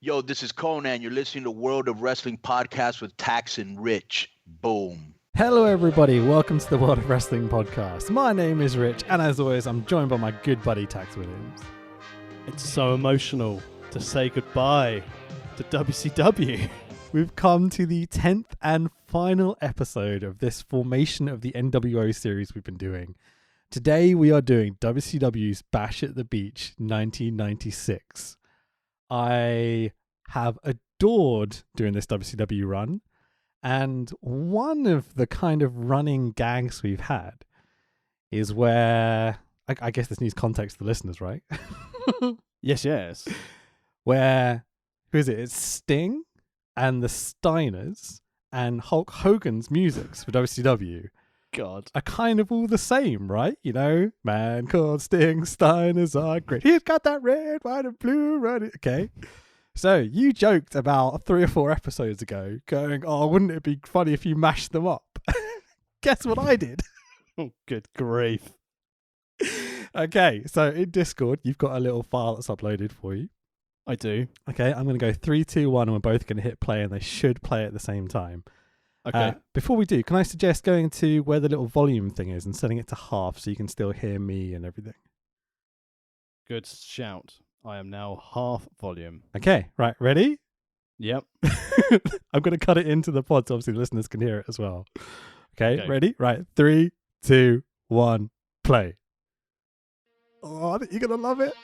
Yo, this is Conan. You're listening to World of Wrestling podcast with Tax and Rich. Boom. Hello, everybody. Welcome to the World of Wrestling podcast. My name is Rich, and as always, I'm joined by my good buddy Tax Williams. It's so emotional to say goodbye to WCW. We've come to the 10th and final episode of this formation of the NWO series we've been doing. Today, we are doing WCW's Bash at the Beach 1996. I have adored doing this WCW run. And one of the kind of running gags we've had is where, I guess this needs context to the listeners, right? Yes. Where, who is it? It's Sting and the Steiners and Hulk Hogan's musics for WCW God. are kind of all the same, right? You know, man called Sting, Steiners are great. He's got that red, white, and blue running. Okay. So you joked about 3 or 4 episodes ago going, oh, wouldn't it be funny if you mashed them up? Guess what I did? Oh, good grief. Okay, so in Discord, you've got a little file that's uploaded for you. I do. Okay, I'm going to go 3, 2, 1, and we're both going to hit play, and they should play at the same time. Okay. Before we do, can I suggest going to where the little volume thing is and setting it to half so you can still hear me and everything? Good shout. I am now half volume. Okay, right, ready? Yep. I'm going to cut it into the pod so obviously the listeners can hear it as well. Okay, ready? Right, 3, 2, 1, play. Oh, I think you're going to love it.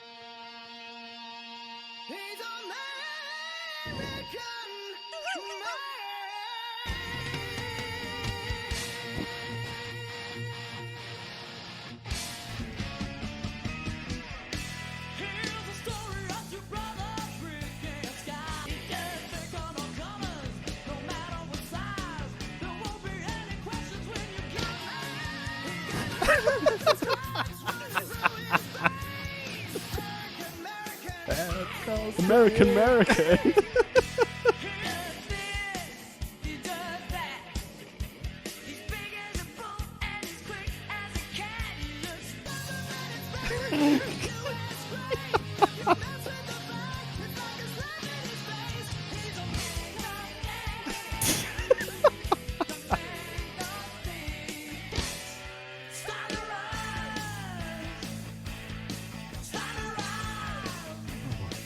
American.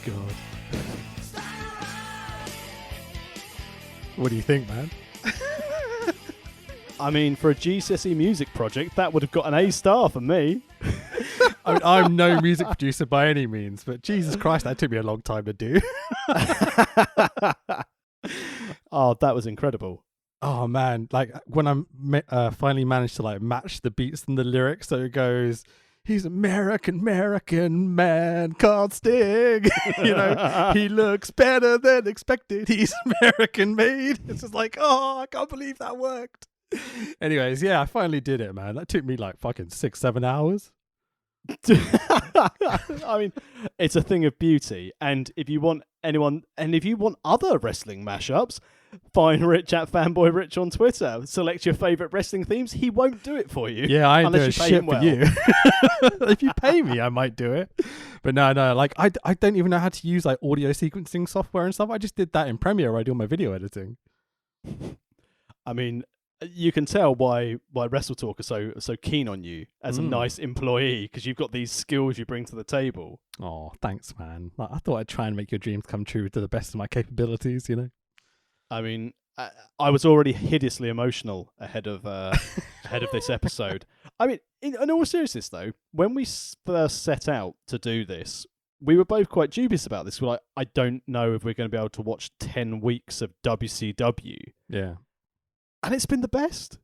God. What do you think, man? I mean, for a GCSE music project, that would have got an A star for me. I mean, I'm no music producer by any means, but Jesus Christ, that took me a long time to do. Oh, that was incredible. Oh man, like when I finally managed to like match the beats and the lyrics, so it goes, he's American man called Sting. You know, he looks better than expected. He's American made. It's just like, oh, I can't believe that worked. Anyways, yeah, I finally did it, man. That took me like fucking 6-7 hours. I mean, it's a thing of beauty. And if you want other wrestling mashups, find Rich at Fanboy Rich on Twitter. Select your favourite wrestling themes. He won't do it for you. Yeah, I ain't doing unless you pay shit him for well. you. If you pay me, I might do it. But no, like I don't even know how to use like audio sequencing software and stuff. I just did that in Premiere where I do my video editing. I mean, you can tell why Wrestle Talk are so keen on you as a nice employee, because you've got these skills you bring to the table. Oh, thanks, man. I thought I'd try and make your dreams come true to the best of my capabilities, you know? I mean, I was already hideously emotional ahead of this episode. I mean, in all seriousness, though, when we first set out to do this, we were both quite dubious about this. We're like, I don't know if we're going to be able to watch 10 weeks of WCW. Yeah. And it's been the best.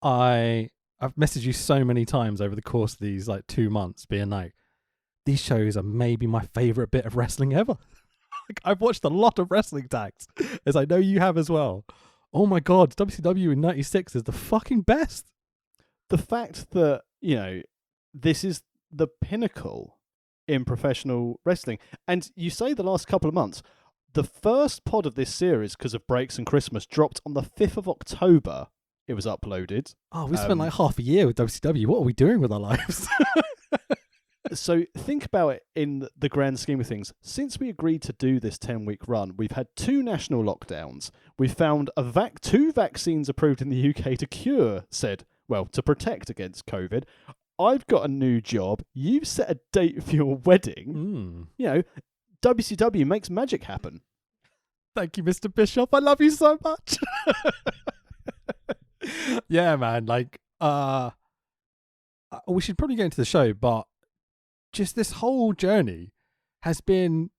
I've messaged you so many times over the course of these like 2 months being like, these shows are maybe my favourite bit of wrestling ever. Like, I've watched a lot of wrestling tags, as I know you have as well. Oh my God, WCW in 96 is the fucking best. The fact that, you know, this is the pinnacle in professional wrestling. And you say the last couple of months, the first pod of this series, because of breaks and Christmas, dropped on the 5th of October. It was uploaded. Oh, we spent like half a year with WCW. What are we doing with our lives? So think about it in the grand scheme of things. Since we agreed to do this 10-week run, we've had 2 national lockdowns. We've found 2 vaccines approved in the UK to protect against COVID. I've got a new job. You've set a date for your wedding. You know, WCW makes magic happen. Thank you, Mr. Bishop. I love you so much. Yeah, man. Like, we should probably get into the show, but just this whole journey has been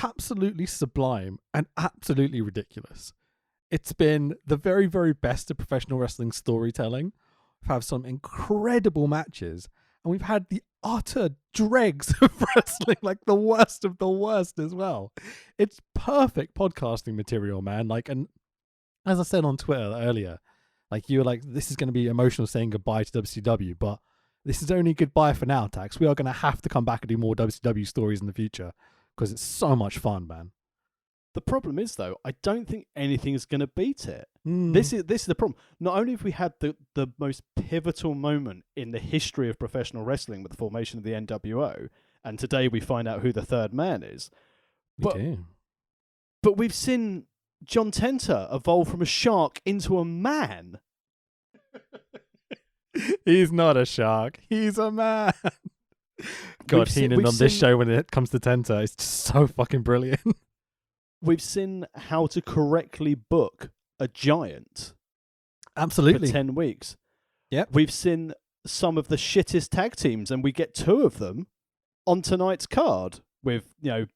absolutely sublime and absolutely ridiculous. It's been the very, very best of professional wrestling storytelling. We've had some incredible matches, and we've had the utter dregs of wrestling, like the worst of the worst as well. It's perfect podcasting material, man. Like, and as I said on Twitter earlier, like, you were like, this is going to be emotional saying goodbye to WCW, but this is only goodbye for now, Tax. We are going to have to come back and do more WCW stories in the future because it's so much fun, man. The problem is, though, I don't think anything is going to beat it. This is the problem. Not only have we had the most pivotal moment in the history of professional wrestling with the formation of the NWO, and today we find out who the third man is. But we've seen John Tenta evolve from a shark into a man. He's not a shark. He's a man. God, Heenan on this show when it comes to Tenta is just so fucking brilliant. We've seen how to correctly book a giant. Absolutely. For 10 weeks. Yep. We've seen some of the shittest tag teams, and we get 2 of them on tonight's card with,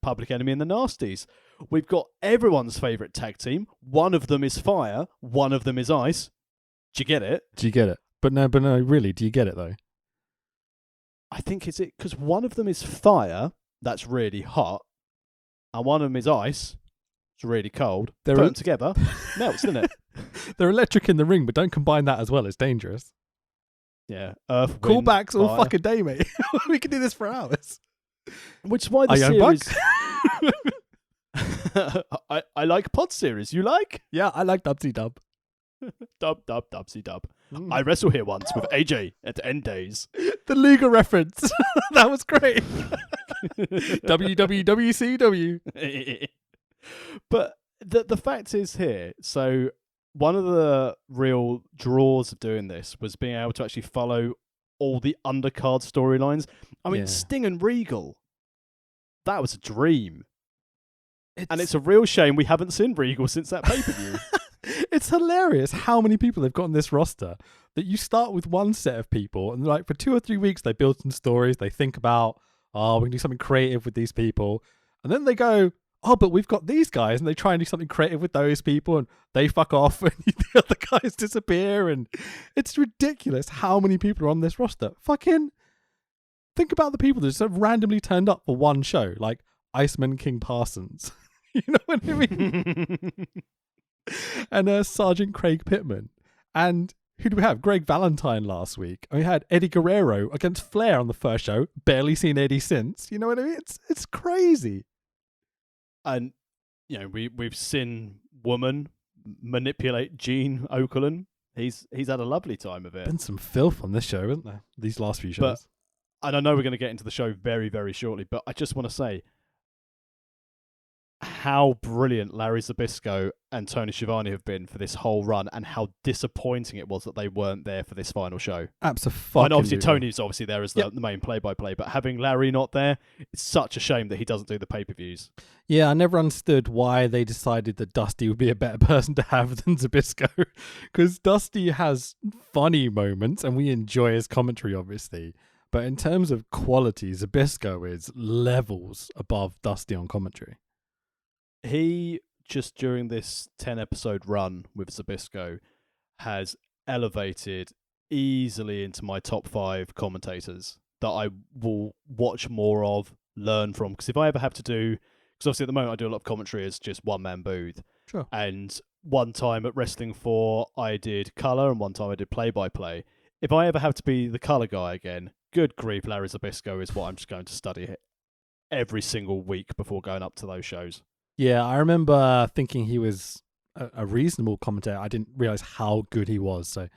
Public Enemy and the Nasties. We've got everyone's favourite tag team. One of them is fire. One of them is ice. Do you get it? But no, really, do you get it, though? I think it's it, because one of them is fire, that's really hot, and one of them is ice, it's really cold. Put them together, melts, doesn't it? They're electric in the ring, but don't combine that as well. It's dangerous. Yeah. Earth, wind, callbacks all fire. fucking day, mate. We can do this for hours. Which is why the series... I like pod series. You like? Yeah, I like Dubsy Dub. Dubsy Dub. I wrestle here once with AJ at End Days. The Luger reference. That was great. WCW. But the fact is here, so one of the real draws of doing this was being able to actually follow all the undercard storylines. I mean, Sting and Regal, that was a dream. And it's a real shame we haven't seen Regal since that pay-per-view. It's hilarious how many people they've got on this roster that you start with one set of people and like for 2 or 3 weeks they build some stories, they think about, we can do something creative with these people, and then they go, but we've got these guys, and they try and do something creative with those people and they fuck off and the other guys disappear, and it's ridiculous how many people are on this roster. Fucking think about the people that just randomly turned up for one show, like Iceman King Parsons. You know what I mean? And Sergeant Craig Pittman. And who do we have? Greg Valentine last week. We had Eddie Guerrero against Flair on the first show. Barely seen Eddie since. You know what I mean? It's crazy. And we've seen Woman manipulate Gene Okerlund. He's had a lovely time of it. Been some filth on this show, isn't there? These last few shows. And I know we're going to get into the show very, very shortly, but I just want to say how brilliant Larry Zbyszko and Tony Schiavone have been for this whole run, and how disappointing it was that they weren't there for this final show. Absolutely. And obviously Tony's there as the main play-by-play, but having Larry not there, it's such a shame that he doesn't do the pay-per-views. Yeah, I never understood why they decided that Dusty would be a better person to have than Zbyszko, because Dusty has funny moments and we enjoy his commentary, obviously. But in terms of quality, Zbyszko is levels above Dusty on commentary. He, just during this 10-episode run with Zbyszko, has elevated easily into my top 5 commentators that I will watch more of, learn from. Because if I ever have to do... Because obviously at the moment I do a lot of commentary as just one-man booth. Sure. And one time at Wrestling 4, I did colour, and one time I did play-by-play. If I ever have to be the colour guy again, good grief, Larry Zbyszko is what I'm just going to study every single week before going up to those shows. Yeah, I remember thinking he was a reasonable commentator. I didn't realize how good he was. So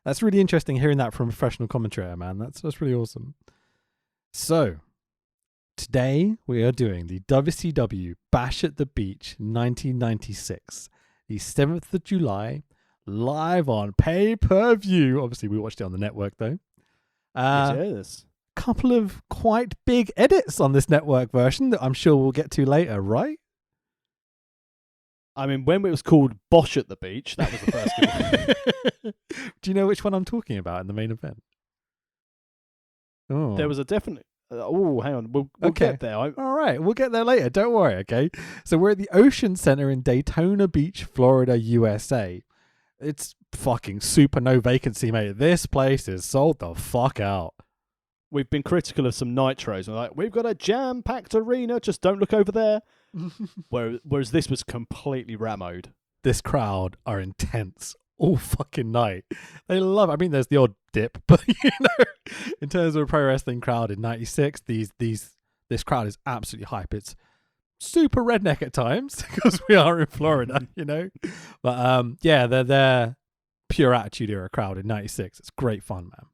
that's really interesting hearing that from a professional commentator, man. That's really awesome. So today we are doing the WCW Bash at the Beach 1996, the 7th of July, live on pay-per-view. Obviously, we watched it on the network, though. Yes. Couple of quite big edits on this network version that I'm sure we'll get to later, right? I mean, when it was called Bosh at the Beach, that was the first good one. Do you know which one I'm talking about in the main event? Oh. There was a definite... hang on. We'll Okay. get there. All right, we'll get there later. Don't worry, okay? So we're at the Ocean Center in Daytona Beach, Florida, USA. It's fucking super no vacancy, mate. This place is sold the fuck out. We've been critical of some Nitros. We're like, we've got a jam-packed arena. Just don't look over there. Whereas this was completely rammed. This crowd are intense all fucking night. They love it. I mean, there's the odd dip, but in terms of a pro wrestling crowd in '96, this crowd is absolutely hype. It's super redneck at times because we are in Florida, But they're pure attitude era crowd in '96. It's great fun, man.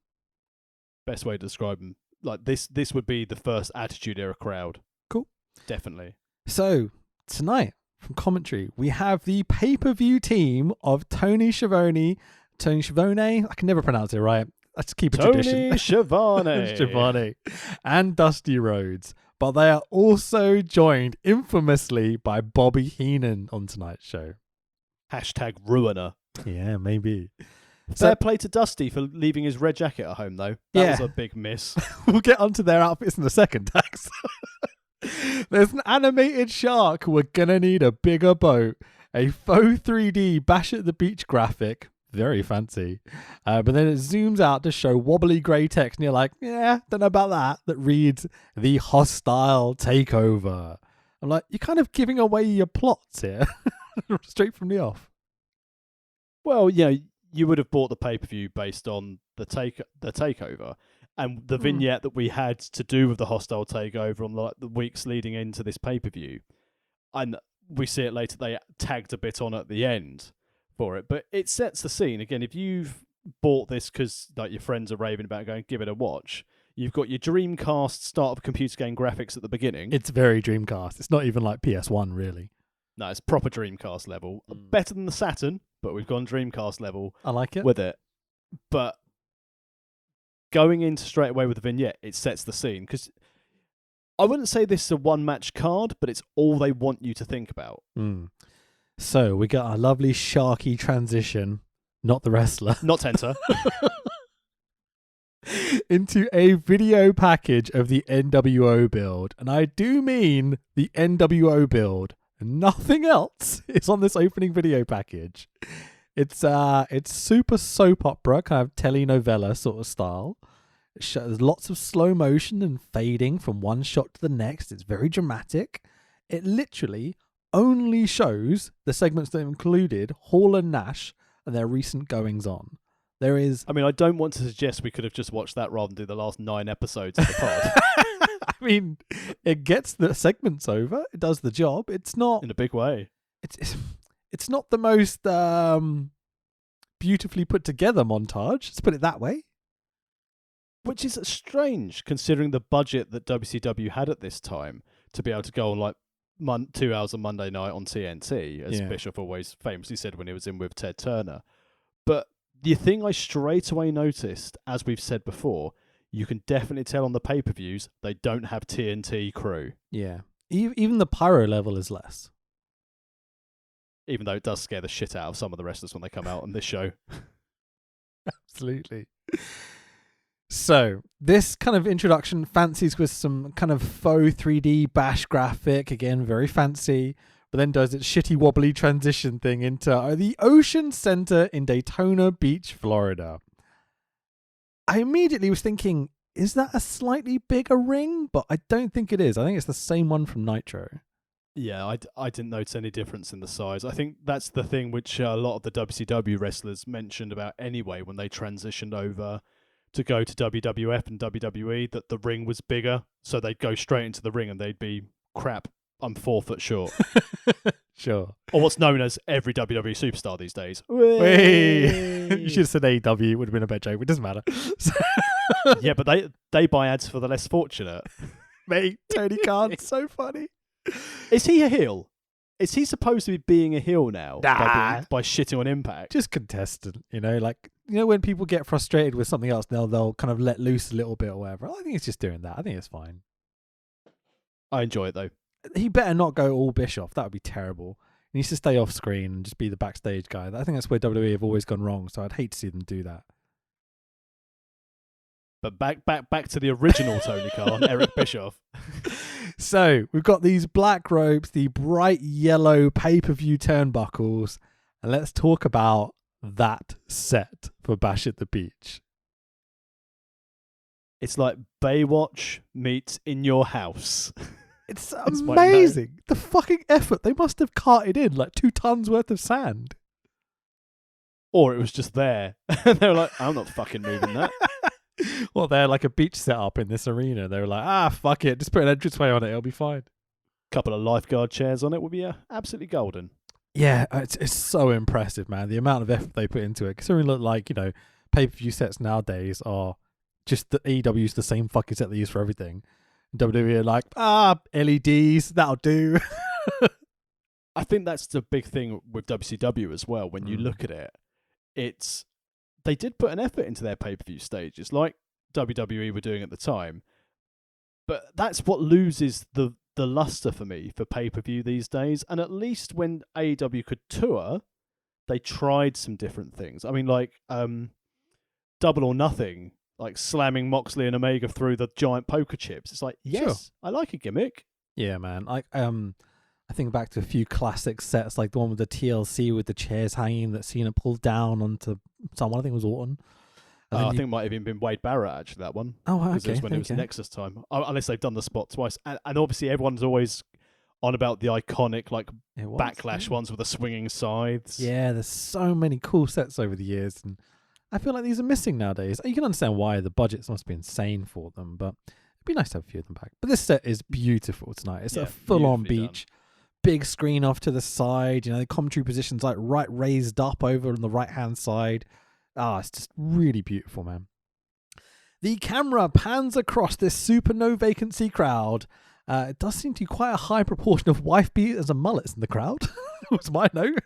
Best way to describe them. Like this would be the first attitude era crowd. Cool. Definitely. So tonight, from commentary, we have the pay-per-view team of Tony Schiavone, I can never pronounce it right. Let's keep a tradition. Tony Schiavone. And Dusty Rhodes. But they are also joined infamously by Bobby Heenan on tonight's show. #ruiner. Yeah, maybe. Fair play to Dusty for leaving his red jacket at home, though. That was a big miss. We'll get onto their outfits in a second, Dax. There's an animated shark. We're gonna need a bigger boat. A faux 3D Bash at the Beach graphic. Very fancy. But then it zooms out to show wobbly grey text, and you're like, yeah, don't know about that. That reads, "The Hostile Takeover." I'm like, you're kind of giving away your plots here. Straight from the off. Well, you would have bought the pay-per-view based on the takeover. And the vignette that we had to do with the Hostile Takeover on the weeks leading into this pay-per-view, and we see it later, they tagged a bit on at the end for it. But it sets the scene. Again, if you've bought this because your friends are raving about going, give it a watch, you've got your Dreamcast start of computer game graphics at the beginning. It's very Dreamcast. It's not even like PS1, really. No, it's proper Dreamcast level. Better than the Saturn, but we've gone Dreamcast level. I like it. With it. But going into straight away with the vignette, it sets the scene. Because I wouldn't say this is a one-match card, but it's all they want you to think about. So we got our lovely Sharky transition, not the wrestler. Not Tenta. into a video package of the NWO build. And I do mean the NWO build. Nothing else is on this opening video package. It's super soap opera, kind of telenovela sort of style. It shows lots of slow motion and fading from one shot to the next. It's very dramatic. It literally only shows the segments that included Hall and Nash and their recent goings on. There is... I mean, I don't want to suggest we could have just watched that rather than do the last 9 episodes of the pod. I mean, it gets the segments over. It does the job. It's not... In a big way. It's not the most beautifully put together montage. Let's put it that way. Which is strange, considering the budget that WCW had at this time to be able to go on 2 hours on Monday night on TNT, as Bischoff always famously said when he was in with Ted Turner. But the thing I straight away noticed, as we've said before, you can definitely tell on the pay-per-views they don't have TNT crew. Yeah. Even the pyro level is less. Even though it does scare the shit out of some of the wrestlers when they come out on this show. Absolutely. So, this kind of introduction fancies with some kind of faux 3D bash graphic, again, very fancy, but then does its shitty wobbly transition thing into the Ocean Center in Daytona Beach, Florida. I immediately was thinking, is that a slightly bigger ring? But I don't think it is. I think it's the same one from Nitro. Yeah, I didn't notice any difference in the size. I think that's the thing which a lot of the WCW wrestlers mentioned about anyway when they transitioned over to go to WWF and WWE, that the ring was bigger, so they'd go straight into the ring and they'd be, crap, I'm 4 foot short. Sure. Or what's known as every WWE superstar these days. You should have said AEW, it would have been a better joke, but it doesn't matter. Yeah, but they buy ads for the less fortunate. Mate, Tony Khan's so funny. Is he a heel? Is he supposed to be being a heel now Nah. by shitting on Impact? Just contestant, like, when people get frustrated with something else, they'll kind of let loose a little bit or whatever. I think it's just doing that. I think it's fine. I enjoy it though. He better not go all Bischoff. That would be terrible. He needs to stay off screen and just be the backstage guy. I think that's where WWE have always gone wrong, so I'd hate to see them do that. But back to the original Tony Khan, Eric Bischoff. So we've got these black ropes, the bright yellow pay-per-view turnbuckles, and let's talk about that set for Bash at the Beach. It's like Baywatch meets In Your House. It's amazing. The fucking effort. They must have carted in like 2 tons worth of sand. Or it was just there. They were like, I'm not fucking moving that. Well, they're like a beach setup in this arena. They were like, fuck it. Just put an entranceway on it. It'll be fine. Couple of lifeguard chairs on it would be absolutely golden. Yeah, it's so impressive, man. The amount of effort they put into it. Considering, look, like, pay-per-view sets nowadays are just the AEW's the same fucking set they use for everything. WWE are like, LEDs, that'll do. I think that's the big thing with WCW as well. When you look at it, they did put an effort into their pay-per-view stages, like WWE were doing at the time. But that's what loses the luster for me for pay-per-view these days. And at least when AEW could tour, they tried some different things. I mean, like Double or Nothing, like slamming Moxley and Omega through the giant poker chips. It's like, yes, sure. I like a gimmick. Yeah, man. I think back to a few classic sets, like the one with the TLC with the chairs hanging that Cena pulled down onto someone. I think it was Orton. I think it might have even been Wade Barrett, actually, that one. Oh, okay. Because it was when it was Nexus time. Unless they've done the spot twice. And obviously everyone's always on about the iconic like backlash ones with the swinging scythes. Yeah, there's so many cool sets over the years, and I feel like these are missing nowadays. You can understand why the budgets must be insane for them, but it'd be nice to have a few of them back. But this set is beautiful tonight. It's a full-on beach. Done. Big screen off to the side, the commentary positions like right raised up over on the right-hand side. It's just really beautiful, man. The camera pans across this super no vacancy crowd. It does seem to be quite a high proportion of wife beaters and mullets in the crowd. Was my note.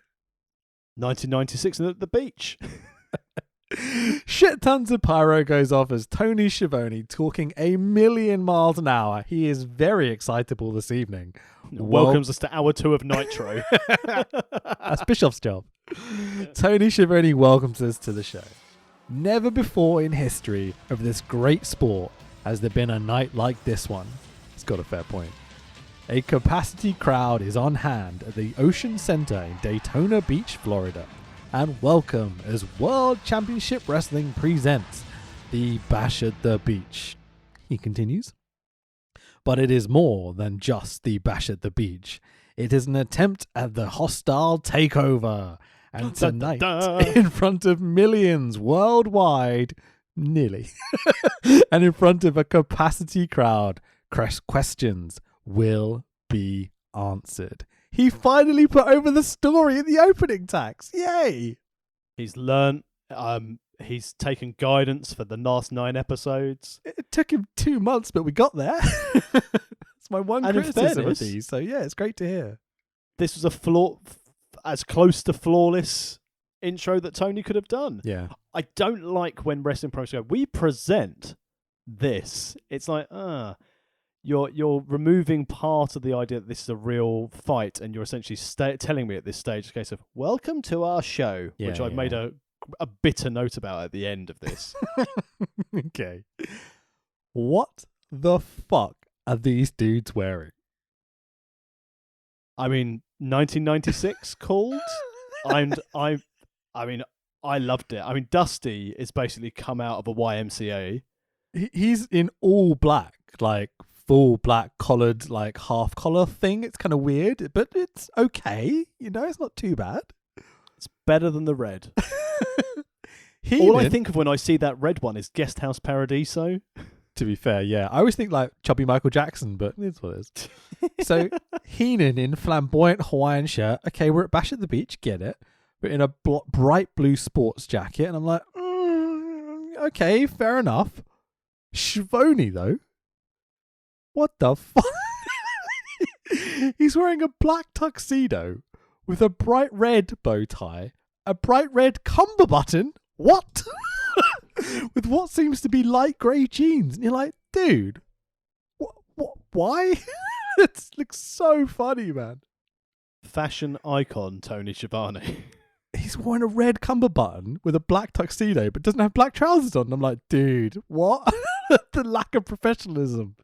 1996 at the beach. Shit tons of pyro goes off as Tony Schiavone talking a million miles an hour. He is very excitable this evening. Welcomes us to hour 2 of Nitro. That's Bischoff's job. Tony Schiavone welcomes us to the show. Never before in history of this great sport has there been a night like this one. He's got a fair point. A capacity crowd is on hand at the Ocean Center in Daytona Beach, Florida. And welcome as World Championship Wrestling presents the Bash at the Beach. He continues. But it is more than just the Bash at the Beach. It is an attempt at the hostile takeover. And tonight, in front of millions worldwide, nearly, and in front of a capacity crowd, questions will be answered. He finally put over the story in the opening tax. Yay! He's learnt. He's taken guidance for the last 9 episodes. It took him 2 months, but we got there. It's my one criticism of these. So yeah, it's great to hear. This was as close to flawless intro that Tony could have done. Yeah. I don't like when wrestling pros go, we present this. It's like, You're removing part of the idea that this is a real fight, and you're essentially telling me at this stage, a case of welcome to our show, which I've made a bitter note about at the end of this. Okay. What the fuck are these dudes wearing? I mean, 1996 called. I mean, I loved it. I mean, Dusty is basically come out of a YMCA. He's in all black, like full black collared, like half collar thing. It's kind of weird, but it's okay. It's not too bad. It's better than the red. Heenan, all I think of when I see that red one is Guest House Paradiso. To be fair, yeah. I always think like chubby Michael Jackson, but it's what it is. So Heenan in flamboyant Hawaiian shirt. Okay, we're at Bash at the Beach, get it. But in a bright blue sports jacket. And I'm like, okay, fair enough. Schiavone, though. What the fuck? He's wearing a black tuxedo with a bright red bow tie, a bright red cumber button. What? With what seems to be light grey jeans. And you're like, dude, what, why? It looks so funny, man. Fashion icon Tony Schiavone. He's wearing a red cumber button with a black tuxedo, but doesn't have black trousers on. I'm like, dude, what? The lack of professionalism.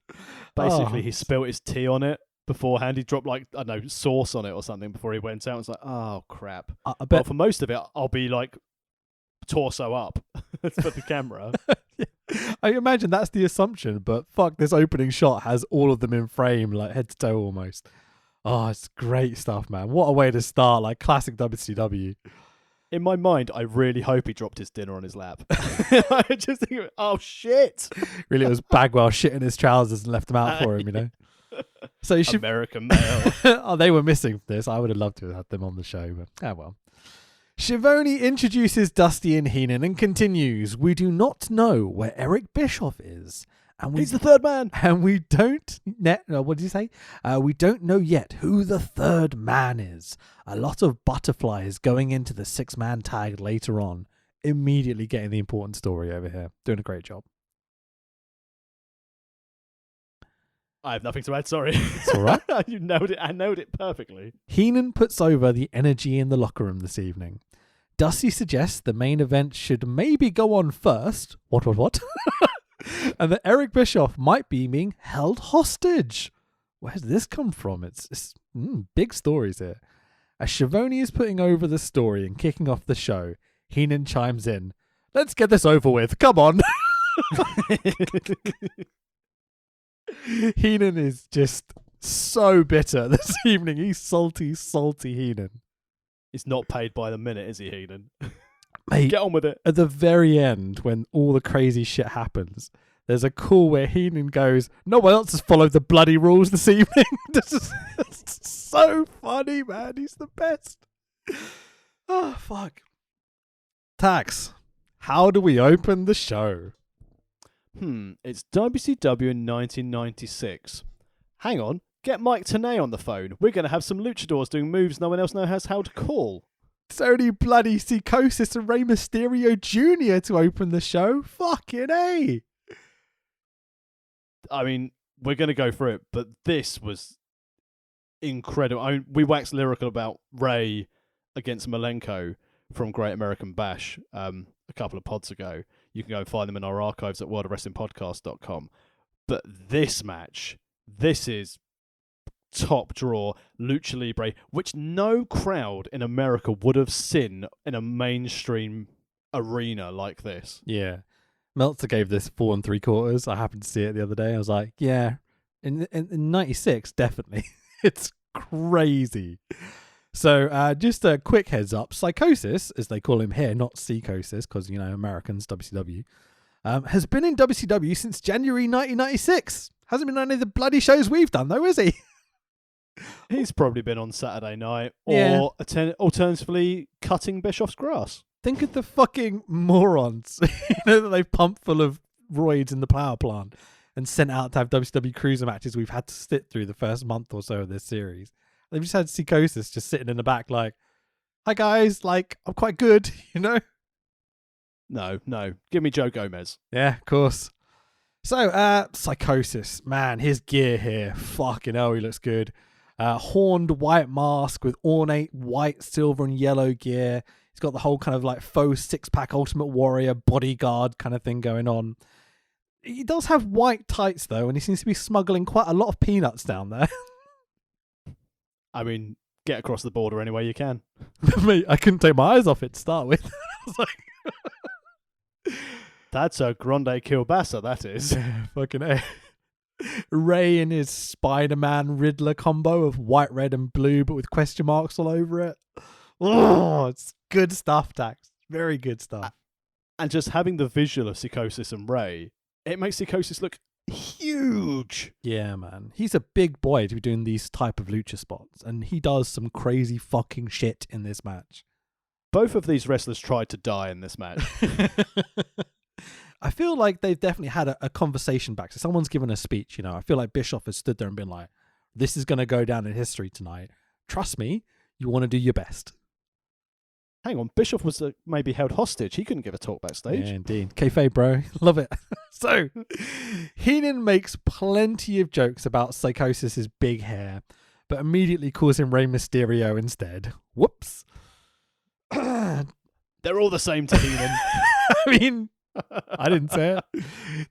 Basically, he spilt his tea on it beforehand. He dropped, like, I don't know, sauce on it or something before he went out. It's like, oh, crap. I bet. Well, for most of it, I'll be, like, torso up for the camera. Yeah. I imagine that's the assumption, but fuck, this opening shot has all of them in frame, like head to toe almost. Oh, it's great stuff, man. What a way to start, like classic WCW. In my mind, I really hope he dropped his dinner on his lap. I just think, oh, shit. Really, it was Bagwell shitting his trousers and left them out for him, you know? So you should... American male. Oh, they were missing this. I would have loved to have had them on the show, but well. Schiavone introduces Dusty and Heenan and continues, we do not know where Eric Bischoff is. And He's the third man. And we don't... what did you say? We don't know yet who the third man is. A lot of butterflies going into the 6-man tag later on. Immediately getting the important story over here. Doing a great job. I have nothing to add, sorry. It's all right. You nailed it. I nailed it perfectly. Heenan puts over the energy in the locker room this evening. Dusty suggests the main event should maybe go on first. What? And that Eric Bischoff might be being held hostage. Where's this come from? It's big stories here. As Schiavone is putting over the story and kicking off the show, Heenan chimes in. Let's get this over with. Come on. Heenan is just so bitter this evening. He's salty Heenan. He's not paid by the minute, is he, Heenan? Mate, get on with it. At the very end, when all the crazy shit happens, there's a call where Heenan goes, no one else has followed the bloody rules this evening. This is so funny, man. He's the best. Oh, fuck. Tax, how do we open the show? It's WCW in 1996. Hang on. Get Mike Tenay on the phone. We're going to have some luchadors doing moves no one else knows how to call. It's only bloody Psychosis and Rey Mysterio Jr. to open the show. Fucking A. I mean, we're going to go through it, but this was incredible. We waxed lyrical about Ray against Malenko from Great American Bash a couple of pods ago. You can go and find them in our archives at worldofwrestlingpodcast.com. But this match, this is top draw Lucha Libre, which no crowd in America would have seen in a mainstream arena like this. Yeah. Meltzer gave this 4 3/4. I happened to see it the other day. I was like, yeah, in 96, definitely. It's crazy. So just a quick heads up. Psychosis, as they call him here, not Psychosis, because, you know, Americans, WCW, has been in WCW since January 1996. Hasn't been on any of the bloody shows we've done, though, is he? He's probably been on Saturday night or alternatively cutting Bischoff's grass. Think of the fucking morons that they've pumped full of roids in the power plant and sent out to have WCW cruiser matches we've had to sit through the first month or so of this series. They've just had Psychosis just sitting in the back like, hi guys, like, I'm quite good, you know? No. Give me Joe Gomez. Yeah, of course. So, Psychosis, man, his gear here, fucking hell, he looks good. Horned white mask with ornate white, silver, and yellow gear. He's got the whole kind of like faux 6-pack Ultimate Warrior bodyguard kind of thing going on. He does have white tights though, and he seems to be smuggling quite a lot of peanuts down there. I mean, get across the border any way you can. Mate, I couldn't take my eyes off it to start with. I was like, that's a grande kielbasa, that is. Fucking A. Ray in his Spider-Man Riddler combo of white, red, and blue, but with question marks all over it. Oh, it's good stuff, Tax. Very good stuff. And just having the visual of Psychosis and Ray, it makes Psychosis look huge. Yeah, man. He's a big boy to be doing these type of lucha spots, and he does some crazy fucking shit in this match. Both of these wrestlers tried to die in this match. I feel like they've definitely had a conversation back. So someone's given a speech, I feel like Bischoff has stood there and been like, this is going to go down in history tonight. Trust me, you want to do your best. Hang on, Bischoff was maybe held hostage. He couldn't give a talk backstage. Yeah, indeed. Kayfabe, bro. Love it. So, Heenan makes plenty of jokes about Psychosis's big hair, but immediately calls him Rey Mysterio instead. Whoops. They're all the same to Heenan. I mean, I didn't say it.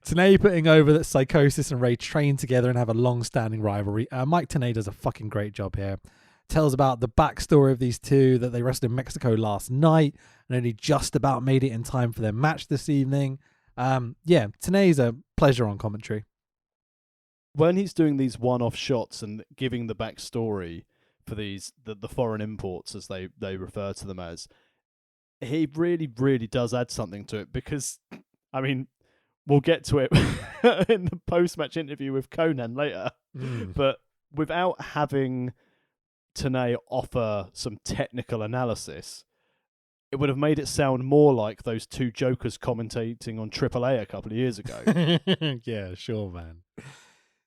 Tenay putting over that Psychosis and Rey train together and have a long-standing rivalry. Mike Tenay does a fucking great job here. Tells about the backstory of these two, that they wrestled in Mexico last night and only just about made it in time for their match this evening. Tenay's a pleasure on commentary. When he's doing these one-off shots and giving the backstory for these the foreign imports, as they refer to them as, he really, really does add something to it, because, I mean, we'll get to it in the post-match interview with Conan later, but without having Tenay offer some technical analysis, it would have made it sound more like those two jokers commentating on AAA a couple of years ago. Yeah, sure, man.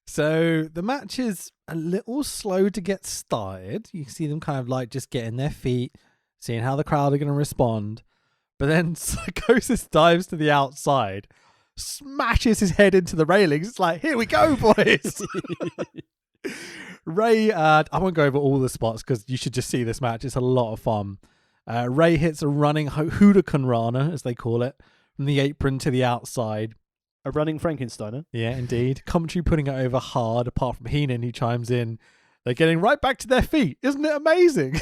So the match is a little slow to get started. You can see them kind of like just getting their feet, seeing how the crowd are going to respond. But then Psychosis dives to the outside, smashes his head into the railings. It's like, here we go, boys. Rey, I won't go over all the spots because you should just see this match. It's a lot of fun. Rey hits a running Huracan Rana, as they call it, from the apron to the outside. A running Frankensteiner. Yeah, indeed. Commentary putting it over hard, apart from Heenan, who chimes in. They're getting right back to their feet. Isn't it amazing?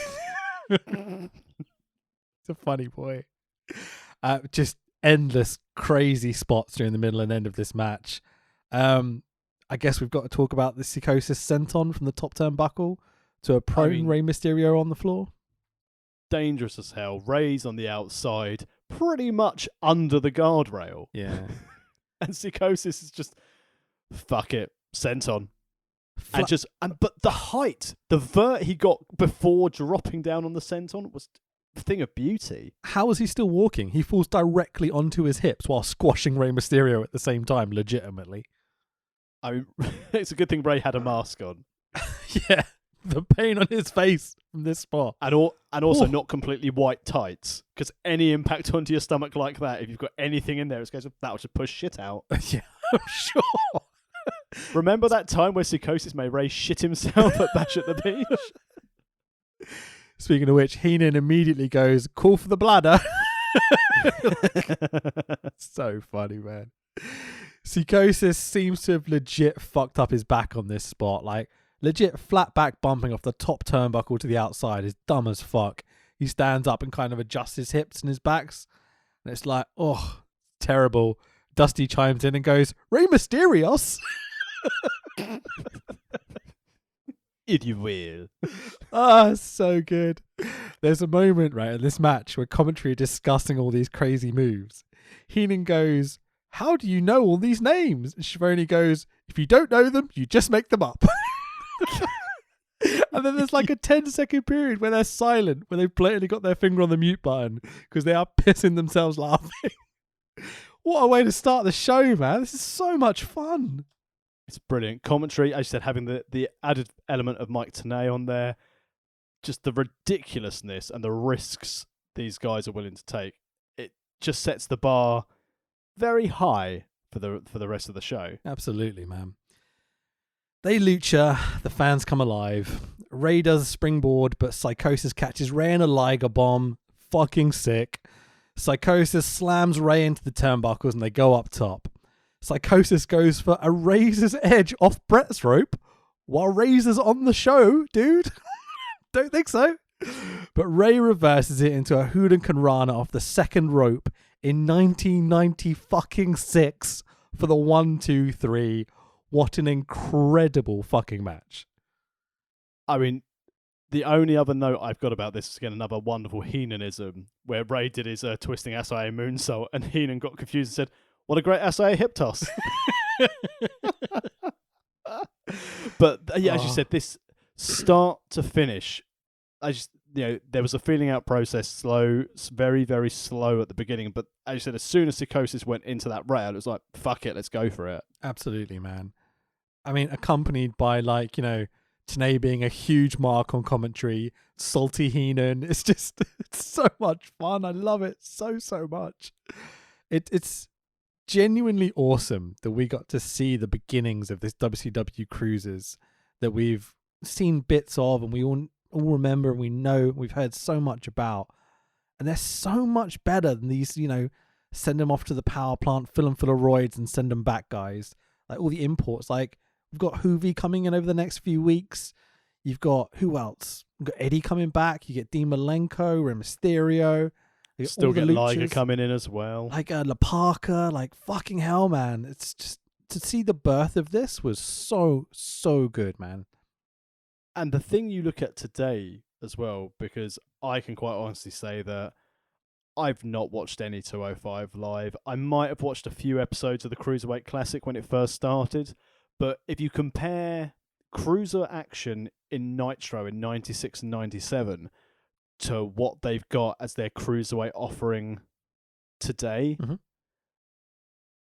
It's a funny point. Just endless, crazy spots during the middle and end of this match. I guess we've got to talk about the Psychosis senton from the top turnbuckle to a prone Rey Mysterio on the floor. Dangerous as hell. Rey's on the outside, pretty much under the guardrail. Yeah. And Psychosis is just, fuck it, senton. But the height, the vert he got before dropping down on the senton was a thing of beauty. How is he still walking? He falls directly onto his hips while squashing Rey Mysterio at the same time, legitimately. I mean, it's a good thing Rey had a mask on. Yeah, the pain on his face from this spot. And also not completely white tights, because any impact onto your stomach like that, if you've got anything in there, that'll just push shit out. Yeah, I'm sure. Remember that time where Psychosis made Rey shit himself at Bash at the Beach? Speaking of which, Heenan immediately goes, call for the bladder. So funny, man. Psychosis seems to have legit fucked up his back on this spot. Like, legit flat back bumping off the top turnbuckle to the outside is dumb as fuck. He stands up and kind of adjusts his hips and his backs. And it's like, oh, terrible. Dusty chimes in and goes, Rey Mysterios? If you will. So good. There's a moment, right, in this match where commentary are discussing all these crazy moves. Heenan goes, how do you know all these names? And Schiavone goes, if you don't know them, you just make them up. And then there's like a 10-second period where they're silent, where they've blatantly got their finger on the mute button because they are pissing themselves laughing. What a way to start the show, man. This is so much fun. It's brilliant. Commentary, as you said, having the added element of Mike Tenay on there, just the ridiculousness and the risks these guys are willing to take. It just sets the bar very high for the rest of the show. Absolutely, man. They lucha, the fans come alive. Rey does a springboard, but Psychosis catches Rey in a Liger bomb. Fucking sick. Psychosis slams Rey into the turnbuckles and they go up top. Psychosis goes for a Razor's Edge off Brett's rope while Razor's on the show, dude. Don't think so. But Rey reverses it into a Huracan Rana off the second rope in 1996 for the 1-2-3. What an incredible fucking match. I mean, the only other note I've got about this is, again, another wonderful Heenanism, where Rey did his twisting SIA moonsault and Heenan got confused and said, what a great SIA hip toss. But yeah, as you said, this start to finish, there was a feeling out process, slow, very, very slow at the beginning. But as you said, as soon as Psychosis went into that rail, it was like, fuck it, let's go for it. Absolutely, man. I mean, accompanied by Tanay being a huge mark on commentary, Salty Heenan. It's just it's so much fun. I love it so much. It's genuinely awesome that we got to see the beginnings of this WCW Cruises that we've seen bits of, and we all remember, and we know we've heard so much about, and they're so much better than these. Send them off to the power plant, fill them full of roids, and send them back, guys. Like all the imports, like. We've got Hoovy coming in over the next few weeks. You've got, who else? We've got Eddie coming back. You get Dean Malenko, Rey Mysterio. Still get Liger coming in as well. Like La Parka. Like, fucking hell, man. It's just, to see the birth of this was so good, man. And the thing you look at today as well, because I can quite honestly say that I've not watched any 205 live. I might have watched a few episodes of the Cruiserweight Classic when it first started. But if you compare Cruiser action in Nitro in 96 and 97 to what they've got as their Cruiserweight offering today,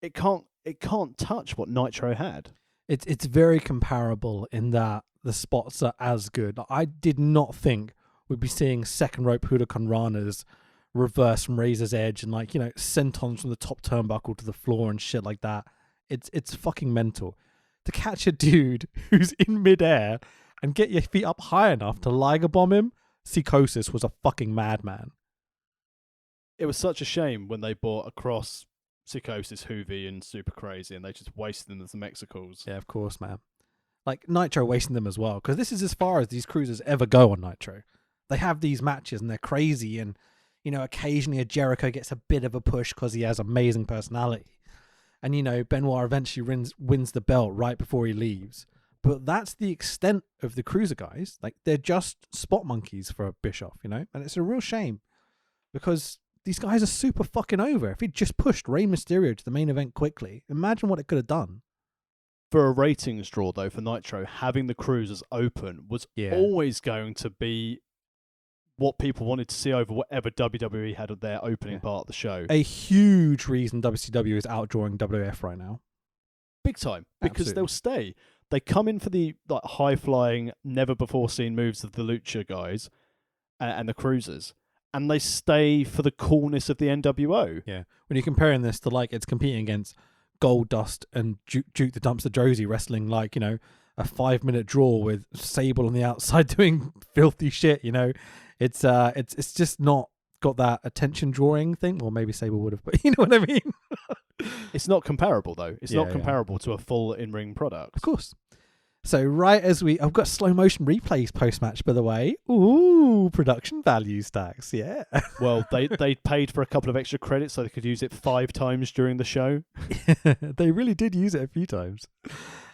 it can't touch what Nitro had. It's very comparable in that the spots are as good. I did not think we'd be seeing second rope Huracan Ranas reverse from Razor's Edge and sentons from the top turnbuckle to the floor and shit like that. It's fucking mental. To catch a dude who's in midair and get your feet up high enough to Liger bomb him, Psychosis was a fucking madman. It was such a shame when they brought across Psychosis, Hoovy, and Super Crazy, and they just wasted them as the Mexicals. Yeah, of course, man. Like Nitro wasting them as well, because this is as far as these cruisers ever go on Nitro. They have these matches and they're crazy, and occasionally a Jericho gets a bit of a push because he has amazing personality. And, Benoit eventually wins the belt right before he leaves. But that's the extent of the cruiser guys. Like, they're just spot monkeys for Bischoff, And it's a real shame because these guys are super fucking over. If he'd just pushed Rey Mysterio to the main event quickly, imagine what it could have done. For a ratings draw, though, for Nitro, having the cruisers open was always going to be what people wanted to see over whatever WWE had of their opening part of the show. A huge reason WCW is outdrawing WWF right now. Big time. Because they'll stay. They come in for the high-flying, never-before-seen moves of the Lucha guys and the Cruisers, and they stay for the coolness of the NWO. Yeah. When you're comparing this to, it's competing against Goldust and Duke the Dumpster Josie wrestling, a 5-minute draw with Sable on the outside doing filthy shit, It's just not got that attention drawing thing. Well, maybe Sable would have, but you know what I mean? It's not comparable, though. It's not comparable to a full in-ring product. Of course. So right as I've got slow motion replays post-match, by the way. Ooh, production value stacks, yeah. Well, they paid for a couple of extra credits so they could use it 5 times during the show. They really did use it a few times.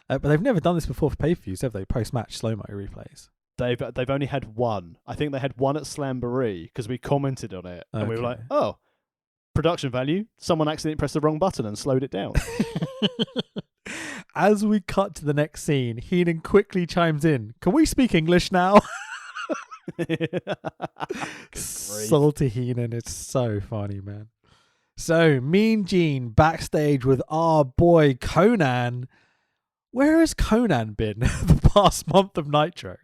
But they've never done this before for pay-per-views, have they? Post-match slow-mo replays. They've only had one. I think they had one at Slamboree because we commented on it and we were like, oh, production value. Someone accidentally pressed the wrong button and slowed it down. As we cut to the next scene, Heenan quickly chimes in. Can we speak English now? Salty Heenan. It's so funny, man. So, Mean Gene backstage with our boy Conan. Where has Conan been the past month of Nitro?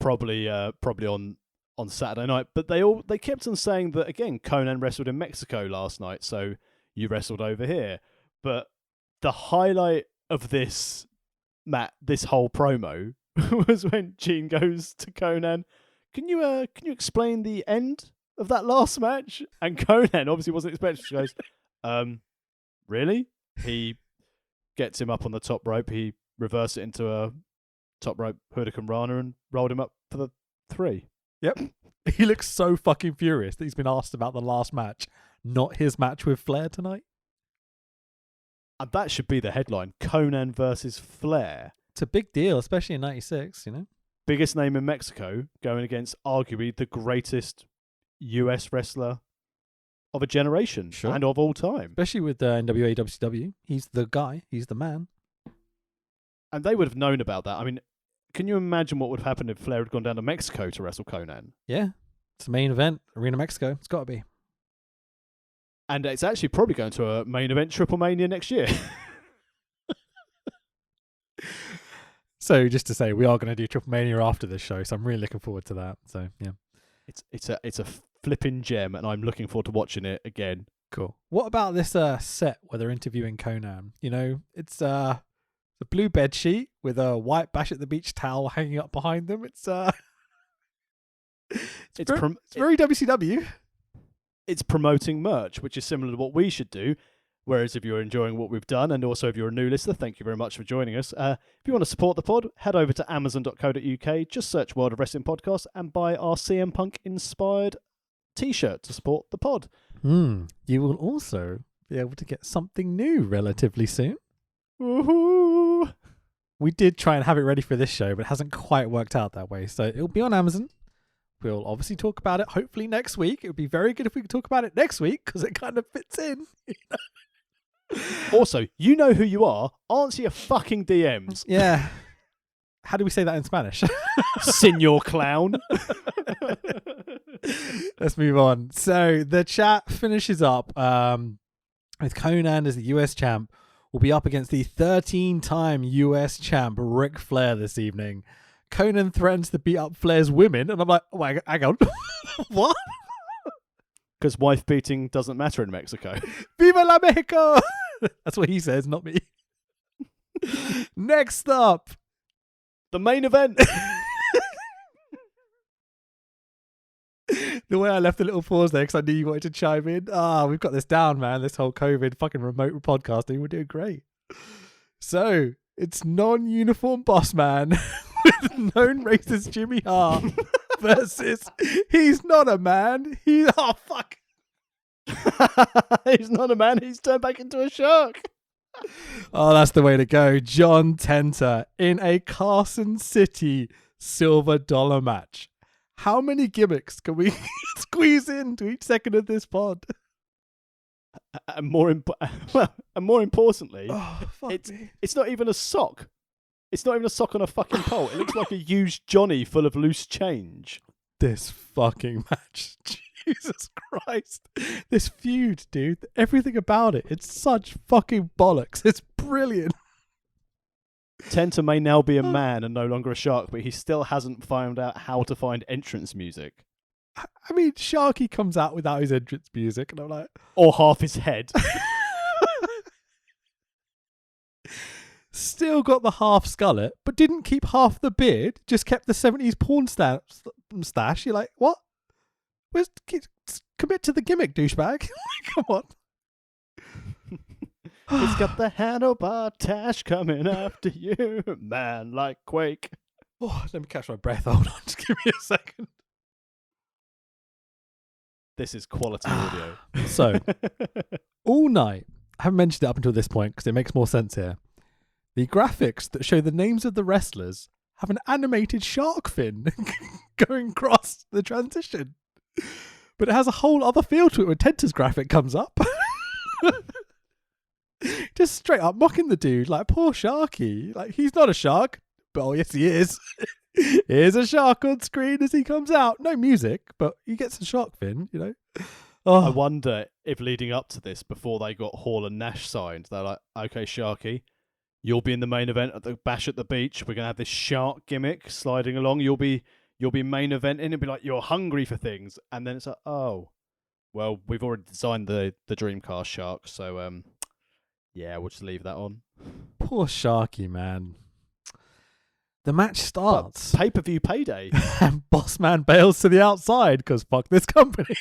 Probably on Saturday night, but they kept on saying that again. Conan wrestled in Mexico last night, so you wrestled over here. But the highlight of this whole promo was when Gene goes to Conan. Can you explain the end of that last match? And Conan obviously wasn't expecting. She goes, really? He gets him up on the top rope. He reversed it into a top rope Huracan Rana and rolled him up for the 3. Yep. He looks so fucking furious that he's been asked about the last match, not his match with Flair tonight. And that should be the headline. Conan versus Flair. It's a big deal, especially in 96, Biggest name in Mexico going against arguably the greatest US wrestler of a generation and of all time. Especially with NWA WCW. He's the guy. He's the man. And they would have known about that. I mean, Can you imagine what would have happened if Flair had gone down to Mexico to wrestle Conan? Yeah. It's the main event, Arena Mexico. It's got to be. And it's actually probably going to a main event Triple Mania next year. So just to say, we are going to do Triple Mania after this show, so I'm really looking forward to that. So yeah, it's a flipping gem, and I'm looking forward to watching it again. cool. What about this set where they're interviewing Conan? You know, it's a blue bed sheet with a white Bash at the Beach towel hanging up behind them. It's very WCW. It's promoting merch, which is similar to what we should do. Whereas if you're enjoying what we've done, and also if you're a new listener, thank you very much for joining us. If you want to support the pod, head over to amazon.co.uk, just search World of Wrestling Podcast, and buy our CM Punk inspired t-shirt to support the pod. You will also be able to get something new relatively soon. Woohoo! We did try and have it ready for this show, but it hasn't quite worked out that way. So it'll be on Amazon. We'll obviously talk about it hopefully next week. It would be very good if we could talk about it next week because it kind of fits in. Also, you know who you are. Answer your fucking DMs. Yeah. How do we say that in Spanish? Senor Clown. Let's move on. So the chat finishes up with Conan as the US champ. Will be up against the 13-time US champ Ric Flair this evening. Conan threatens to beat up Flair's women, and I'm like, oh my, hang on. What? Because wife beating doesn't matter in Mexico. Viva la Mexico! That's what he says, not me. Next up, The main event. the way I left a little pause there because I knew you wanted to chime in. We've got this down, man. This whole COVID fucking remote podcasting, we're doing great. So, it's non-uniform boss man with known racist Jimmy Hart versus he's not a man. He's fuck. He's not a man. He's turned back into a shark. Oh, that's the way to go. John Tenter in a Carson City silver dollar match. How many gimmicks can we squeeze into each second of this pod? And more importantly, it's not even a sock. It's not even a sock on a fucking pole. It looks like a used Johnny full of loose change. This fucking match. Jesus Christ. This feud, dude. Everything about it. It's such fucking bollocks. It's brilliant. Tenta may now be a man and no longer a shark, but he still hasn't found out how to find entrance music. I mean, Sharky comes out without his entrance music, and I'm like... Or half his head. Still got the half skullet, but didn't keep half the beard, just kept the 70s porn stash. You're like, what? Commit to the gimmick, douchebag. Come on. He's got the handlebar tash coming after you, man, like Quake. Oh, let me catch my breath. Hold on, just give me a second. This is quality audio. So, all night, I haven't mentioned it up until this point because it makes more sense here. The graphics that show the names of the wrestlers have an animated shark fin going across the transition. But it has a whole other feel to it when Tenta's graphic comes up. Just straight up mocking the dude, like, poor Sharky. Like, he's not a shark, but oh yes he is. Here's a shark on screen as he comes out. No music, but he gets a shark fin, you know. Oh. I wonder if leading up to this, before they got Hall and Nash signed, they're like, okay, Sharky, you'll be in the main event at the Bash at the Beach. We're going to have this shark gimmick sliding along. You'll be main eventing. It'll be like, you're hungry for things. And then it's like, oh, well, we've already designed the Dreamcast shark, so yeah, we'll just leave that on. Poor Sharky, man. The match starts. Pay-per-view payday. And Boss Man bails to the outside because fuck this company.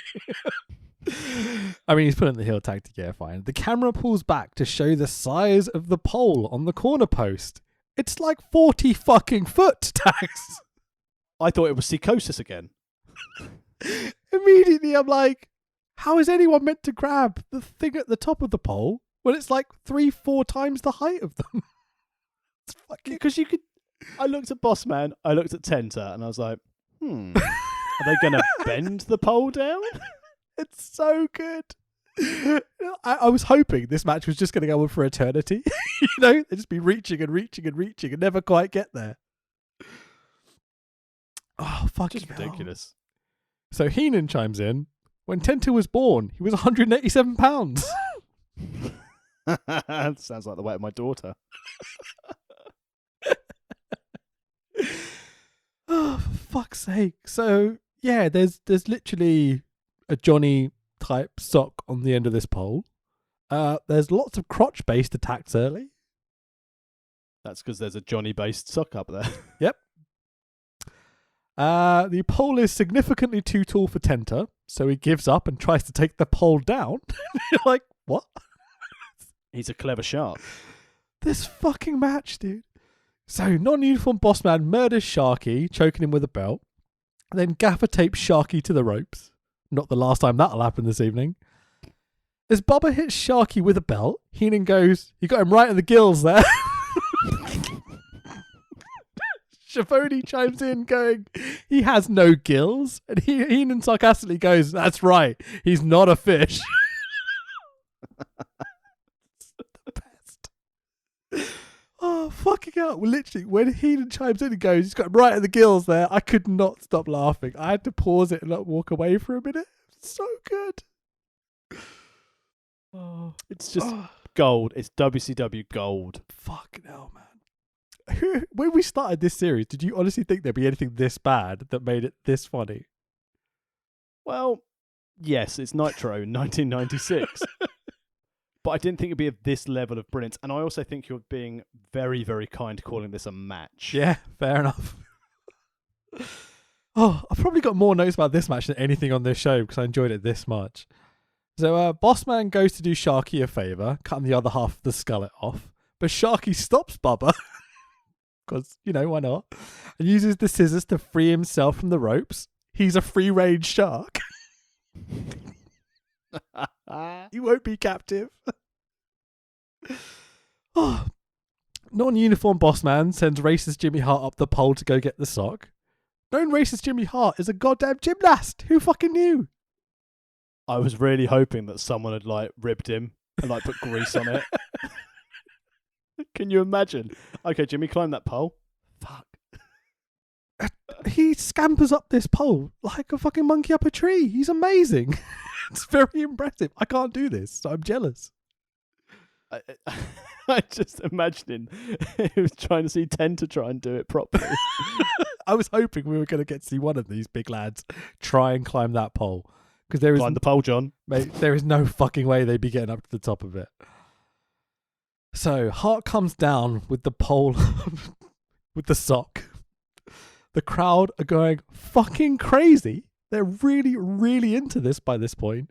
I mean, he's putting the heel tag together fine. The camera pulls back to show the size of the pole on the corner post. It's like 40 fucking foot, tags. I thought it was Psychosis again. Immediately, I'm like, how is anyone meant to grab the thing at the top of the pole when it's like 3-4 times the height of them? It's fucking... Because you could... I looked at Boss Man, I looked at Tenta, and I was like, are they going to bend the pole down? It's so good. I was hoping this match was just going to go on for eternity. You know, they'd just be reaching and reaching and reaching and never quite get there. Oh, fucking Just hell. ridiculous. So Heenan chimes in. When Tenta was born, he was 187 pounds. Sounds like the weight of my daughter. Oh, for fuck's sake. So, yeah, there's literally a Johnny type sock on the end of this pole. There's lots of crotch-based attacks early. That's because there's a Johnny-based sock up there. Yep. The pole is significantly too tall for Tenta, so he gives up and tries to take the pole down. You're like, what? He's a clever shark. This fucking match, dude. So, non-uniform boss man murders Sharky, choking him with a belt. Then gaffer tapes Sharky to the ropes. Not the last time that'll happen this evening. As Bubba hits Sharky with a belt, Heenan goes, "You got him right in the gills there." Schiavone chimes in going, "He has no gills." And Heenan sarcastically goes, "That's right, he's not a fish." The best. Oh, fucking hell. Well, literally, when Heenan chimes in and goes, "He's got him right in the gills there," I could not stop laughing. I had to pause it and like, walk away for a minute. So good. Oh, It's just gold. It's WCW gold. fucking hell, man. When we started this series, did you honestly think there'd be anything this bad that made it this funny? Well, yes, it's Nitro 1996. But I didn't think it'd be of this level of brilliance. And I also think you're being very, very kind calling this a match. Yeah, fair enough. Oh, I've probably got more notes about this match than anything on this show because I enjoyed it this much. So, Bossman goes to do Sharky a favour, cutting the other half of the skullet off. But Sharky stops Bubba, because, you know, why not? And uses the scissors to free himself from the ropes. He's a free-range shark. He won't be captive. Oh. Non-uniform Bossman sends racist Jimmy Hart up the pole to go get the sock. Known racist Jimmy Hart is a goddamn gymnast. Who fucking knew? I was really hoping that someone had like ribbed him and like put grease on it. Can you imagine? Okay, Jimmy, climb that pole. Fuck. He scampers up this pole like a fucking monkey up a tree. He's amazing. It's very impressive. I can't do this, so I'm jealous. I just imagining he was trying to see Ten to try and do it properly. I was hoping we were going to get to see one of these big lads try and climb that pole. Because there is, Climb the pole, John. mate, there is no fucking way they'd be getting up to the top of it. So Hart comes down with the pole, with the sock. The crowd are going fucking crazy. They're really, really into this by this point.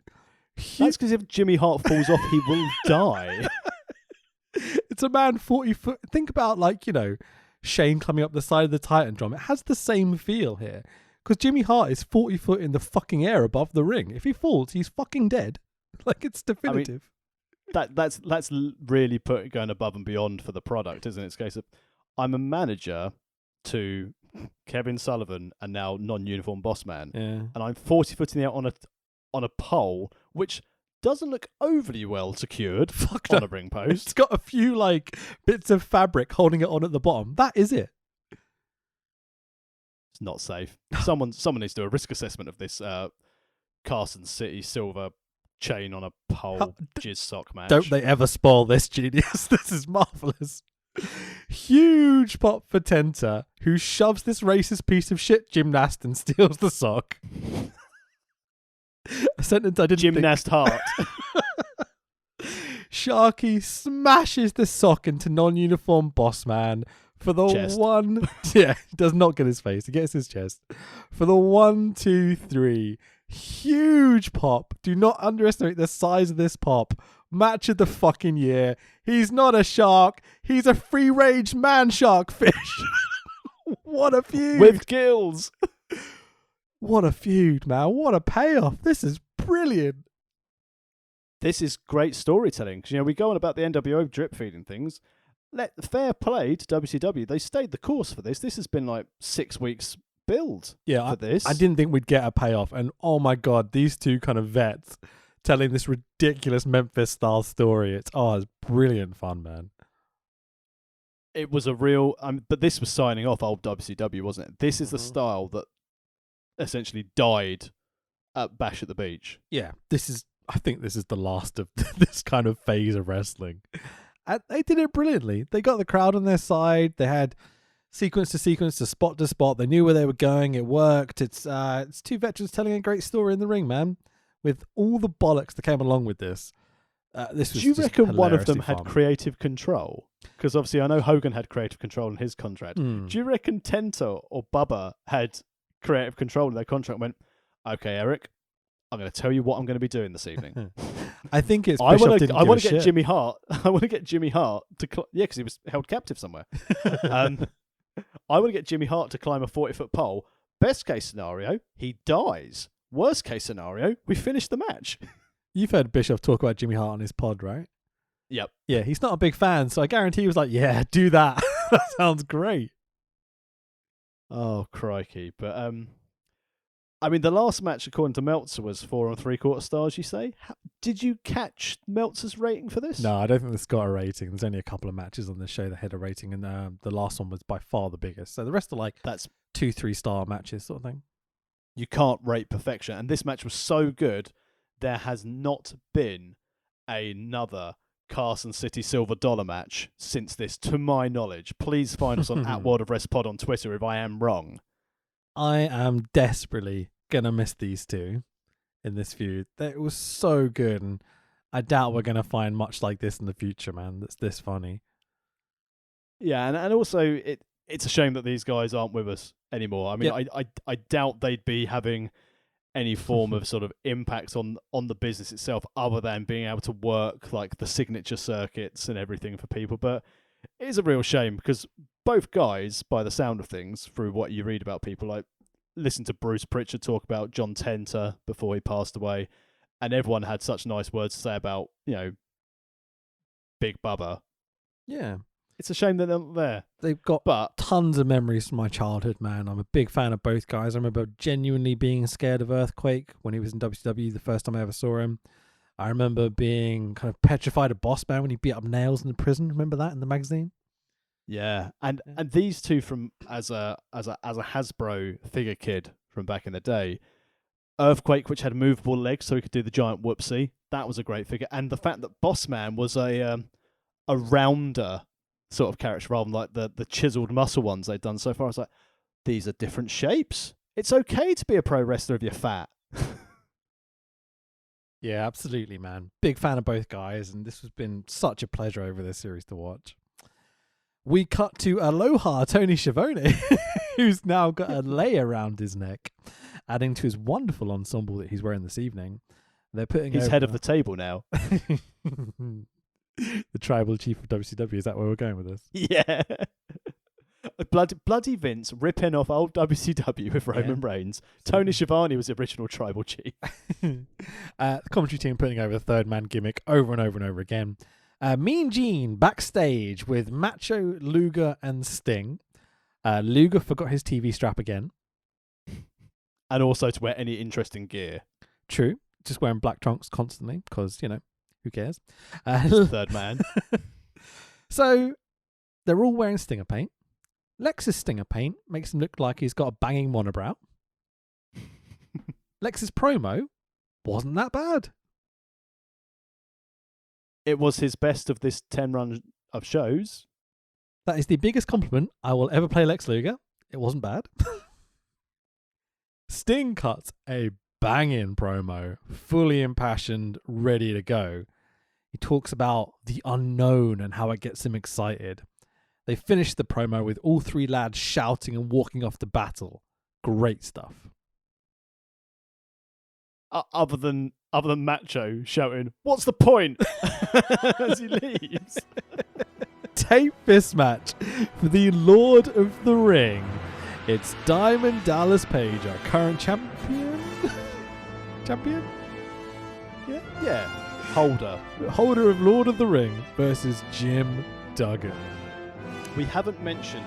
That's because if Jimmy Hart falls off, he will die. It's a man 40 foot. Think about, like, you know, Shane coming up the side of the Titantron. It has the same feel here. Because Jimmy Hart is 40 foot in the fucking air above the ring. If he falls, he's fucking dead. Like, it's definitive. That's really going above and beyond for the product, isn't it? It's a case of, I'm a manager to Kevin Sullivan and now non-uniform boss man, Yeah. and I'm 40 foot in the air on a pole, which doesn't look overly well secured Fuck on no. a ring post. It's got a few, like, bits of fabric holding it on at the bottom. That is it. It's not safe. Someone needs to do a risk assessment of this Carson City silver chain on a pole jizz sock match. Don't they ever spoil this, genius. This is marvellous. Huge pop for Tenta, who shoves this racist piece of shit gymnast and steals the sock. A sentence I didn't Gymnast Hart. Sharky smashes the sock into non-uniform boss man for the Chest. one. Yeah, he does not get his face. He gets his chest. For the 1, 2, 3. Huge pop. Do not underestimate the size of this pop. Match of the fucking year. He's not a shark. He's a free-range man shark fish. What a feud. With gills. What a feud, man. What a payoff. This is brilliant. This is great storytelling. 'Cause, you know, we go on about the NWO drip feeding things. Fair play to WCW. They stayed the course for this. This has been like 6 weeks build for this. I didn't think we'd get a payoff. And oh my God, these two kind of vets telling this ridiculous Memphis style story. It's brilliant fun, man. It was a real, but this was signing off old WCW, wasn't it? This is the style that essentially died at Bash at the Beach. Yeah, I think this is the last of this kind of phase of wrestling. And they did it brilliantly. They got the crowd on their side. They had sequence to sequence to spot. They knew where they were going. It worked. It's two veterans telling a great story in the ring, man, with all the bollocks that came along with this. This was. Do you just reckon one of them hilariously had fun. creative control? Because obviously I know Hogan had creative control in his contract. Hmm. Do you reckon Tenta or Bubba had creative control in their contract and went, okay, Eric, I'm going to tell you what I'm going to be I evening. I think it's. I want want to get Jimmy Hart. I want to get Jimmy Hart to because he was held captive somewhere. I want to get Jimmy Hart to climb a 40-foot pole. Best case scenario, he dies. Worst case scenario, we finish the match. You've heard Bischoff talk about Jimmy Hart on his pod, right? Yep. Yeah, he's not a big fan, so I guarantee he was like, "Yeah, do that. That sounds great." Oh crikey! But I mean, the last match according to Meltzer was 4 3/4 stars. You say? Did you catch Meltzer's rating for this? No, I don't think this got a rating. There's only a couple of matches on the show that had a rating, and the last one was by far the biggest. So the rest are like That's 2-3 star matches, sort of thing. You can't rate perfection, and this match was so good. There has not been another Carson City Silver Dollar match since this, to my knowledge. Please find us on @WorldOfWrestPod on Twitter if I am wrong. I am desperately gonna miss these two in this feud. It was so good, and I doubt we're gonna find much like this in the future, man. That's this funny. Yeah, and also it's a shame that these guys aren't with us anymore. I mean, I doubt they'd be having any form of sort of impact on the business itself other than being able to work like the signature circuits and everything for people. But it is a real shame because both guys, by the sound of things, through what you read about people, like listen to Bruce Pritchard talk about John Tenta before he passed away, and everyone had such nice words to say about, Big Bubba. Yeah. It's a shame that they're not there. They've got tons of memories from my childhood, man. I'm a big fan of both guys. I remember genuinely being scared of Earthquake when he was in WCW the first time I ever saw him. I remember being kind of petrified of Boss Man when he beat up Nails in the prison. Remember that in the magazine? Yeah, and these two from as a Hasbro figure kid from back in the day, Earthquake, which had movable legs so he could do the giant whoopsie, that was a great figure. And the fact that Boss Man was a rounder sort of character rather than like the chiseled muscle ones they'd done so far. I was like, these are different shapes. It's okay to be a pro wrestler if you're fat. Yeah, absolutely, man. Big fan of both guys, and this has been such a pleasure over this series to watch. We cut to Aloha Tony Schiavone, who's now got a lei around his neck, adding to his wonderful ensemble that he's wearing this evening. They're putting He's head of the table now. The tribal chief of WCW. Is that where we're going with this? Yeah. Bloody Vince ripping off old WCW with Roman Reigns. Tony Schiavone was the original tribal chief. The commentary team putting over the third man gimmick over and over and over again. Mean Gene backstage with Macho, Luger, and Sting. Luger forgot his TV strap again. And also to wear any interesting gear. True. Just wearing black trunks constantly because, who cares? Third man. So, they're all wearing Stinger paint. Lex's Stinger paint makes him look like he's got a banging monobrow. Lex's promo wasn't that bad. It was his best of this 10 run of shows. That is the biggest compliment I will ever play Lex Luger. It wasn't bad. Sting cuts a banging promo, fully impassioned, ready to go. He talks about the unknown and how it gets him excited. They finish the promo with all three lads shouting and walking off to battle. Great stuff. Other than Macho shouting, "What's the point?" as he leaves. Tape this match for the Lord of the Ring. It's Diamond Dallas Page, our current champion. Champion? Yeah. Holder of Lord of the Ring versus Jim Duggan. We haven't mentioned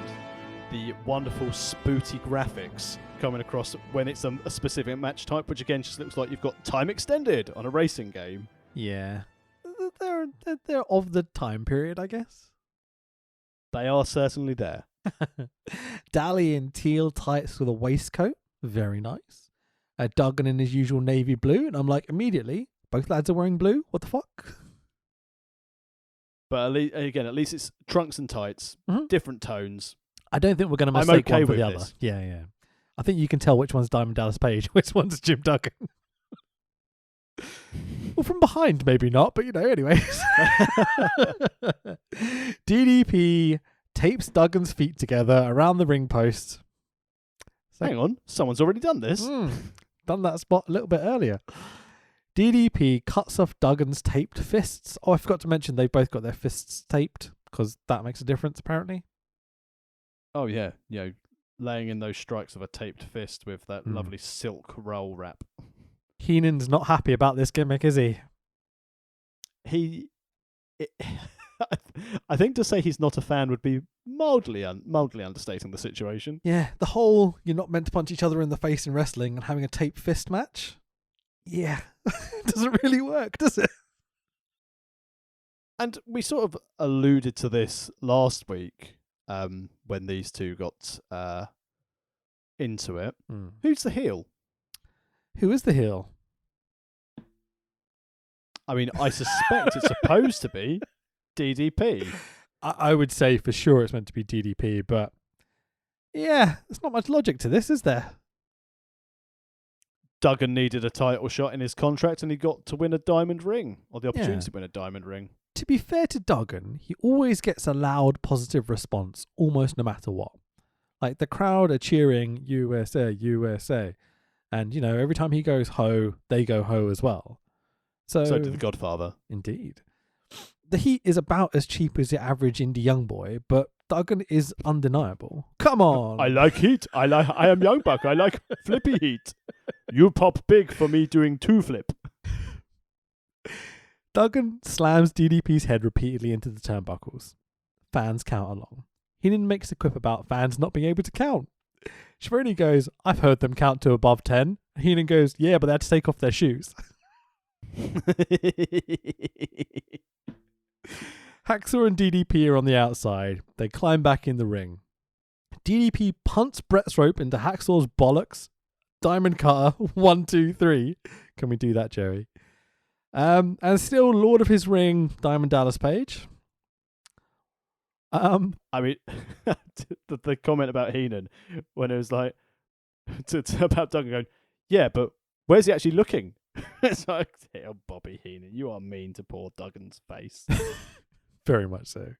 the wonderful spooty graphics coming across when it's a specific match type, which again just looks like you've got time extended on a racing game. Yeah. They're of the time period, I guess. They are certainly there. Dally in teal tights with a waistcoat. Very nice. Duggan in his usual navy blue, and I'm like, immediately, both lads are wearing blue. What the fuck? But at least it's trunks and tights, different tones. I don't think we're going to mistake okay one for with the other. this. Yeah. I think you can tell which one's Diamond Dallas Page, which one's Jim Duggan. Well, from behind, maybe not, but anyways. DDP tapes Duggan's feet together around the ring post. Hang on, someone's already done this. Done that spot a little bit earlier. DDP cuts off Duggan's taped fists. Oh, I forgot to mention they've both got their fists taped because that makes a difference, apparently. Oh, yeah. Laying in those strikes of a taped fist with that lovely silk roll wrap. Heenan's not happy about this gimmick, is he? I think to say he's not a fan would be mildly understating the situation. Yeah, the whole you're not meant to punch each other in the face in wrestling and having a taped fist match. Yeah, it doesn't really work, does it? And we sort of alluded to this last week when these two got into it. Who's the heel? Who is the heel? I mean, I suspect it's supposed to be DDP. I would say for sure it's meant to be DDP, but yeah, there's not much logic to this, is there? Duggan needed a title shot in his contract and he got to win a diamond ring, or the opportunity to win a diamond ring. To be fair to Duggan, he always gets a loud positive response almost no matter what. Like the crowd are cheering USA, USA. And, every time he goes ho, they go ho as well. So did the Godfather. Indeed. The heat is about as cheap as your average indie young boy, but Duggan is undeniable. Come on. I like heat. I am Young Buck. I like flippy heat. You pop big for me doing two flip. Duggan slams DDP's head repeatedly into the turnbuckles. Fans count along. Heenan makes a quip about fans not being able to count. Schiavone goes, I've heard them count to above 10. Heenan goes, yeah, but they had to take off their shoes. Hacksaw and DDP are on the outside. They climb back in the ring. DDP punts Brett's rope into Hacksaw's bollocks. Diamond cutter, 1, 2, 3. Can we do that, Jerry? And still Lord of his ring, Diamond Dallas Page. I mean, the comment about Heenan when it was like about Duggan going, yeah, but where's he actually looking? It's like, oh, Bobby Heenan, you are mean to poor Duggan's face. Very much so.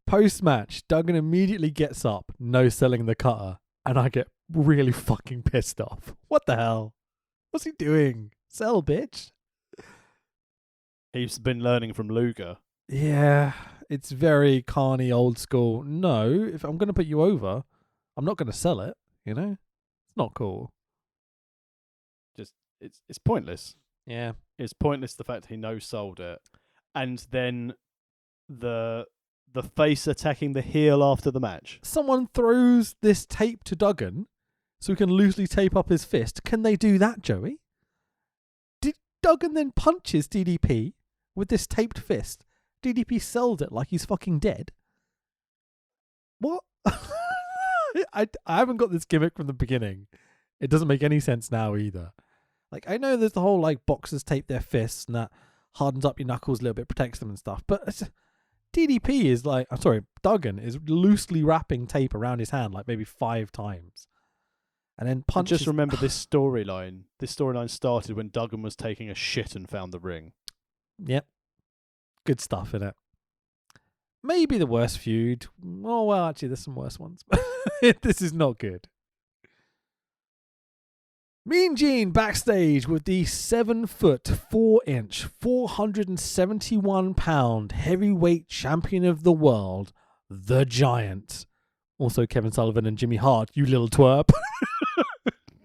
Post-match, Duggan immediately gets up, no selling the cutter, and I get really fucking pissed off. What the hell? What's he doing? Sell, bitch. He's been learning from Luger. Yeah, it's very carny, old school. No, if I'm going to put you over, I'm not going to sell it, It's not cool. Just, it's pointless. Yeah. It's pointless the fact he no-sold it. And then the face attacking the heel after the match. Someone throws this tape to Duggan so he can loosely tape up his fist. Can they do that, Joey? Did Duggan then punches DDP with this taped fist? DDP sold it like he's fucking dead. What? I haven't got this gimmick from the beginning. It doesn't make any sense now either. Like, I know there's the whole, boxers tape their fists and that hardens up your knuckles a little bit, protects them and stuff, but DDP is Duggan is loosely wrapping tape around his hand, maybe 5 times. And then punches. Just remember this storyline. This storyline started when Duggan was taking a shit and found the ring. Yep. Good stuff in it. Maybe the worst feud. Oh, well, actually, there's some worse ones. But this is not good. Mean Gene backstage with the 7-foot, 4-inch, 471-pound heavyweight champion of the world, The Giant. Also Kevin Sullivan and Jimmy Hart, you little twerp.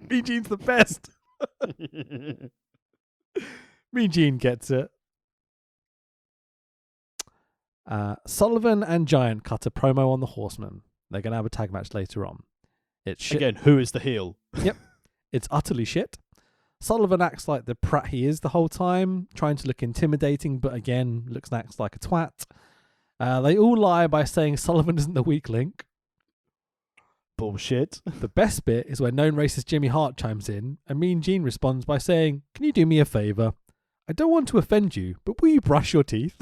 Mean Gene's the best. Mean Gene gets it. Sullivan and Giant cut a promo on the Horsemen. They're going to have a tag match later on. It's shit. Again, who is the heel? Yep. It's utterly shit. Sullivan acts like the prat he is the whole time, trying to look intimidating, but again, acts like a twat. They all lie by saying Sullivan isn't the weak link. Bullshit. The best bit is when known racist Jimmy Hart chimes in, and Mean Gene responds by saying, "Can you do me a favour? I don't want to offend you, but will you brush your teeth?"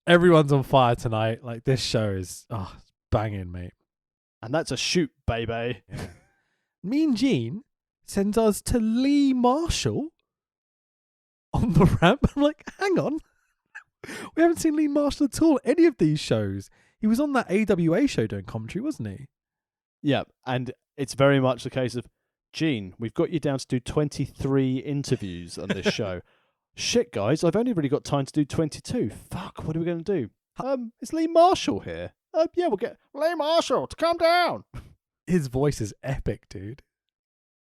Everyone's on fire tonight. Like, this show is it's banging, mate. And that's a shoot, baby. Yeah. Mean Gene sends us to Lee Marshall on the ramp. I'm like, hang on. We haven't seen Lee Marshall at all any of these shows. He was on that AWA show doing commentary, wasn't he? Yeah, and it's very much the case of, Gene, we've got you down to do 23 interviews on this show. Shit, guys, I've only really got time to do 22. Fuck, what are we going to do? Is Lee Marshall here? Yeah, we'll get Lee Marshall to come down. His voice is epic, dude.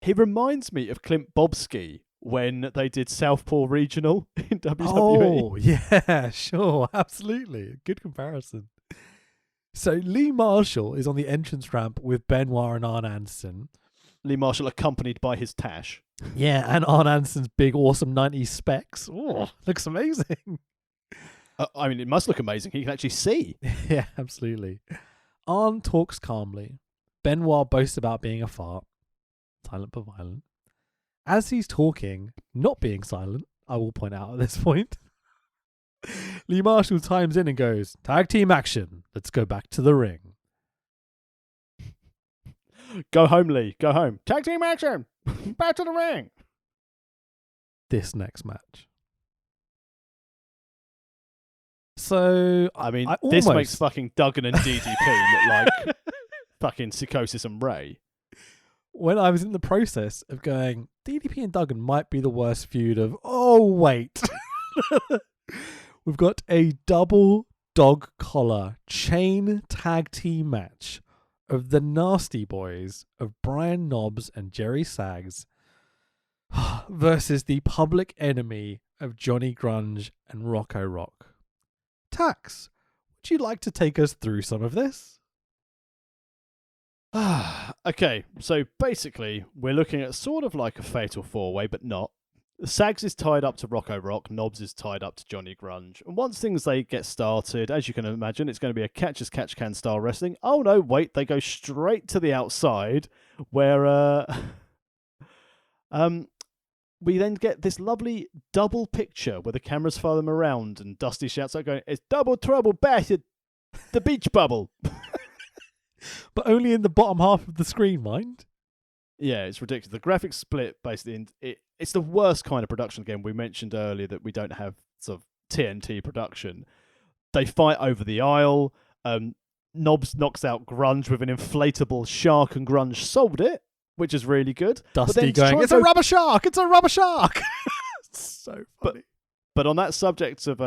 He reminds me of Clint Bobski when they did Southpaw Regional in WWE. Oh, yeah, sure, absolutely. Good comparison. So Lee Marshall is on the entrance ramp with Benoit and Arn Anderson. Lee Marshall accompanied by his Tash. Yeah, and Arn Anderson's big, awesome 90s specs. Oh, looks amazing. I mean, it must look amazing. He can actually see. Yeah, absolutely. Arn talks calmly. Benoit boasts about being a fart. Silent but violent. As he's talking, not being silent, I will point out at this point, Lee Marshall chimes in and goes, "Tag team action. Let's go back to the ring." Go home, Lee. Go home. Tag team action. Back to the ring. This next match. So, I mean, I this almost- makes fucking Duggan and DDP look like fucking Psychosis and Ray. when I was in the process of going, DDP and Duggan might be the worst feud of, oh, wait. We've got a double dog collar chain tag team match of the Nasty Boys of Brian Knobbs and Jerry Sags versus the Public Enemy of Johnny Grunge and Rocco Rock. Tax, would you like to take us through some of this? Okay, so basically, we're looking at sort of like a fatal four-way, but not. Sags is tied up to Rocco Rock, Knobbs is tied up to Johnny Grunge. And once they get started, as you can imagine, it's going to be a catch-as-catch-can style wrestling. Oh no, wait, they go straight to the outside, where we then get this lovely double picture where the cameras follow them around and Dusty shouts out going, "It's double trouble back at the beach bubble." But only in the bottom half of the screen, mind. Yeah, it's ridiculous. The graphics split basically. It's the worst kind of production. Again, we mentioned earlier that we don't have sort of TNT production. They fight over the aisle. Knobbs knocks out Grunge with an inflatable shark, and Grunge sold it, which is really good. Dusty going, "It's a rubber shark! It's a rubber shark!" So funny. But on that subject of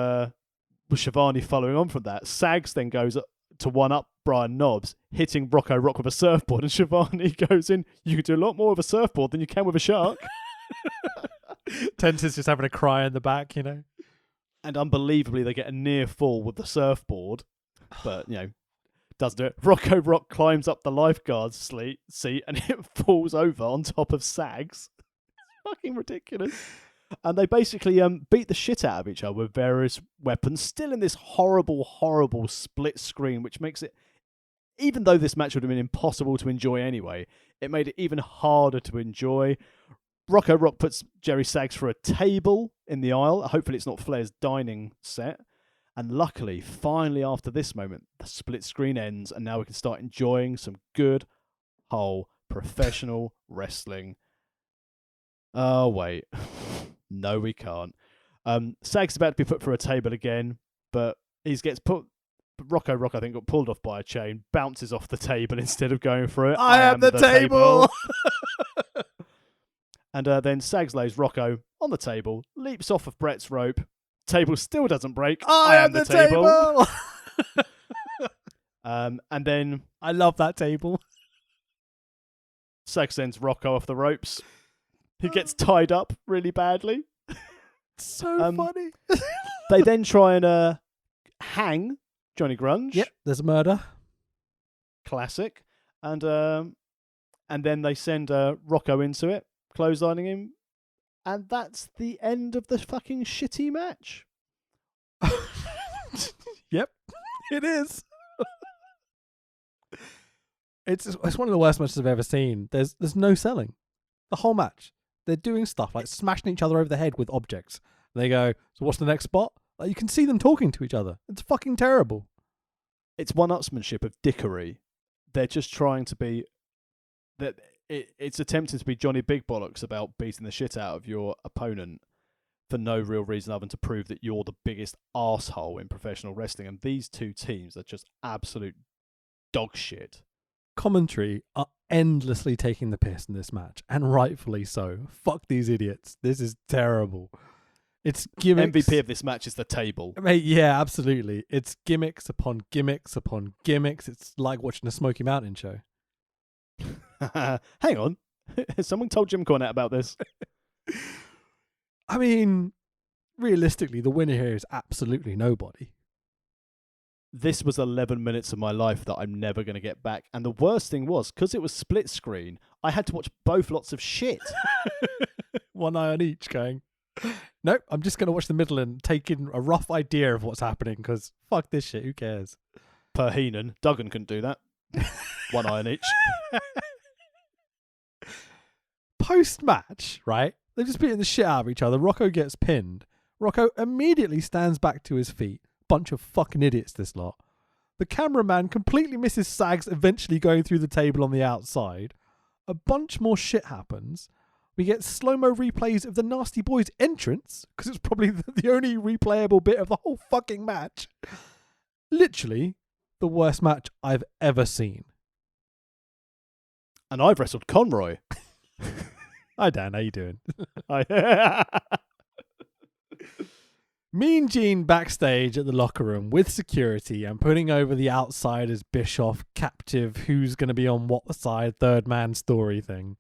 Shivani following on from that, Sags then goes to one-up Brian Knobbs, hitting Rocco Rock with a surfboard, and Shivani goes in, "You can do a lot more with a surfboard than you can with a shark." Tentis just having a cry in the back, you know. And unbelievably, they get a near fall with the surfboard, but, doesn't do it. Rocco Rock climbs up the lifeguard's seat and it falls over on top of Sags. Fucking ridiculous. And they basically beat the shit out of each other with various weapons, still in this horrible, horrible split screen, which makes it, even though this match would have been impossible to enjoy anyway, it made it even harder to enjoy. Rocco Rock puts Jerry Sags for a table in the aisle. Hopefully it's not Flair's dining set. And luckily, finally after this moment, the split screen ends and now we can start enjoying some good, whole, professional wrestling. Oh, wait. No, we can't. Sags is about to be put through a table again, but he gets put... Rocco Rock, I think, got pulled off by a chain, bounces off the table instead of going through it. I am the table! And then Sags lays Rocco on the table, leaps off of Brett's rope. Table still doesn't break. I am the table! And then I love that table. Sags sends Rocco off the ropes. He gets tied up really badly. So funny. They then try and hang Johnny Grunge. Yep, there's a murder. Classic. And then they send Rocco into it, clotheslining him. And that's the end of the fucking shitty match. Yep, it is. It's one of the worst matches I've ever seen. There's no selling. The whole match. They're doing stuff like smashing each other over the head with objects. They go, so what's the next spot? Like, you can see them talking to each other. It's fucking terrible. It's one-upsmanship of dickery. They're just trying to be... It's attempting to be Johnny Big Bollocks about beating the shit out of your opponent for no real reason other than to prove that you're the biggest arsehole in professional wrestling. And these two teams are just absolute dog shit. Commentary are endlessly taking the piss in this match, and rightfully so. Fuck these idiots. This is terrible. It's gimmicks. MVP of this match is the table. Mate, yeah, absolutely. It's gimmicks upon gimmicks upon gimmicks. It's like watching a Smoky Mountain show. Hang on. Someone told Jim Cornette about this. I mean, realistically, the winner here is absolutely nobody. This was 11 minutes of my life that I'm never going to get back. And the worst thing was, because it was split screen, I had to watch both lots of shit. One eye on each going, nope, I'm just going to watch the middle and take in a rough idea of what's happening, because fuck this shit, who cares? Per Heenan. Duggan couldn't do that. One eye on each. Post-match, right? They're just beating the shit out of each other. Rocco gets pinned. Rocco immediately stands back to his feet. Bunch of fucking idiots, this lot. The cameraman completely misses Sags eventually going through the table on the outside. A bunch more shit happens. We get slow-mo replays of the Nasty Boys' entrance, because it's probably the only replayable bit of the whole fucking match. Literally the worst match I've ever seen. And I've wrestled Conroy. Hi Dan, how you doing? I Mean Gene backstage at the locker room with security and putting over the outsiders Bischoff captive who's going to be on what side, third man story thing.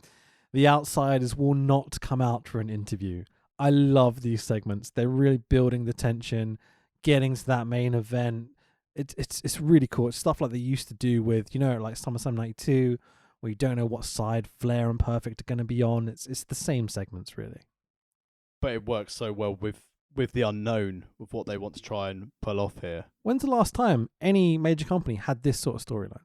The outsiders will not come out for an interview. I love these segments. They're really building the tension, getting to that main event. It's really cool. It's stuff like they used to do with, like SummerSlam 92, where you don't know what side Flair and Perfect are going to be on. It's the same segments, really. But it works so well with the unknown of what they want to try and pull off here. When's the last time any major company had this sort of storyline?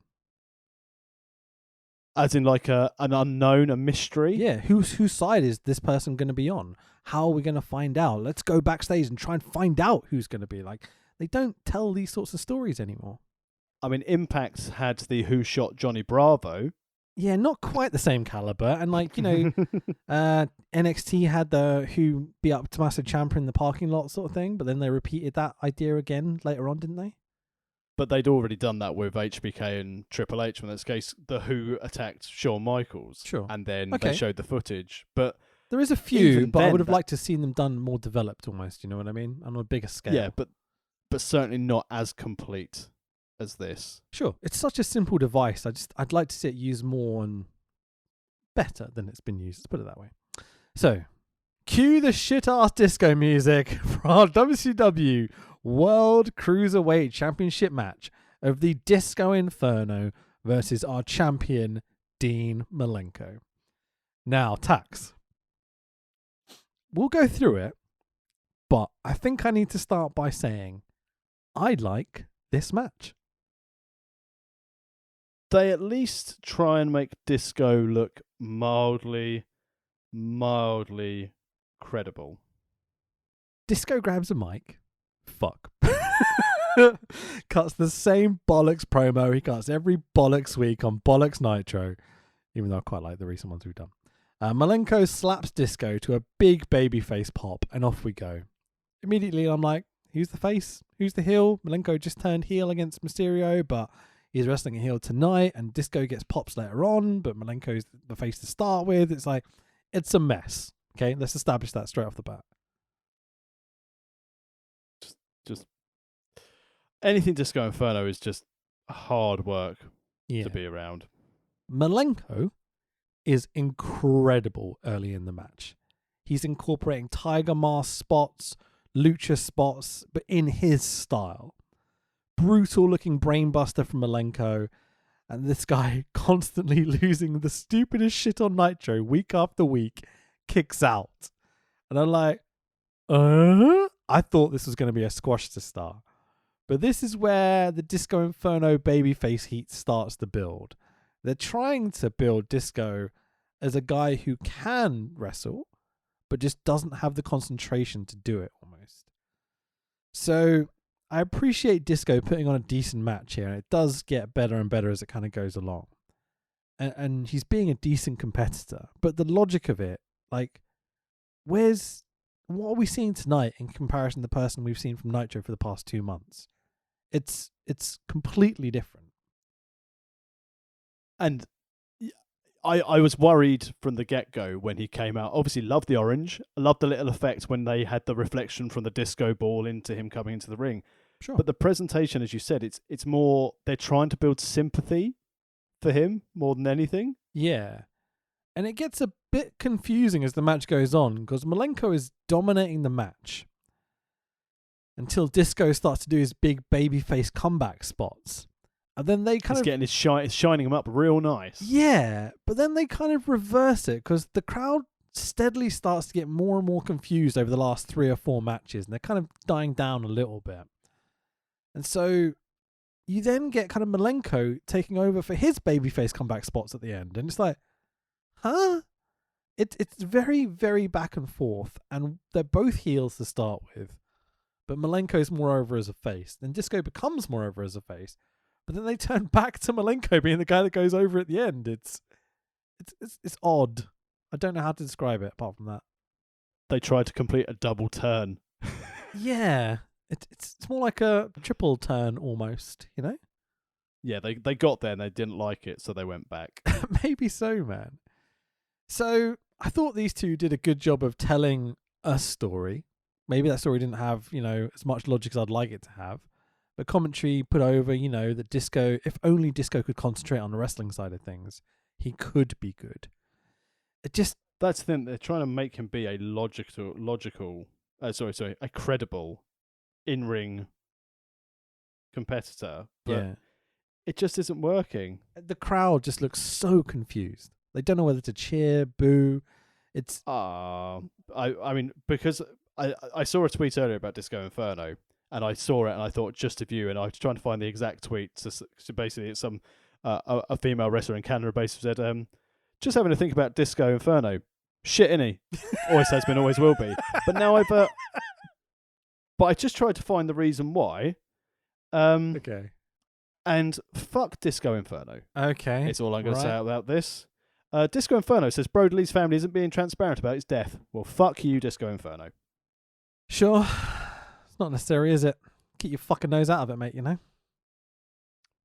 As in like an unknown, a mystery? Yeah, whose side is this person going to be on? How are we going to find out? Let's go backstage and try and find out who's going to be. Like, they don't tell these sorts of stories anymore. I mean, Impact had the Who Shot Johnny Bravo. Yeah, not quite the same caliber. And like, NXT had the Who beat up Tommaso Ciampa in the parking lot sort of thing, but then they repeated that idea again later on, didn't they? But they'd already done that with HBK and Triple H. In this case, the Who attacked Shawn Michaels. Sure. And then Okay. they showed the footage. But there is a few, even but I then, would have liked to have seen them done more developed almost, you know what I mean? On a bigger scale. yeah, but certainly not as complete as this. Sure. It's such a simple device. I'd like to see it used more and better than it's been used. Let's put it that way. So, cue the shit-ass disco music for our WCW World Cruiserweight Championship match of the Disco Inferno versus our champion, Dean Malenko. Now, Tax, we'll go through it, but I think I need to start by saying I like this match. They at least try and make Disco look mildly credible. Disco grabs a mic. Fuck. Cuts the same bollocks promo he cuts every bollocks week on Bollocks Nitro, even though I quite like the recent ones we've done. Malenko slaps Disco to a big babyface pop, and off we go. Immediately, I'm like, who's the face? Who's the heel? Malenko just turned heel against Mysterio, but he's wrestling a heel tonight, and Disco gets pops later on, but Malenko's the face to start with. It's like, it's a mess. Okay, let's establish that straight off the bat. Just anything Disco Inferno is just hard work to be around. Malenko is incredible early in the match. He's incorporating Tiger Mask spots, lucha spots, but in his style. Brutal looking brainbuster from Malenko, and this guy constantly losing the stupidest shit on Nitro week after week kicks out. And I'm like, I thought this was going to be a squash to start. But this is where the Disco Inferno babyface heat starts to build. They're trying to build Disco as a guy who can wrestle, but just doesn't have the concentration to do it almost. So I appreciate Disco putting on a decent match here, and it does get better and better as it kind of goes along. And he's being a decent competitor, but the logic of it, like, what are we seeing tonight in comparison to the person we've seen from Nitro for the past 2 months? It's completely different. And I was worried from the get-go when he came out. Obviously, loved the orange. Loved the little effect when they had the reflection from the disco ball into him coming into the ring. Sure. But the presentation, as you said, it's more they're trying to build sympathy for him more than anything. Yeah. And it gets a bit confusing as the match goes on because Malenko is dominating the match until Disco starts to do his big babyface comeback spots. And then they kind He's of getting his shining him up real nice. Yeah, but then they kind of reverse it because the crowd steadily starts to get more and more confused over the last 3 or 4 matches, and they're kind of dying down a little bit. And so you then get kind of Malenko taking over for his babyface comeback spots at the end, and it's like, huh? It's very, very back and forth, and they're both heels to start with, but Malenko's more over as a face. Then Disco becomes more over as a face. But then they turn back to Malenko being the guy that goes over at the end. It's odd. I don't know how to describe it apart from that. They tried to complete a double turn. Yeah. It's more like a triple turn almost, you know? Yeah, they got there and they didn't like it, so they went back. Maybe so, man. So I thought these two did a good job of telling a story. Maybe that story didn't have, as much logic as I'd like it to have. But commentary put over, that Disco, if only Disco could concentrate on the wrestling side of things, he could be good. That's the thing. They're trying to make him be a a credible in-ring competitor. But it just isn't working. The crowd just looks so confused. They don't know whether to cheer, boo. It's I mean, because I saw a tweet earlier about Disco Inferno. And I saw it and I thought just of you, and I was trying to find the exact tweet. So basically, it's some a female wrestler in Canada basically said, "Just having to think about Disco Inferno. Shit, innit? Always has been, always will be." But now but I just tried to find the reason why. okay. And fuck Disco Inferno. Okay. It's all I'm going to say about this. Disco Inferno says Broadley's family isn't being transparent about his death. Well, fuck you, Disco Inferno. Sure. Not necessary, is it? Keep your fucking nose out of it, mate,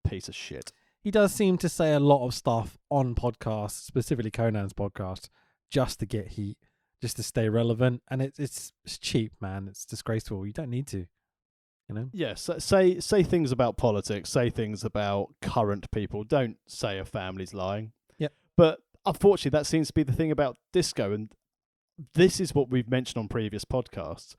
Piece of shit. He does seem to say a lot of stuff on podcasts, specifically Conan's podcast, just to get heat, just to stay relevant. And it's cheap, man. It's disgraceful. You don't need to, Yes, say things about politics, say things about current people. Don't say a family's lying. Yeah. But unfortunately, that seems to be the thing about Disco. And this is what we've mentioned on previous podcasts.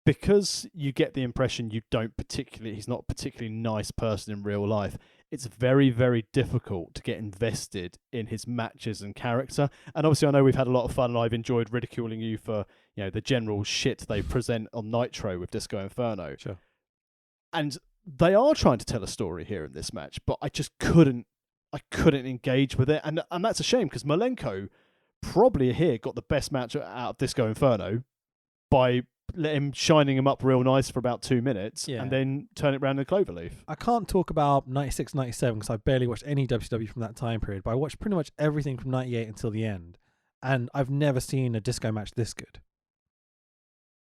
Because you get the impression he's not a particularly nice person in real life, it's very, very difficult to get invested in his matches and character. And obviously I know we've had a lot of fun and I've enjoyed ridiculing you for, the general shit they present on Nitro with Disco Inferno. Sure. And they are trying to tell a story here in this match, but I just couldn't engage with it. And that's a shame because Malenko probably here got the best match out of Disco Inferno by shining him up real nice for about 2 minutes and then turn it around in a cloverleaf. I can't talk about 96, 97 because I barely watched any WCW from that time period, but I watched pretty much everything from 98 until the end. And I've never seen a Disco match this good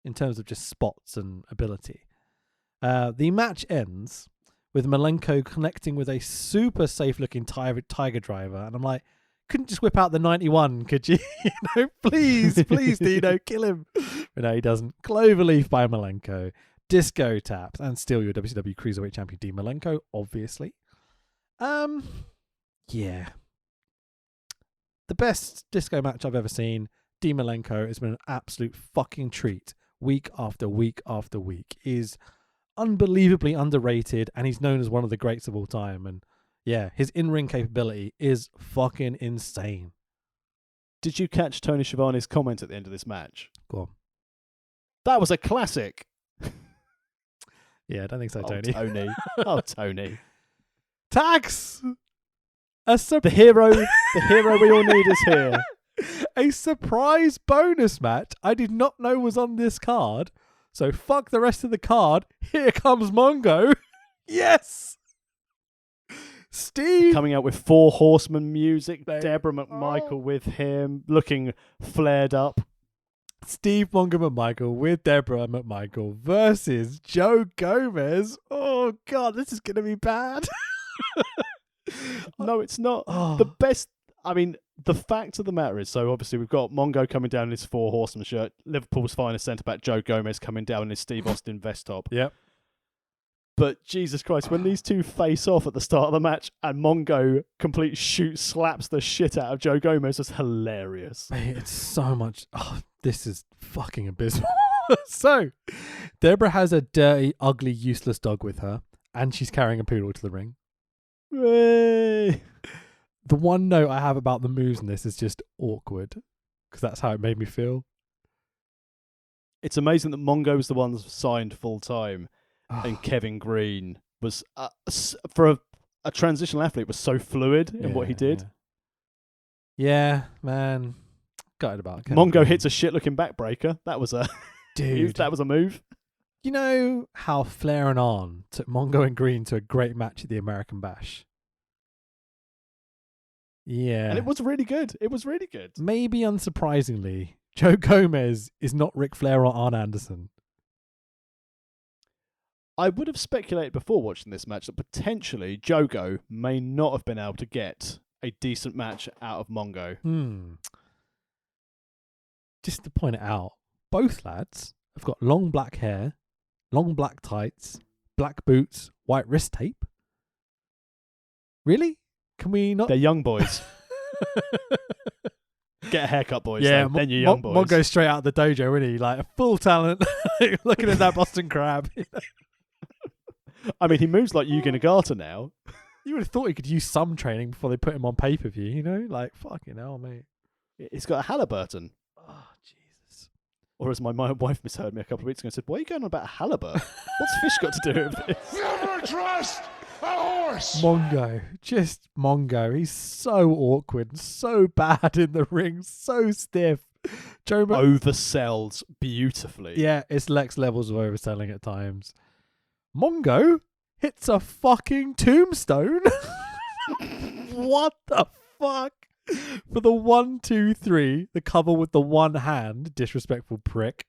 in terms of just spots and ability. The match ends with Malenko connecting with a super safe looking Tiger Driver. And I'm like, couldn't just whip out the 91, could you? Please, Dino, kill him. But no, he doesn't. Cloverleaf by Malenko. Disco taps. And still your WCW Cruiserweight Champion, Dean Malenko, obviously. Yeah. The best Disco match I've ever seen, Dean Malenko, has been an absolute fucking treat. Week after week after week. Is unbelievably underrated, and he's known as one of the greats of all time. And yeah, his in-ring capability is fucking insane. Did you catch Tony Schiavone's comment at the end of this match? Go on. That was a classic. Yeah, I don't think so, Tony. Tony. Oh, Tony. Tax! The hero we all need is here. A surprise bonus match I did not know was on this card. So fuck the rest of the card. Here comes Mongo. Yes. Steve Coming out with 4 Horsemen music. They- Deborah McMichael with him, looking flared up. Steve Mongo McMichael with Deborah McMichael versus Joe Gomez. Oh god, this is gonna be bad. No, it's not. Oh. The best. I mean, the fact of the matter is, so obviously we've got Mongo coming down in his 4 Horsemen shirt, Liverpool's finest centre back Joe Gomez coming down in his Steve Austin vest top. Yep. But Jesus Christ, when these two face off at the start of the match and Mongo slaps the shit out of Joe Gomez, it's hilarious. Mate, it's so much. Oh, this is fucking abysmal. So, Deborah has a dirty, ugly, useless dog with her, and she's carrying a poodle to the ring. Hooray. The one note I have about the moves in this is just awkward, because that's how it made me feel. It's amazing that Mongo was the one signed full time, and Kevin Green was for a transitional athlete was so fluid in what he did. Yeah, man. Gutted about Kevin Mongo Green. hits a shit looking backbreaker. That was a Dude. that was a move. You know how Flair and Arn took Mongo and Green to a great match at the American Bash? Yeah. And it was really good. It was really good. Maybe unsurprisingly, Joe Gomez is not Ric Flair or Arn Anderson. I would have speculated before watching this match that potentially Jogo may not have been able to get a decent match out of Mongo. Just to point it out, both lads have got long black hair, long black tights, black boots, white wrist tape. Really? Can we not? They're young boys. Get a haircut, boys. Yeah, though. Then you're young boys. Mongo's straight out of the dojo, isn't he? Like a full talent. Looking at that Boston Crab. I mean, he moves like Yugi Nagata now. You would have thought he could use some training before they put him on pay-per-view, you know? Like, fucking hell, mate. He's got a Halliburton. Oh, Jesus. Or as my wife misheard me a couple of weeks ago and said, why are you going on about a halibut? What's fish got to do with this? Never trust a horse. Mongo. Just Mongo. He's so awkward, so bad in the ring, so stiff. Joe Oversells beautifully. Yeah, it's Lex levels of overselling at times. Mongo hits a fucking tombstone. What the fuck? For the 1, 2, 3, the cover with the one hand, disrespectful prick.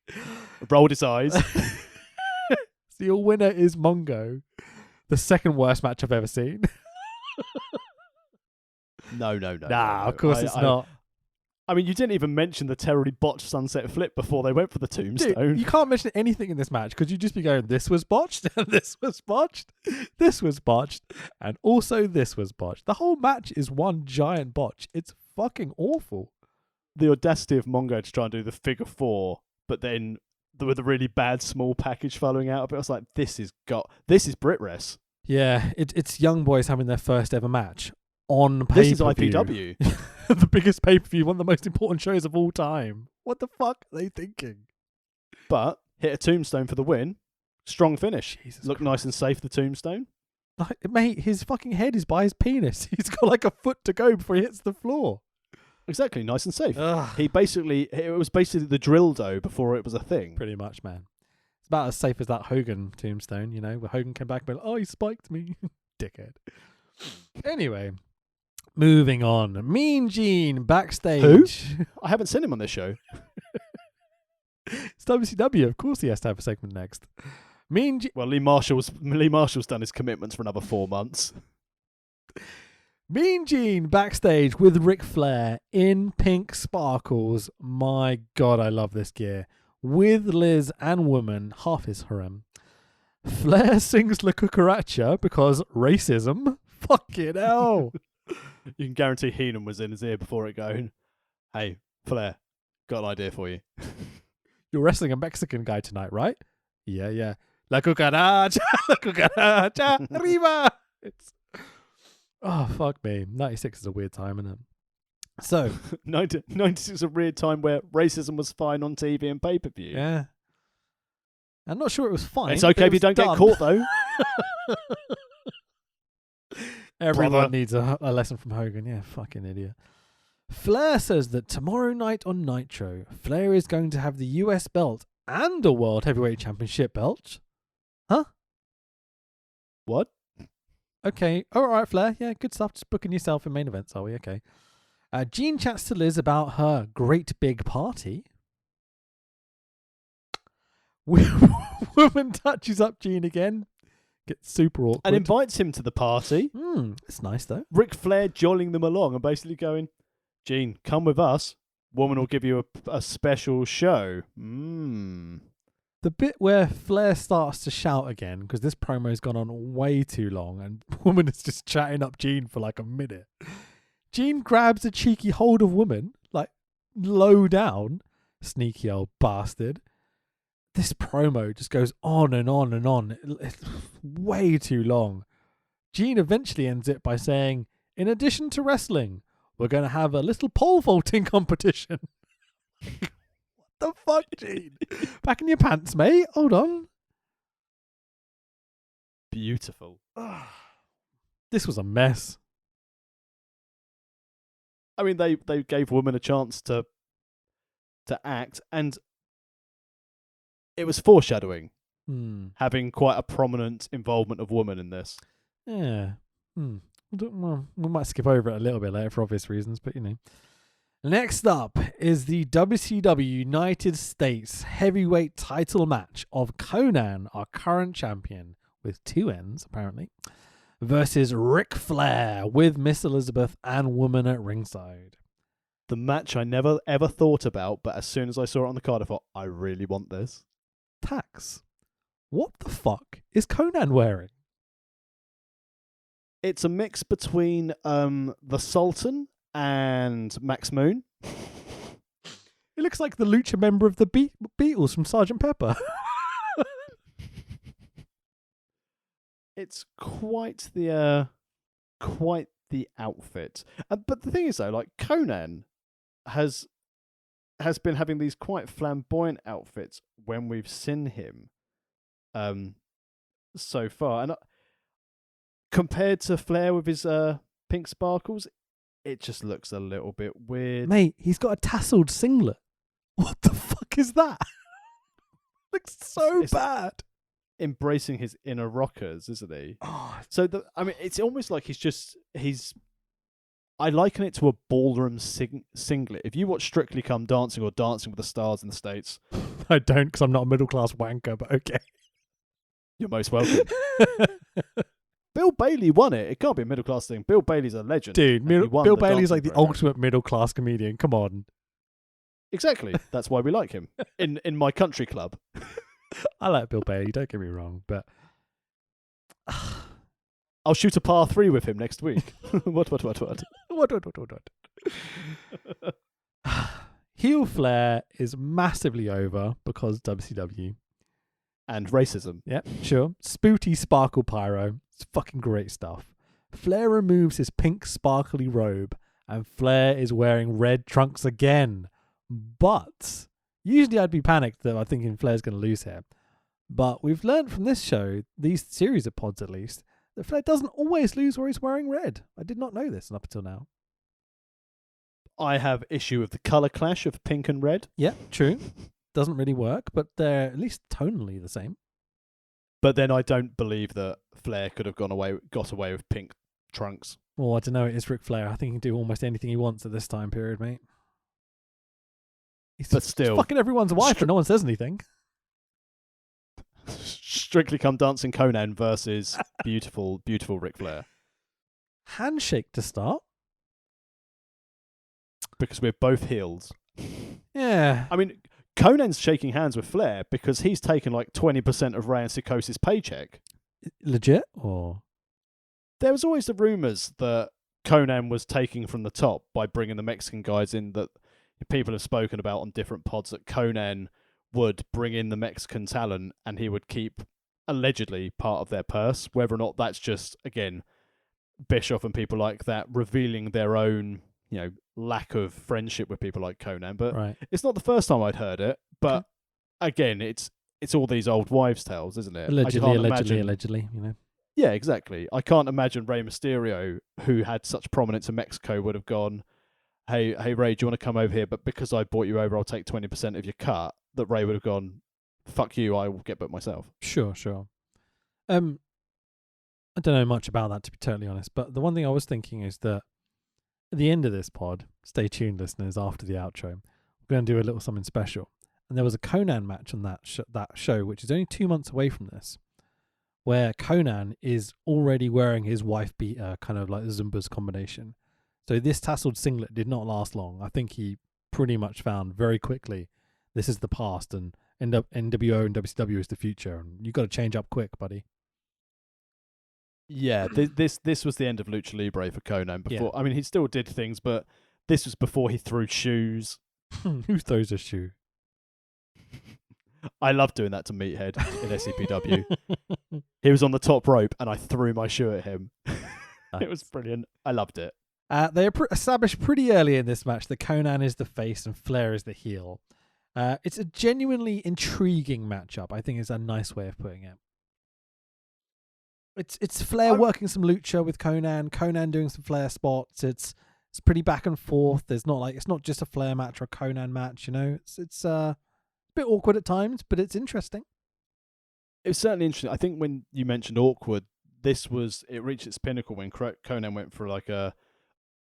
Rolled his eyes. So your winner is Mongo. The second worst match I've ever seen. No. Nah, of course it's not. I mean, you didn't even mention the terribly botched sunset flip before they went for the tombstone. Dude, you can't mention anything in this match because you'd just be going, this was botched, and this was botched, this was botched, and also this was botched. The whole match is one giant botch. It's fucking awful. The audacity of Mongo to try and do the figure 4, but then with a really bad small package following out of it, I was like, this is Brit Res. Yeah, it's young boys having their first ever match on pay-per-view. This is IPW. The biggest pay-per-view, one of the most important shows of all time. What the fuck are they thinking? But hit a tombstone for the win. Strong finish. Jesus Look Christ. nice and safe, the tombstone. Like, mate, his fucking head is by his penis. He's got like a foot to go before he hits the floor. Exactly, nice and safe. Ugh. It was basically the drill dough before it was a thing. Pretty much, man. It's about as safe as that Hogan tombstone, you know, where Hogan came back and went, oh, he spiked me. Dickhead. Anyway, moving on. Mean Gene backstage. Who? I haven't seen him on this show. It's WCW. Of course he has to have a segment next. Mean Gene. Well, Lee Marshall's done his commitments for another 4 months. Mean Gene backstage with Ric Flair in pink sparkles. My God, I love this gear. With Liz and Woman, half his harem. Flair sings La Cucaracha because racism. Fucking hell. You can guarantee Heenan was in his ear before it going, hey, Flair, got an idea for you. You're wrestling a Mexican guy tonight, right? Yeah. La Cucaracha, La Cucaracha, arriba. Oh, fuck me. 96 is a weird time, isn't it? So 96 is a weird time where racism was fine on TV and pay-per-view. yeah. I'm not sure it was fine. It's okay but if you it don't was get caught, though. Everyone brother. needs a lesson from Hogan. Yeah, fucking idiot. Flair says that tomorrow night on Nitro, Flair is going to have the US belt and a World Heavyweight Championship belt. Huh? What? Okay. All right, Flair. Yeah, good stuff. Just booking yourself in main events, are we? Okay. Jean chats to Liz about her great big party. Woman touches up Jean again. Gets super awkward. And invites him to the party. It's nice, though. Ric Flair jolling them along and basically going, Gene, come with us. Woman will give you a special show. The bit where Flair starts to shout again, because this promo's gone on way too long, and Woman is just chatting up Gene for like a minute. Gene grabs a cheeky hold of Woman, like low down. Sneaky old bastard. This promo just goes on and on and on. It's way too long. Gene eventually ends it by saying, in addition to wrestling, we're going to have a little pole vaulting competition. What the fuck, Gene? Back in your pants, mate. Hold on. Beautiful. This was a mess. I mean, they gave Woman a chance to act, and it was foreshadowing, having quite a prominent involvement of Woman in this. Yeah. Well, we might skip over it a little bit later for obvious reasons, but you know. Next up is the WCW United States Heavyweight title match of Conan, our current champion, with 2 N's apparently, versus Ric Flair with Miss Elizabeth and Woman at ringside. The match I never ever thought about, but as soon as I saw it on the card, I thought, I really want this. Tax. What the fuck is Conan wearing? It's a mix between the Sultan and Max Moon. He looks like the lucha member of the Beatles from Sgt. Pepper. It's quite the outfit. But the thing is, though, like Conan has been having these quite flamboyant outfits when we've seen him so far, and compared to Flair with his pink sparkles, it just looks a little bit weird. Mate, he's got a tasseled singlet. What the fuck is that? Looks so It's bad. Embracing his inner rockers, isn't he? Oh, So it's almost like he's. I liken it to a ballroom singlet. If you watch Strictly Come Dancing or Dancing with the Stars in the States, I don't, because I'm not a middle class wanker, but okay. you're most welcome. Bill Bailey won it. It can't be a middle class thing. Bill Bailey's a legend. Dude, and he won Bill the Bailey's dancing like the program. ultimate middle class comedian. Come on. Exactly. That's why we like him. In my country club. I like Bill Bailey, don't get me wrong, but I'll shoot a par 3 with him next week. What? what? Heel Flair is massively over because WCW. And racism. Yeah, sure. Spooty sparkle pyro. It's fucking great stuff. Flair removes his pink sparkly robe and Flair is wearing red trunks again. But usually I'd be panicked that I'm thinking Flair's going to lose here. But we've learned from this show, these series of pods at least, that Flair doesn't always lose where he's wearing red. I did not know this up until now. I have issue with the colour clash of pink and red. Yeah, true. Doesn't really work, but they're at least tonally the same. But then I don't believe that Flair could have got away with pink trunks. Well, I don't know. It is Ric Flair. I think he can do almost anything he wants at this time period, mate. He's But still, fucking everyone's wife and no one says anything. Strictly Come Dancing Conan versus beautiful Ric Flair. Handshake to start. Because we're both heels. Yeah. I mean, Conan's shaking hands with Flair because he's taken like 20% of Rey and Sikosis' paycheck. Legit? Or There was always the rumours that Conan was taking from the top by bringing the Mexican guys in, that people have spoken about on different pods, that Conan would bring in the Mexican talent and he would keep allegedly part of their purse. Whether or not that's just, again, Bischoff and people like that revealing their own, lack of friendship with people like Conan. But right. it's not the first time I'd heard it. But again, it's all these old wives' tales, isn't it? Allegedly, I can't imagine allegedly, Yeah, exactly. I can't imagine Rey Mysterio, who had such prominence in Mexico, would have gone, hey Ray, do you want to come over here? But because I brought you over, I'll take 20% of your cut. That Ray would have gone, fuck you, I will get booked myself. Sure. I don't know much about that, to be totally honest, but the one thing I was thinking is that at the end of this pod, stay tuned, listeners, after the outro, we're going to do a little something special. And there was a Conan match on that show, which is only 2 months away from this, where Conan is already wearing his wife beater, kind of like the Zumba's combination. So this tasseled singlet did not last long. I think he pretty much found very quickly this is the past and NWO and WCW is the future, and you got to change up quick, buddy. Yeah, this was the end of Lucha Libre for Conan. Before, I mean, he still did things, but this was before he threw shoes. Who throws a shoe? I love doing that to Meathead in SCPW. He was on the top rope, and I threw my shoe at him. It was brilliant. I loved it. They established pretty early in this match that Conan is the face and Flair is the heel. It's a genuinely intriguing matchup. I think is a nice way of putting it. It's Flair working some lucha with Conan doing some Flair spots. It's pretty back and forth. It's not just a Flair match or a Conan match. You know, it's a bit awkward at times, but it's interesting. It was certainly interesting. I think when you mentioned awkward, it reached its pinnacle when Conan went for like a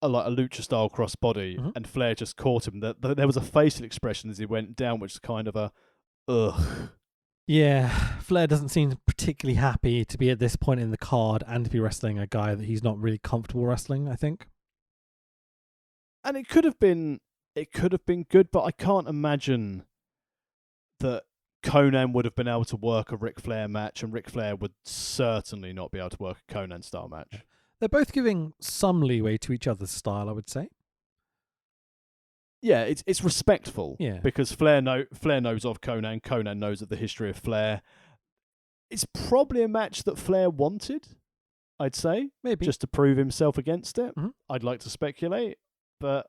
lucha style crossbody, and Flair just caught him. There was a facial expression as he went down, which is kind of a ugh. Yeah, Flair doesn't seem particularly happy to be at this point in the card and to be wrestling a guy that he's not really comfortable wrestling, I think. And it could have been good, but I can't imagine that Conan would have been able to work a Ric Flair match, and Ric Flair would certainly not be able to work a Conan style match. They're both giving some leeway to each other's style, I would say. Yeah, it's respectful. Yeah. Because Flair knows of Conan knows of the history of Flair. It's probably a match that Flair wanted, I'd say. Maybe. Just to prove himself against it. Mm-hmm. I'd like to speculate. But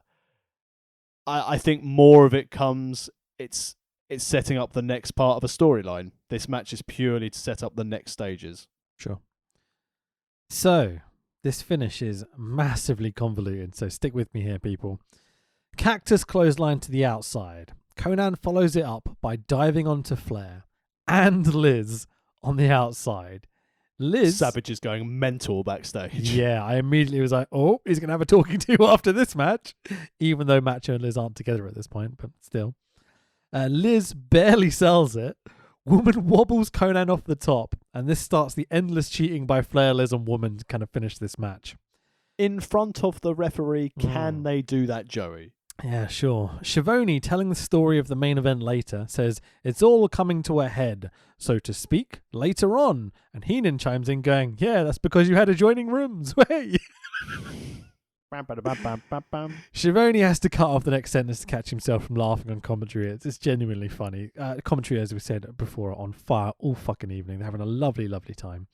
I think more of it comes, it's setting up the next part of a storyline. This match is purely to set up the next stages. Sure. So, this finish is massively convoluted, so stick with me here, people. Cactus clothesline to the outside. Conan follows it up by diving onto Flair and Liz on the outside. Savage is going mental backstage. Yeah, I immediately was like, oh, he's going to have a talking to after this match, even though Macho and Liz aren't together at this point, but still. Liz barely sells it. Woman wobbles Conan off the top, and this starts the endless cheating by Flair, Liz, and Woman to kind of finish this match. In front of the referee, can they do that, Joey? Yeah, sure. Schiavone, telling the story of the main event later, says it's all coming to a head, so to speak, later on. And Heenan chimes in going, yeah, that's because you had adjoining rooms. Hey! Schiavone has to cut off the next sentence to catch himself from laughing on commentary. It's genuinely funny. Commentary, as we said before, on fire all fucking evening. They're having a lovely, lovely time.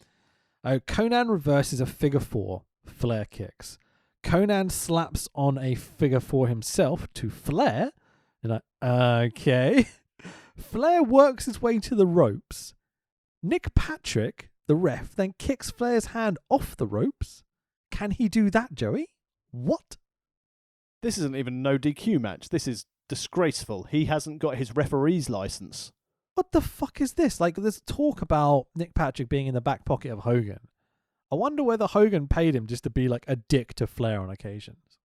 Conan reverses a figure four. Flair kicks. Conan slaps on a figure four himself to Flair. And okay. Flair works his way to the ropes. Nick Patrick, the ref, then kicks Flair's hand off the ropes. Can he do that, Joey? What? This isn't even no DQ match. This is disgraceful. He hasn't got his referee's license. What the fuck is this? Like, there's talk about Nick Patrick being in the back pocket of Hogan. I wonder whether Hogan paid him just to be like a dick to Flair on occasions.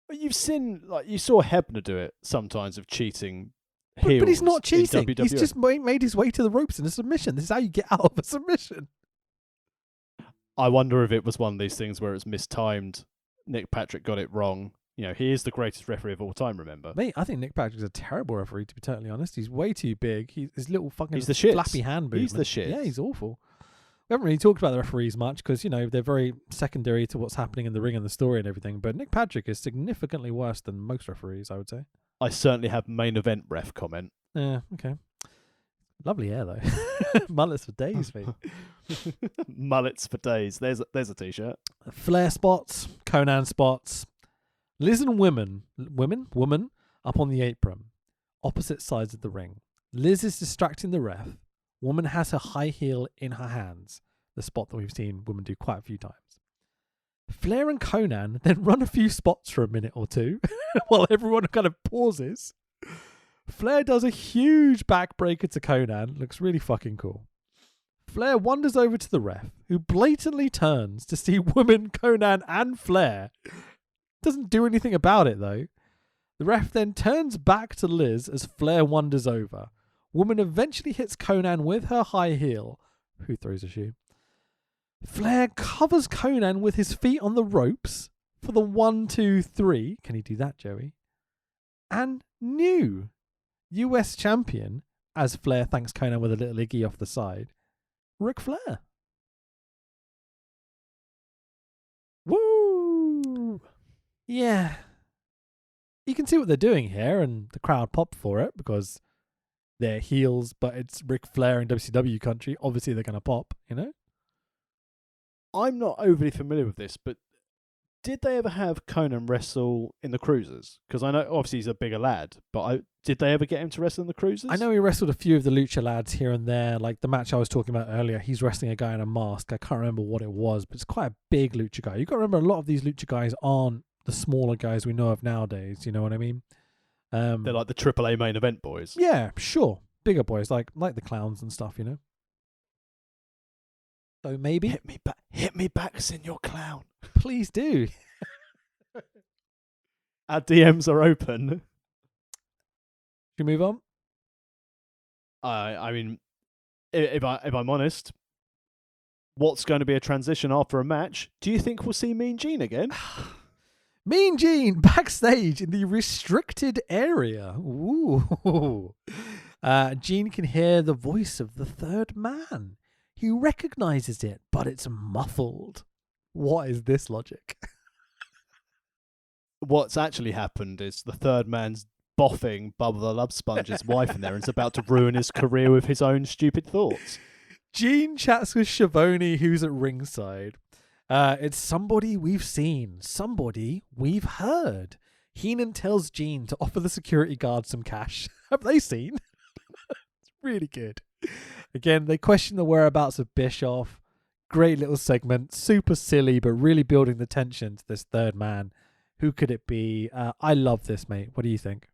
But you saw Hebner do it sometimes of cheating heels. But he's not cheating. In WWF. He's just made his way to the ropes in a submission. This is how you get out of a submission. I wonder if it was one of these things where it's mistimed. Nick Patrick got it wrong. You know, he is the greatest referee of all time, remember? Mate, I think Nick Patrick's a terrible referee, to be totally honest. He's way too big. His little fucking he's the shits. flappy hand movement. He's the shit. Yeah, he's awful. We haven't really talked about the referees much because, you know, they're very secondary to what's happening in the ring and the story and everything. But Nick Patrick is significantly worse than most referees, I would say. I certainly have main event ref comment. Yeah, okay. Lovely hair, though. Mullets for days, mate. Mullets for days. There's a t-shirt. Flair spots, Conan spots. Liz and woman up on the apron, opposite sides of the ring. Liz is distracting the ref. Woman has her high heel in her hands, the spot that we've seen women do quite a few times. Flair and Conan then run a few spots for a minute or two while everyone kind of pauses. Flair does a huge backbreaker to Conan. Looks really fucking cool. Flair wanders over to the ref, who blatantly turns to see women, Conan and Flair. Doesn't do anything about it, though. The ref then turns back to Liz as Flair wanders over. Woman eventually hits Conan with her high heel. Who throws a shoe? Flair covers Conan with his feet on the ropes for the 1, 2, 3. Can he do that, Joey? And new US champion, as Flair thanks Conan with a little iggy off the side, Ric Flair. Woo! Yeah. You can see what they're doing here, and the crowd pop for it because they're heels, but it's Ric Flair in WCW country. Obviously, they're going to pop, you know? I'm not overly familiar with this, but did they ever have Conan wrestle in the Cruisers? Because I know obviously he's a bigger lad, but did they ever get him to wrestle in the Cruisers? I know he wrestled a few of the Lucha lads here and there. Like the match I was talking about earlier, he's wrestling a guy in a mask. I can't remember what it was, but it's quite a big Lucha guy. You've got to remember, a lot of these Lucha guys aren't the smaller guys we know of nowadays. You know what I mean? They're like the AAA main event boys. Yeah, sure. Bigger boys, like the clowns and stuff, you know? So maybe... Hit me back, Senor Clown. Please do. Our DMs are open. Should we move on? I mean, if I'm honest, what's going to be a transition after a match? Do you think we'll see Mean Gene again? Mean Gene backstage in the restricted area. Ooh. Gene can hear the voice of the third man. He recognizes it, but it's muffled. What is this logic? What's actually happened is the third man's boffing Bubba the Love Sponge's wife in there and is about to ruin his career with his own stupid thoughts. Gene chats with Schiavone, who's at ringside. It's somebody we've seen, somebody we've heard. Heenan tells Gene to offer the security guard some cash. Have they seen? It's really good. Again, they question the whereabouts of Bischoff. Great little segment, super silly, but really building the tension to this third man. Who could it be? I love this, mate. What do you think?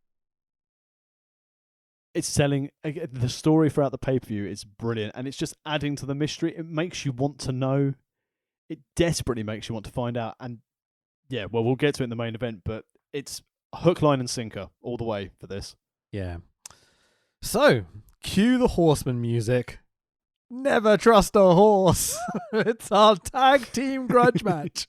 It's selling. The story throughout the pay-per-view is brilliant, and it's just adding to the mystery. It makes you want to know. It desperately makes you want to find out. And yeah, well, we'll get to it in the main event, but it's hook, line, and sinker all the way for this. Yeah. So, cue the Horseman music. Never trust a horse. It's our tag team grudge match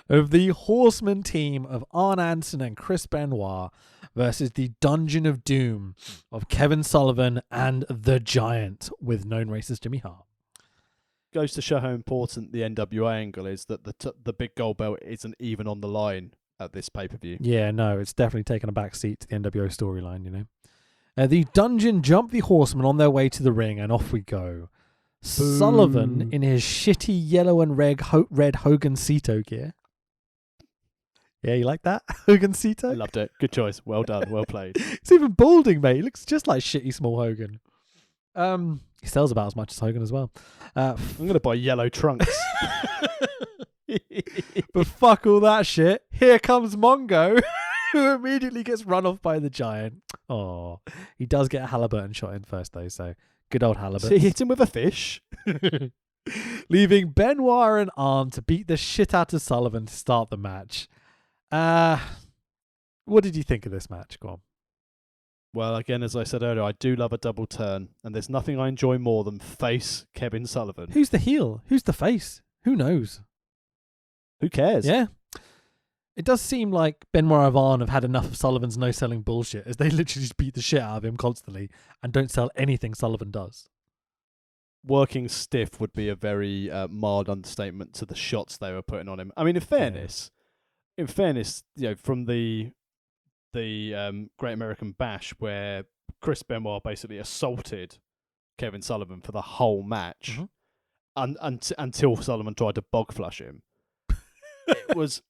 of the Horseman team of Arn Anderson and Chris Benoit versus the Dungeon of Doom of Kevin Sullivan and the Giant with known racist Jimmy Hart. Goes to show how important the NWA angle is, that the big gold belt isn't even on the line at this pay-per-view. Yeah, no, it's definitely taken a back seat to the NWO storyline, you know. The Dungeon jump the Horsemen on their way to the ring, and off we go. Boom. Sullivan in his shitty yellow and red Hogan Cito gear. Yeah, you like that? Hogan Cito? I loved it. Good choice. Well done. Well played. It's even balding, mate. He looks just like shitty small Hogan. He sells about as much as Hogan as well. I'm going to buy yellow trunks. But fuck all that shit. Here comes Mongo, who immediately gets run off by the Giant. Oh, he does get a Halliburton shot in first, though, so good old Halliburton. So he hit him with a fish. Leaving Benoit and Arn to beat the shit out of Sullivan to start the match. What did you think of this match? Go on. Well, again, as I said earlier, I do love a double turn, and there's nothing I enjoy more than face Kevin Sullivan. Who's the heel? Who's the face? Who knows? Who cares? Yeah. It does seem like Benoit and Arn have had enough of Sullivan's no-selling bullshit, as they literally just beat the shit out of him constantly and don't sell anything Sullivan does. Working stiff would be a very mild understatement to the shots they were putting on him. I mean, in fairness, you know, from the Great American Bash, where Chris Benoit basically assaulted Kevin Sullivan for the whole match, until Sullivan tried to bog flush him. It was.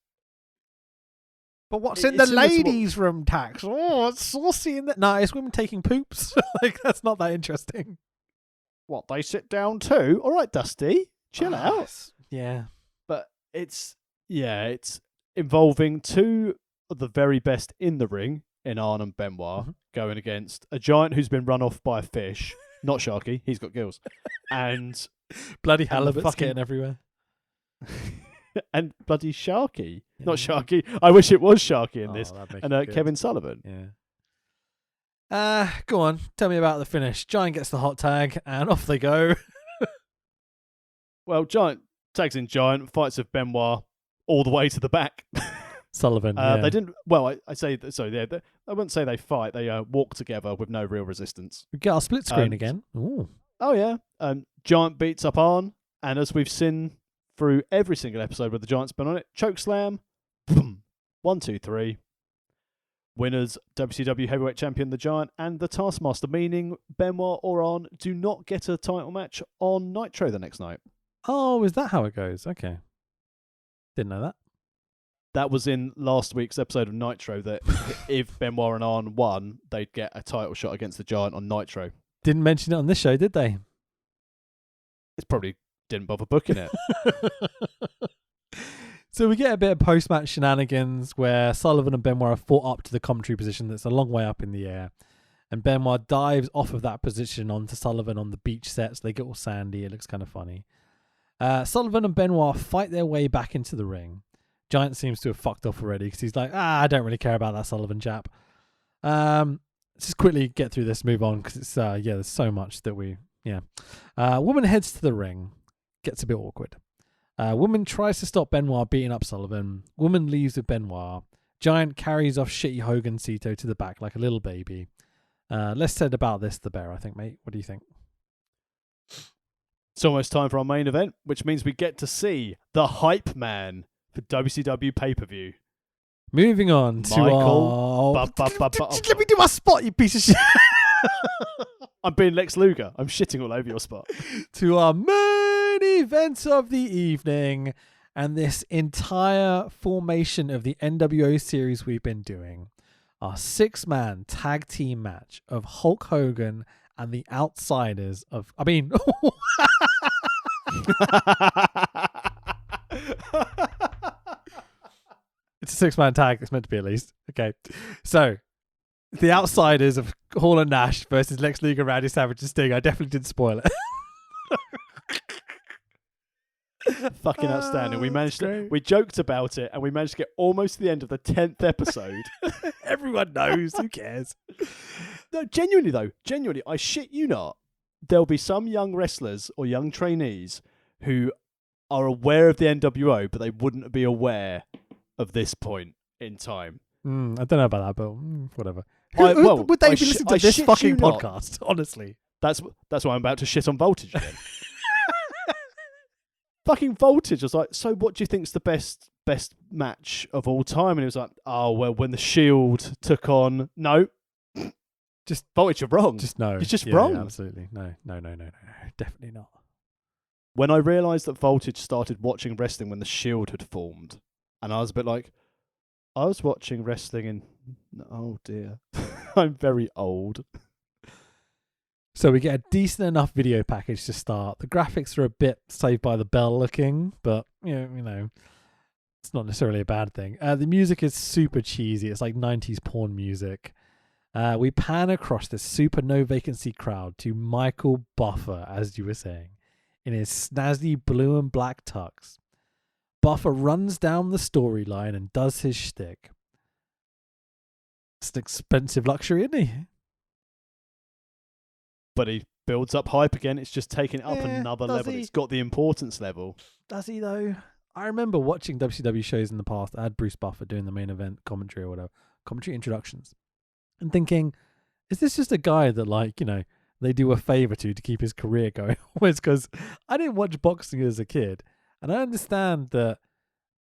But what's in the ladies' room, Tax? Oh, it's saucy in that. No, it's women taking poops. Like, that's not that interesting. what, they sit down too? All right, Dusty, chill out. Yeah. But it's involving two of the very best in the ring in Arn and Benoit going against a giant who's been run off by a fish. Not Sharky, he's got gills. And bloody halibut's getting everywhere. And bloody Sharky. Yeah. Not Sharky. I wish it was Sharky in this. And Kevin Sullivan. Yeah. Go on. Tell me about the finish. Giant gets the hot tag and off they go. Well, Giant tags in Giant, fights with Benoit all the way to the back. Sullivan. They didn't. Well, I say so. Yeah, I wouldn't say they fight. They walk together with no real resistance. We get our split screen again. Ooh. Oh yeah. Giant beats up Arn, and as we've seen through every single episode where the Giant's been on it, choke slam. Boom. 1, 2, 3. Winners: WCW Heavyweight Champion the Giant and the Taskmaster. Meaning Benoit or Arn do not get a title match on Nitro the next night. Oh, is that how it goes? Okay. Didn't know that. That was in last week's episode of Nitro that if Benoit and Arn won, they'd get a title shot against the Giant on Nitro. Didn't mention it on this show, did they? It's probably didn't bother booking it. So we get a bit of post-match shenanigans where Sullivan and Benoit are fought up to the commentary position that's a long way up in the air. And Benoit dives off of that position onto Sullivan on the beach set, so they get all sandy. It looks kind of funny. Sullivan and Benoit fight their way back into the ring. Giant seems to have fucked off already because he's like, I don't really care about that Sullivan chap. Let's just quickly get through this, move on, because it's, there's so much that woman heads to the ring. Gets a bit awkward. Woman tries to stop Benoit beating up Sullivan. Woman leaves with Benoit. Giant carries off shitty Hogan Cito to the back like a little baby. Less said about this, the better, I think, mate. What do you think? It's almost time for our main event, which means we get to see the hype man for WCW pay-per-view. Moving on to let me do my spot, you piece of shit. I'm being Lex Luger. I'm shitting all over your spot. To our main event of the evening, and this entire formation of the NWO series we've been doing. Our 6-man tag team match of Hulk Hogan and the Outsiders of... It's a 6-man tag. It's meant to be at least. Okay. So, the Outsiders of Hall and Nash versus Lex Luger, Randy Savage, and Sting. I definitely didn't spoil it. Fucking outstanding. We joked about it and we managed to get almost to the end of the 10th episode. Everyone knows. Who cares? No, genuinely, I shit you not. There'll be some young wrestlers or young trainees who are aware of the NWO, but they wouldn't be aware of this point in time. I don't know about that, but whatever. Would they be listening to this fucking podcast? Honestly, that's why I'm about to shit on Voltage again. Fucking Voltage was like, so what do you think's the best match of all time? And he was like, oh well, when the Shield took on just Voltage, you're wrong. Just no, you're just wrong. Yeah, absolutely, no, definitely not. When I realised that Voltage started watching wrestling when the Shield had formed, and I was a bit like, I was watching wrestling in... Oh, dear. I'm very old. So we get a decent enough video package to start. The graphics are a bit Saved by the Bell looking, but, you know, it's not necessarily a bad thing. The music is super cheesy. It's like 90s porn music. We pan across this super no vacancy crowd to Michael Buffer, as you were saying, in his snazzy blue and black tux. Buffer runs down the storyline and does his shtick. It's an expensive luxury, isn't he? But he builds up hype again. It's just taking it up another level. It's got the importance level. Does he, though? I remember watching WCW shows in the past that had Bruce Buffer doing the main event commentary or whatever, commentary introductions, and thinking, is this just a guy that, like, you know, they do a favour to keep his career going? It's because I didn't watch boxing as a kid. And I understand that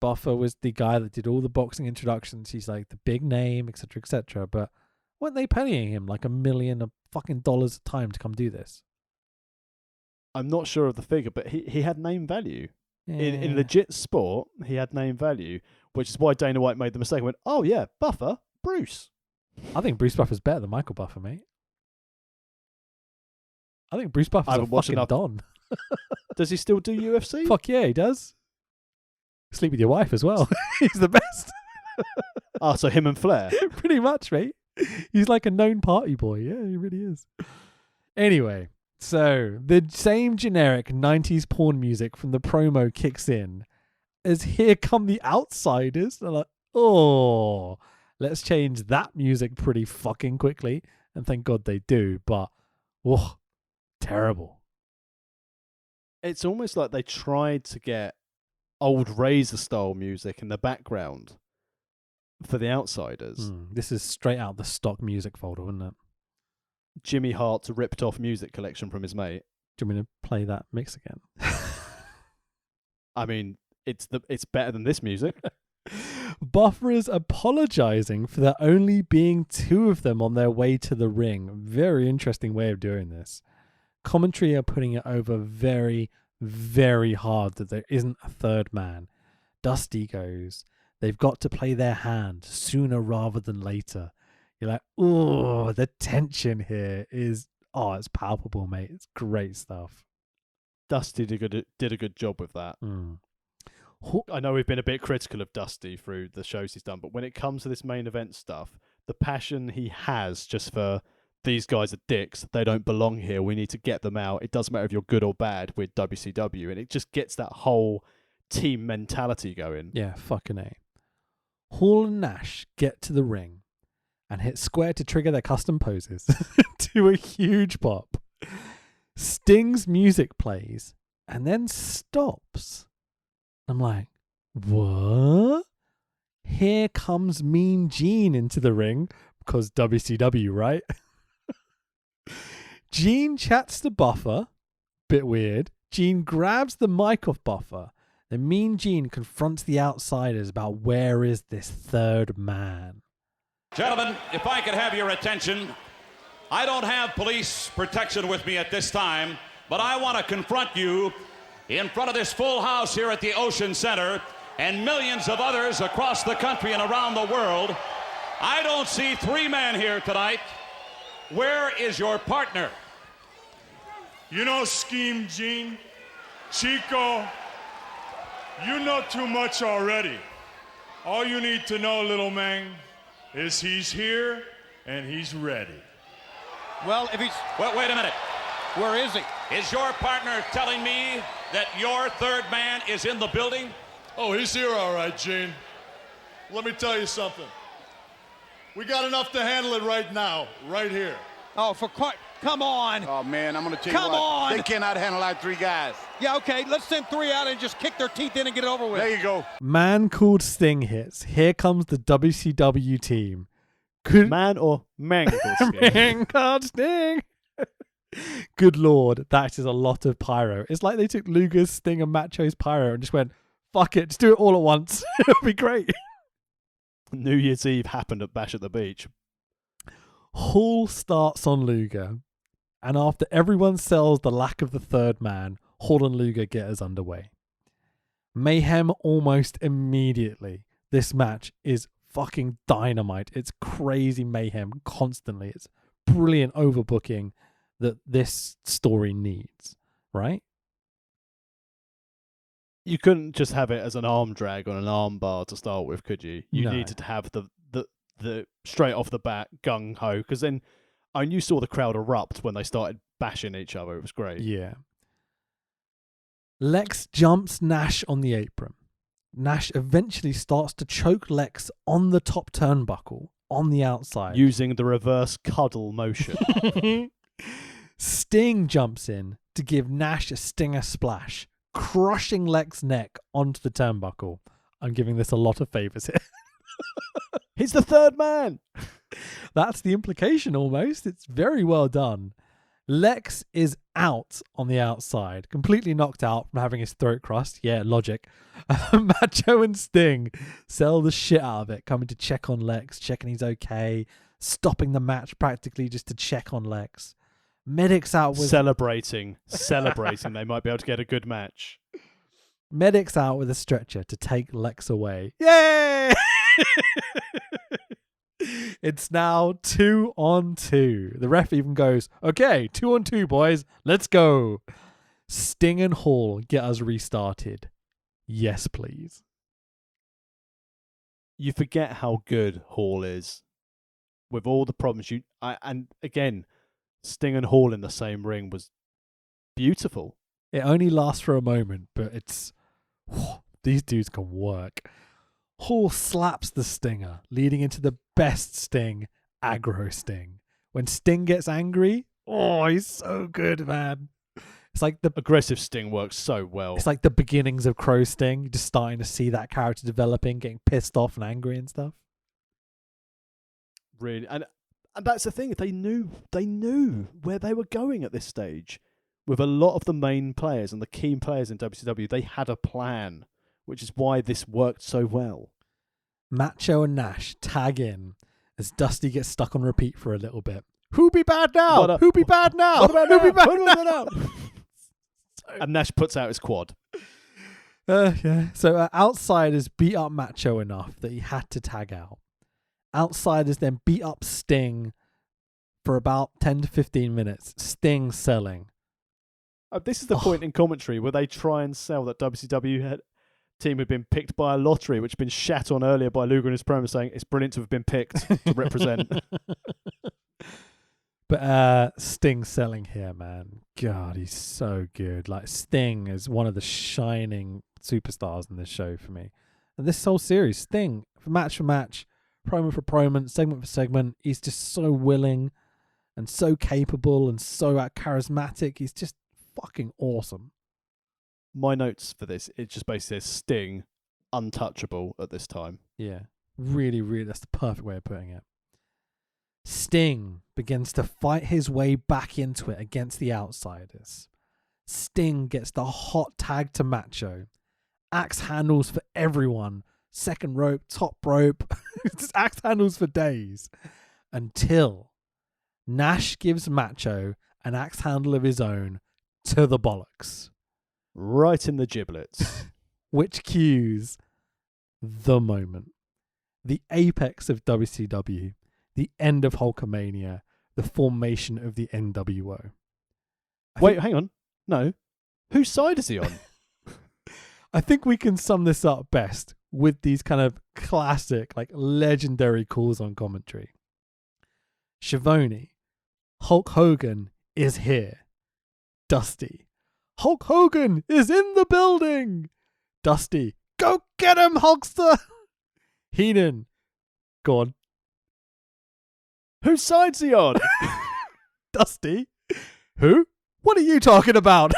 Buffer was the guy that did all the boxing introductions. He's like the big name, etc., etc. But weren't they paying him like $1 million fucking dollars a time to come do this? I'm not sure of the figure, but he had name value. Yeah. In legit sport, he had name value, which is why Dana White made the mistake and went, oh yeah, Buffer, Bruce. I think Bruce Buffer's better than Michael Buffer, mate. I think Bruce Buffer's I a haven't watched fucking enough. don. Does he still do UFC? Fuck yeah, he does. Sleep with your wife as well. He's the best. Ah, so him and Flair. Pretty much, mate. He's like a known party boy. Yeah, he really is. Anyway, so the same generic 90s porn music from the promo kicks in as Here Come the Outsiders. They're like, oh, let's change that music pretty fucking quickly. And thank God they do. But, whoa, terrible. It's almost like they tried to get old Razor style music in the background for the Outsiders. This is straight out the stock music folder, isn't it? Jimmy Hart's ripped off music collection from his mate. Do you want me to play that mix again? I mean, it's better than this music. Buffer is apologizing for there only being two of them on their way to the ring. Very interesting way of doing this. Commentary are putting it over very, very hard that there isn't a third man. Dusty goes, they've got to play their hand sooner rather than later. You're like, oh, the tension here is, it's palpable, mate. It's great stuff. Dusty did a good job with that. I know we've been a bit critical of Dusty through the shows he's done, but when it comes to this main event stuff, the passion he has just for these guys are dicks, they don't belong here, we need to get them out. It doesn't matter if you're good or bad with WCW, and it just gets that whole team mentality going. Yeah, fucking A. Hall and Nash get to the ring and hit square to trigger their custom poses to a huge pop. Sting's music plays and then stops. I'm like, what? Here comes Mean Gene into the ring, because WCW, right? Gene chats to Buffer, bit weird. Gene grabs the mic off Buffer. Then Mean Gene confronts the Outsiders about where is this third man. Gentlemen, if I could have your attention, I don't have police protection with me at this time, but I want to confront you in front of this full house here at the Ocean Center and millions of others across the country and around the world. I don't see three men here tonight. Where is your partner? You know Scheme Gene, Chico, you know too much already. All you need to know, little man, is he's here and he's ready. Well, if he's... Well, wait a minute. Where is he? Is your partner telling me that your third man is in the building? Oh, he's here all right, Gene. Let me tell you something. We got enough to handle it right now, right here. Oh, come on. Oh, man, I'm going to tell you Come what. on. They cannot handle our three guys. Yeah, okay, let's send three out and just kick their teeth in and get it over with. There you go. Man called Sting hits. Here comes the WCW team. Good Man or man called Sting? Man called Sting. Good Lord, that is a lot of pyro. It's like they took Luger's, Sting, and Macho's pyro and just went, fuck it, just do it all at once. It'll be great. New Year's Eve happened at Bash at the Beach. Hall starts on Luger, and after everyone sells the lack of the third man, Hall and Luger get us underway. Mayhem almost immediately. This match is fucking dynamite. It's crazy mayhem constantly. It's brilliant overbooking that this story needs, right? You couldn't just have it as an arm drag on an arm bar to start with, could you? You No. needed to have the straight off the bat gung ho, because then you saw the crowd erupt when they started bashing each other. It was great. Yeah. Lex jumps Nash on the apron. Nash eventually starts to choke Lex on the top turnbuckle on the outside. Using the reverse cuddle motion. Sting jumps in to give Nash a stinger splash, crushing Lex's neck onto the turnbuckle. I'm giving this a lot of favors here. He's the third man. That's the implication almost. It's very well done. Lex is out on the outside, completely knocked out from having his throat crushed. Yeah, logic. Macho and Sting sell the shit out of it, coming to check on Lex, checking he's okay, stopping the match practically just to check on Lex. Medics out with... Celebrating. They might be able to get a good match. Medics out with a stretcher to take Lex away. Yay! It's now 2-on-2. The ref even goes, okay, 2-on-2, boys. Let's go. Sting and Hall get us restarted. Yes, please. You forget how good Hall is with all the problems and again, Sting and Hall in the same ring was beautiful. It only lasts for a moment, but it's these dudes can work. Hall slaps the Stinger, leading into the best Sting, aggro Sting. When Sting gets angry, he's so good, man. It's like the aggressive Sting works so well. It's like the beginnings of Crow Sting. You're just starting to see that character developing, getting pissed off and angry and stuff. Really, and that's the thing. They knew where they were going at this stage. With a lot of the main players and the key players in WCW, they had a plan, which is why this worked so well. Macho and Nash tag in as Dusty gets stuck on repeat for a little bit. Who be bad now? Who be bad now? Who be bad now? And Nash puts out his quad. Yeah. So Outsiders beat up Macho enough that he had to tag out. Outsiders then beat up Sting for about 10 to 15 minutes. Sting selling. This is the point in commentary where they try and sell that WCW team had been picked by a lottery, which had been shat on earlier by Luger in his promo, saying it's brilliant to have been picked to represent. But Sting selling here, man. God, he's so good. Like, Sting is one of the shining superstars in this show for me. And this whole series, Sting, for match, promo for promo, segment for segment, he's just so willing and so capable and so charismatic. He's just fucking awesome. My notes for this, it just basically says Sting, untouchable at this time. Yeah, really, really, that's the perfect way of putting it. Sting begins to fight his way back into it against the Outsiders. Sting gets the hot tag to Macho. Axe handles for everyone. Second rope, top rope. Just axe handles for days. Until Nash gives Macho an axe handle of his own to the bollocks. Right in the giblets. Which cues the moment. The apex of WCW. The end of Hulkamania, the formation of the NWO. Wait, hang on. No. Whose side is he on? I think we can sum this up best with these kind of classic, like legendary calls on commentary. Schiavone, Hulk Hogan is here. Dusty, Hulk Hogan is in the building. Dusty, go get him, Hulkster. Heenan, go on. Whose side's he on? Dusty. Who? What are you talking about?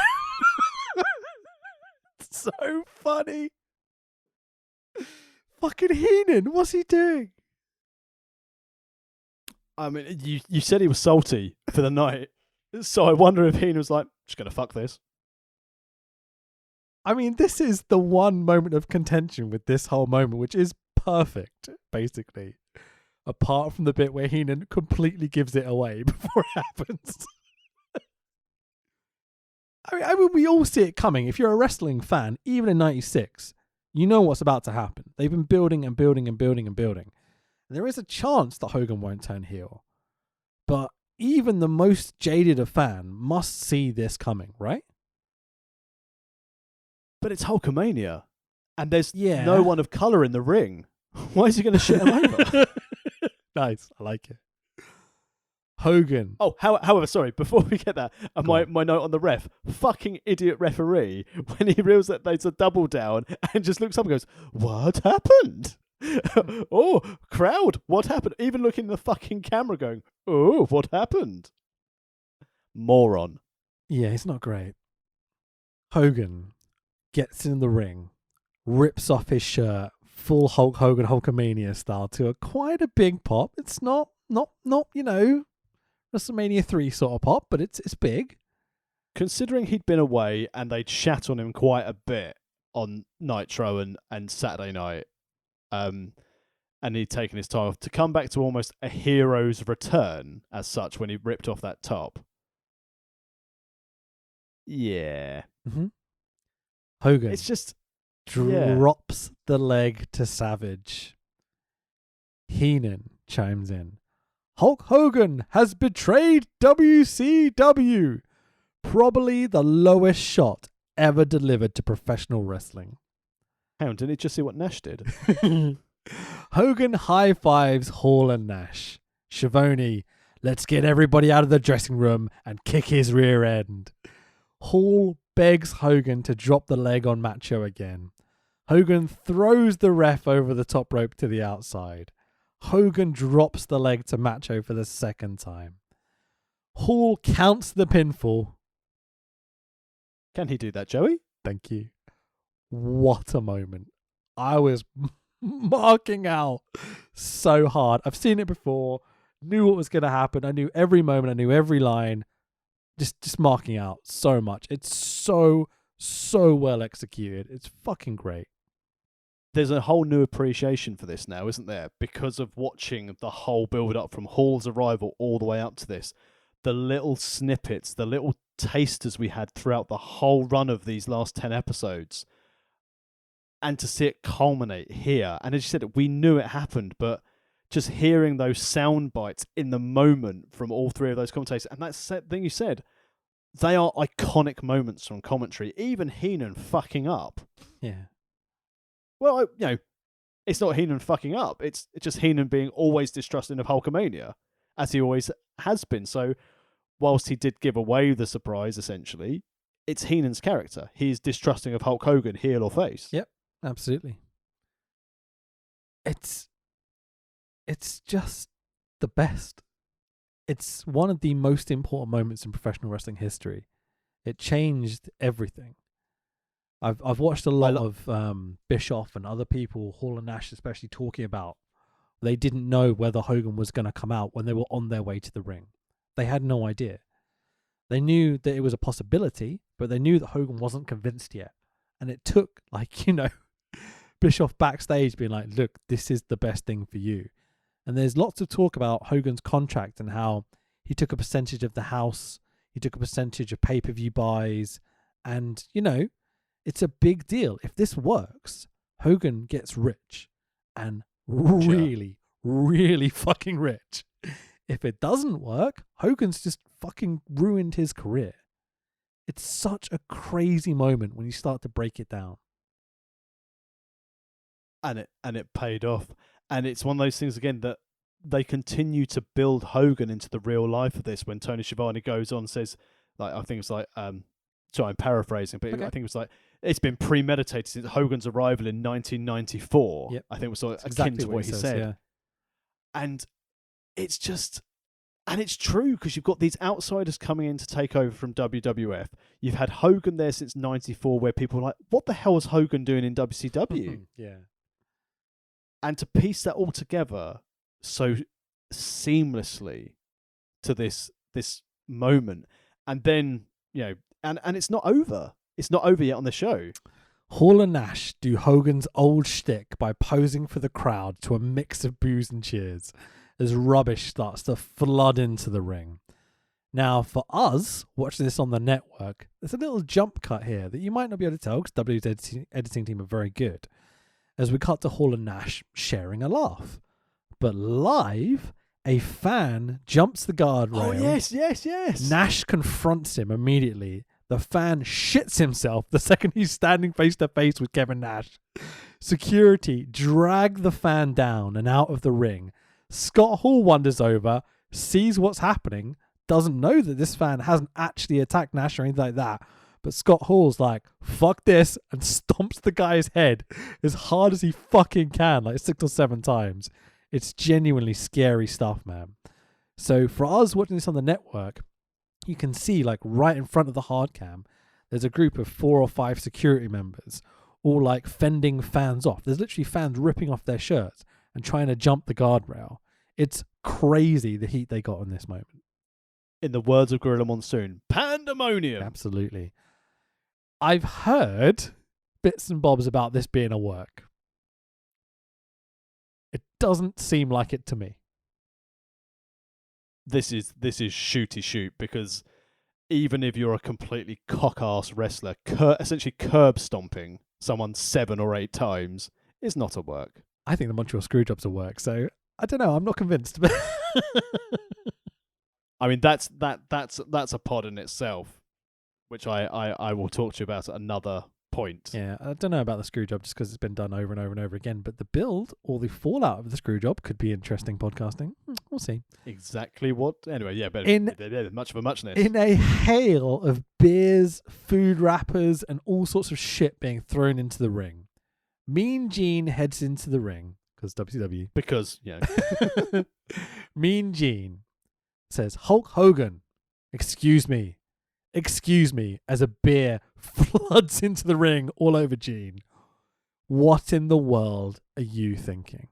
So funny. Fucking Heenan, what's he doing? I mean, you said he was salty for the night, so I wonder if Heenan was like, just gonna fuck this. I mean, this is the one moment of contention with this whole moment, which is perfect, basically. Apart from the bit where Heenan completely gives it away before it happens. I mean, we all see it coming. If you're a wrestling fan, even in 96, you know what's about to happen. They've been building and building and building and building. And there is a chance that Hogan won't turn heel. But even the most jaded of fan must see this coming, right? But it's Hulkamania. And there's no one of colour in the ring. Why is he going to shit him over? Nice. I like it. Hogan. Oh, however, sorry, before we get that, my note on the ref, fucking idiot referee, when he realizes that there's a double down and just looks up and goes, what happened? Oh, crowd, what happened? Even looking in the fucking camera going, oh, what happened? Moron. Yeah, it's not great. Hogan gets in the ring, rips off his shirt, full Hulk Hogan Hulkamania style to quite a big pop. It's not WrestleMania 3 sort of pop, but it's big. Considering he'd been away and they'd shat on him quite a bit on Nitro and Saturday night, and he'd taken his time off, to come back to almost a hero's return as such when he ripped off that top. Yeah. Mm-hmm. Hogan. It's just... drops the leg to Savage. Heenan chimes in. Hulk Hogan has betrayed WCW. Probably the lowest shot ever delivered to professional wrestling. Hang on, didn't he just see what Nash did? Hogan high fives Hall and Nash. Schiavone, let's get everybody out of the dressing room and kick his rear end. Hall begs Hogan to drop the leg on Macho again. Hogan throws the ref over the top rope to the outside. Hogan drops the leg to Macho for the second time. Hall counts the pinfall. Can he do that, Joey? Thank you. What a moment. I was marking out so hard. I've seen it before, knew what was going to happen. I knew every moment, I knew every line. Just marking out so much. It's so well executed. It's fucking great. There's a whole new appreciation for this now, isn't there? Because of watching the whole build-up from Hall's arrival all the way up to this. The little snippets, the little tasters we had throughout the whole run of these last 10 episodes. And to see it culminate here. And as you said, we knew it happened, but just hearing those sound bites in the moment from all three of those commentators, and that's the thing you said, they are iconic moments from commentary. Even Heenan fucking up. Yeah. Well, it's not Heenan fucking up. It's just Heenan being always distrusting of Hulkamania, as he always has been. So, whilst he did give away the surprise, essentially, it's Heenan's character. He's distrusting of Hulk Hogan, heel or face. Yep, absolutely. It's just the best. It's one of the most important moments in professional wrestling history. It changed everything. I've watched a lot of Bischoff and other people, Hall and Nash especially, talking about they didn't know whether Hogan was going to come out when they were on their way to the ring. They had no idea. They knew that it was a possibility, but they knew that Hogan wasn't convinced yet. And it took, Bischoff backstage being like, look, this is the best thing for you. And there's lots of talk about Hogan's contract and how he took a percentage of the house, he took a percentage of pay-per-view buys, and, it's a big deal. If this works, Hogan gets rich, and really, really fucking rich. If it doesn't work, Hogan's just fucking ruined his career. It's such a crazy moment when you start to break it down. And it paid off. And it's one of those things, again, that they continue to build Hogan into the real life of this when Tony Schiavone goes on and says, I think it's sorry, I'm paraphrasing, but okay. I think it was it's been premeditated since Hogan's arrival in 1994. Yep. I think it was sort of akin to what he said. Yeah. And it's just, and it's true because you've got these outsiders coming in to take over from WWF. You've had Hogan there since 94 where people are like, what the hell is Hogan doing in WCW? Yeah. And to piece that all together so seamlessly to this moment, and then and it's not over. It's not over yet on the show. Hall and Nash do Hogan's old shtick by posing for the crowd to a mix of boos and cheers as rubbish starts to flood into the ring. Now, for us watching this on the network, there's a little jump cut here that you might not be able to tell because W's editing team are very good. As we cut to Hall and Nash sharing a laugh. But live, a fan jumps the guardrail. Oh, yes. Nash confronts him immediately. The fan shits himself the second he's standing face to face with Kevin Nash. Security drag the fan down and out of the ring. Scott Hall wanders over, sees what's happening, doesn't know that this fan hasn't actually attacked Nash or anything like that. But Scott Hall's like, fuck this, and stomps the guy's head as hard as he fucking can, 6 or 7 times. It's genuinely scary stuff, man. So for us watching this on the network, you can see, right in front of the hard cam, there's a group of 4 or 5 security members, all, fending fans off. There's literally fans ripping off their shirts and trying to jump the guardrail. It's crazy the heat they got in this moment. In the words of Gorilla Monsoon, pandemonium. Absolutely. I've heard bits and bobs about this being a work. It doesn't seem like it to me. This is shooty shoot because even if you're a completely cock-ass wrestler, essentially curb stomping someone 7 or 8 times is not a work. I think the Montreal Screwjob's a work, so I don't know. I'm not convinced. But I mean, that's a pod in itself, which I will talk to you about at another point. yeah, I don't know about the screw job just because it's been done over and over and over again. But the build or the fallout of the screw job could be interesting podcasting. We'll see. Exactly what. Anyway, yeah, but much of a muchness. In a hail of beers, food wrappers, and all sorts of shit being thrown into the ring, Mean Gene heads into the ring because WCW. Because Mean Gene says, "Hulk Hogan, excuse me," as a beer floods into the ring all over Gene. What in the world are you thinking?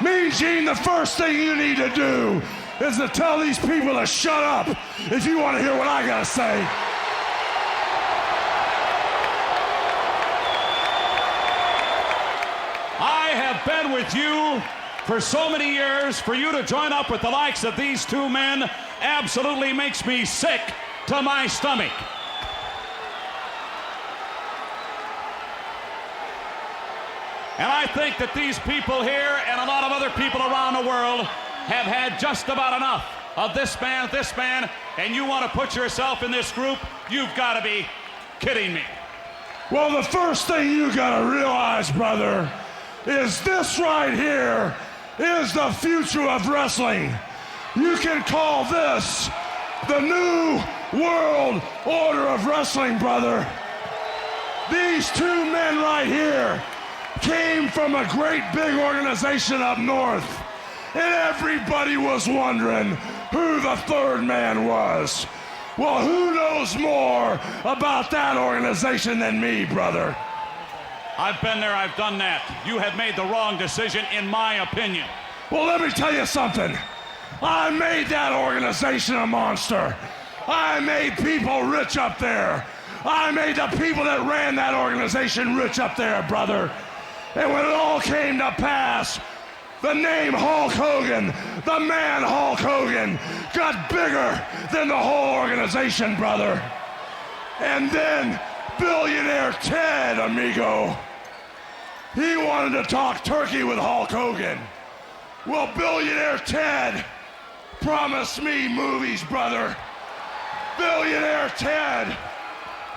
Mean Gene, the first thing you need to do is to tell these people to shut up if you want to hear what I gotta say. I have been with you for so many years. For you to join up with the likes of these two men absolutely makes me sick to my stomach. And I think that these people here and a lot of other people around the world have had just about enough of this man, and you want to put yourself in this group? You've got to be kidding me. Well, the first thing you gotta realize, brother, is this right here is the future of wrestling. You can call this the new world order of wrestling, brother. These two men right here came from a great big organization up north, and everybody was wondering who the third man was. Well, who knows more about that organization than me, brother? I've been there, I've done that. You have made the wrong decision, in my opinion. Well, let me tell you something. I made that organization a monster. I made people rich up there. I made the people that ran that organization rich up there, brother. And when it all came to pass, the name Hulk Hogan, the man Hulk Hogan, got bigger than the whole organization, brother. And then billionaire Ted, amigo, he wanted to talk turkey with Hulk Hogan. Well, billionaire Ted promised me movies, brother. Billionaire Ted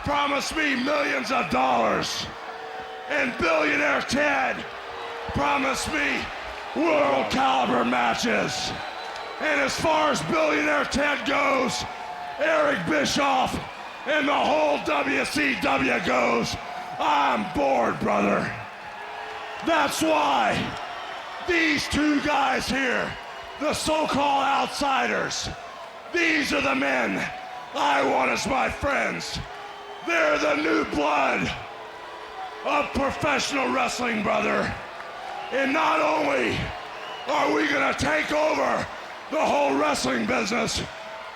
promised me millions of dollars. And billionaire Ted promised me world caliber matches. And as far as billionaire Ted goes, Eric Bischoff and the whole WCW goes, I'm bored, brother. That's why these two guys here, the so-called outsiders, these are the men I want as my friends. They're the new blood of professional wrestling, brother. And not only are we gonna take over the whole wrestling business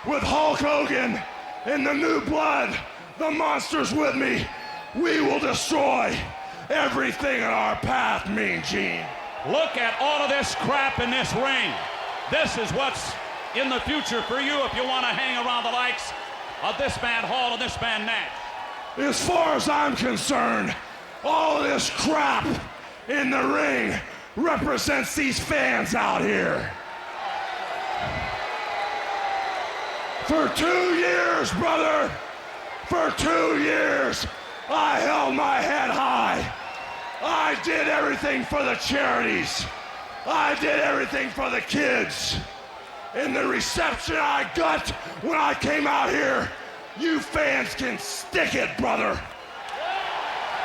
with Hulk Hogan and the new blood, the monsters with me, we will destroy everything in our path, Mean Gene. Look at all of this crap in this ring. This is what's in the future for you if you want to hang around the likes of this man Hall and this man Nash. As far as I'm concerned, all of this crap in the ring represents these fans out here. For 2 years, brother, for 2 years, I held my head high. I did everything for the charities. I did everything for the kids. And the reception I got when I came out here, you fans can stick it, brother.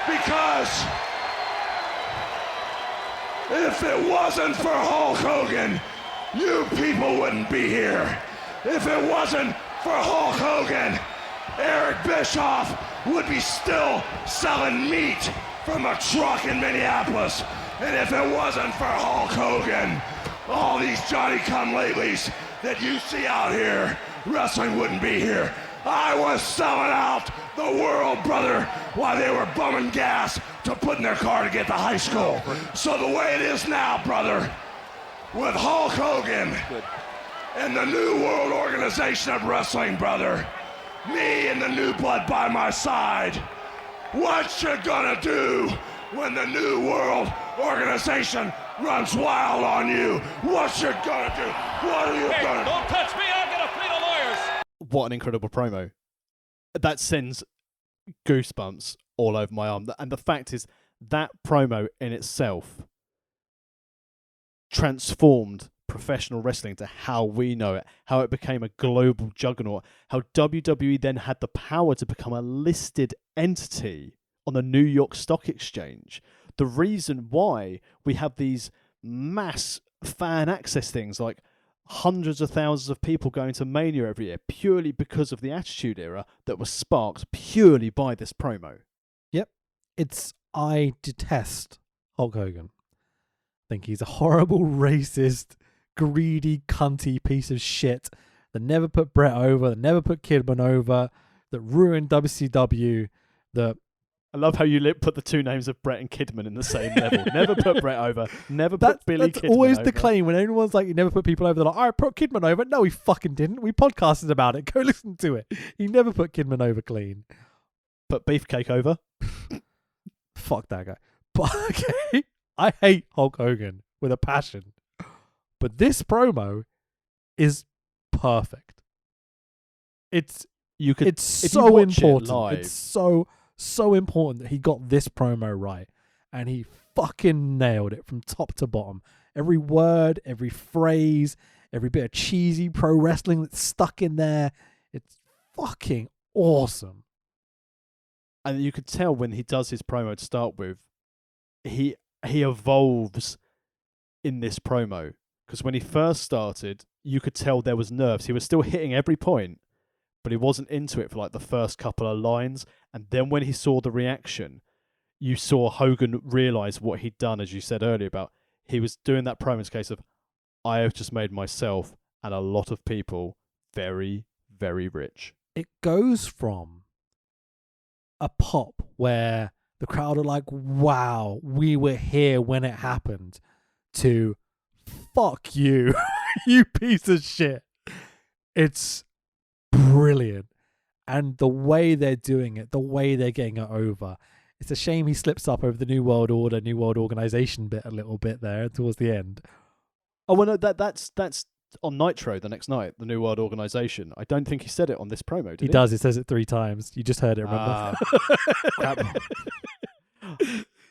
Because if it wasn't for Hulk Hogan, you people wouldn't be here. If it wasn't for Hulk Hogan, Eric Bischoff would be still selling meat from a truck in Minneapolis. And if it wasn't for Hulk Hogan, all these Johnny-come-latelys that you see out here, wrestling wouldn't be here. I was selling out the world, brother, while they were bumming gas to put in their car to get to high school. So the way it is now, brother, with Hulk Hogan and the New World Organization of Wrestling, brother, me and the new blood by my side, what you gonna do when the New World Organization runs wild on you, what you gonna do? What are you gonna do? Don't touch me, I'll get a fleet of lawyers. What an incredible promo. That sends goosebumps all over my arm. And the fact is, that promo in itself transformed professional wrestling to how we know it, how it became a global juggernaut, how WWE then had the power to become a listed entity on the New York Stock Exchange. The reason why we have these mass fan access things like hundreds of thousands of people going to Mania every year purely because of the Attitude Era that was sparked purely by this promo. Yep. I detest Hulk Hogan. I think he's a horrible, racist, greedy, cunty piece of shit that never put Brett over, that never put Kidman over, that ruined WCW, that... I love how you put the two names of Brett and Kidman in the same level. Never put Brett over. Never put Billy Kidman over. That's always the claim when everyone's like, you never put people over. They're like, I put Kidman over. No, he fucking didn't. We podcasted about it. Go listen to it. He never put Kidman over clean. Put Beefcake over. Fuck that guy. But okay, I hate Hulk Hogan with a passion. But this promo is perfect. It's so important. It's so important that he got this promo right, and he fucking nailed it from top to bottom. Every word, every phrase, every bit of cheesy pro wrestling that's stuck in there. It's fucking awesome. And you could tell when he does his promo to start with, he evolves in this promo. Because when he first started, you could tell there was nerves. He was still hitting every point, but he wasn't into it for like the first couple of lines. And then when he saw the reaction, you saw Hogan realise what he'd done, as you said earlier, about he was doing that promo in case of, I have just made myself and a lot of people very, very rich. It goes from a pop where the crowd are like, wow, we were here when it happened, to fuck you, you piece of shit. It's brilliant. And the way they're doing it, the way they're getting it over. It's a shame he slips up over the New World Order, New World Organization bit a little bit there towards the end. Oh, well, no, that's on Nitro the next night, the New World Organization. I don't think he said it on this promo, did he? He does. He says it 3 times. You just heard it, remember? Crap.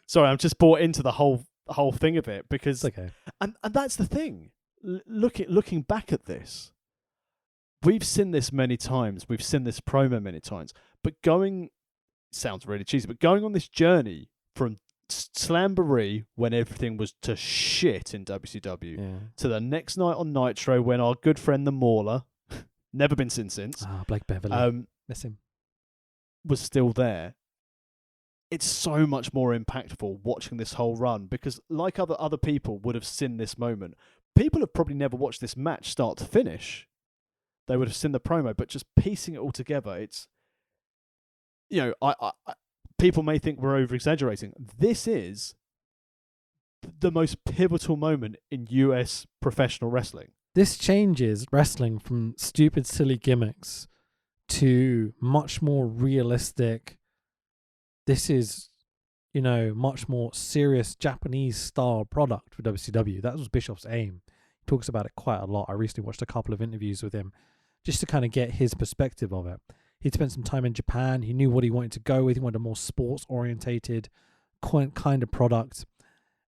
Sorry, I'm just bought into the whole thing of it because... It's okay. And that's the thing. Looking back at this, we've seen this many times. We've seen this promo many times. But sounds really cheesy, but going on this journey from Slamboree when everything was to shit in WCW to the next night on Nitro when our good friend the Mauler, never been seen since, Blake Beverly, miss him, was still there. It's so much more impactful watching this whole run because, like other people would have seen this moment, people have probably never watched this match start to finish. They would have seen the promo, but just piecing it all together, it's, I people may think we're over-exaggerating. This is the most pivotal moment in US professional wrestling. This changes wrestling from stupid, silly gimmicks to much more realistic. This is, much more serious Japanese-style product for WCW. That was Bischoff's aim. He talks about it quite a lot. I recently watched a couple of interviews with him just to kind of get his perspective of it. He'd spent some time in Japan. He knew what he wanted to go with. He wanted a more sports-orientated kind of product.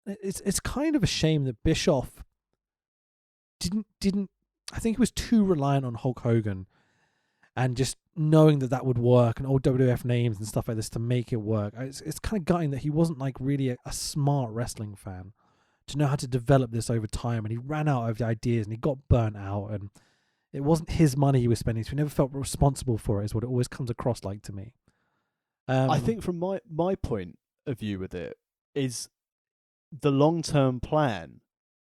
It's kind of a shame that Bischoff didn't. I think he was too reliant on Hulk Hogan, and just knowing that would work and old WWF names and stuff like this to make it work. It's kind of gutting that he wasn't like really a smart wrestling fan to know how to develop this over time. And he ran out of ideas and he got burnt out, and it wasn't his money he was spending, so he never felt responsible for it, is what it always comes across like to me. I think from my point of view with it is the long-term plan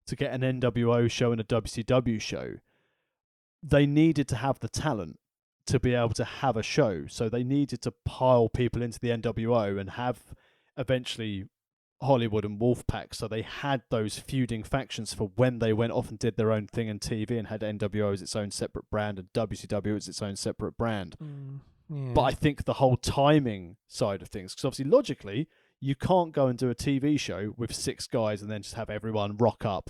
to get an NWO show and a WCW show, they needed to have the talent to be able to have a show. So they needed to pile people into the NWO and have eventually Hollywood and Wolfpack, so they had those feuding factions for when they went off and did their own thing in TV and had NWO as its own separate brand and WCW as its own separate brand. But I think the whole timing side of things, because obviously logically you can't go and do a TV show with 6 guys and then just have everyone rock up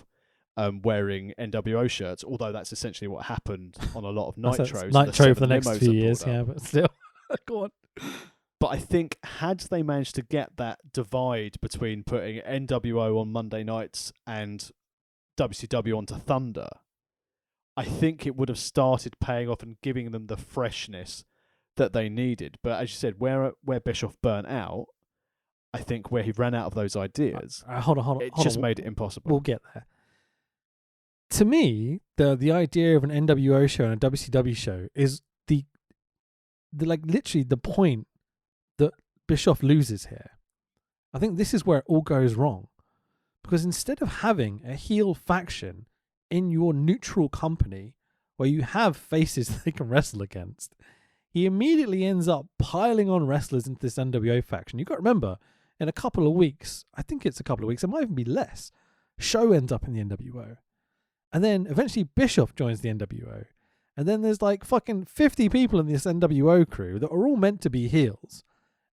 wearing NWO shirts, although that's essentially what happened on a lot of Nitros. Nitro for the next few years, yeah, but still. Go on. But I think had they managed to get that divide between putting NWO on Monday nights and WCW onto Thunder, I think it would have started paying off and giving them the freshness that they needed. But as you said, where Bischoff burnt out, I think where he ran out of those ideas, hold on. It just made it impossible. We'll get there. To me, the idea of an NWO show and a WCW show is the like literally the point that Bischoff loses here. I think this is where it all goes wrong. Because instead of having a heel faction in your neutral company where you have faces they can wrestle against, he immediately ends up piling on wrestlers into this NWO faction. You've got to remember, in a couple of weeks, I think it's a couple of weeks, it might even be less, Show ends up in the NWO. And then eventually Bischoff joins the NWO. And then there's like fucking 50 people in this NWO crew that are all meant to be heels.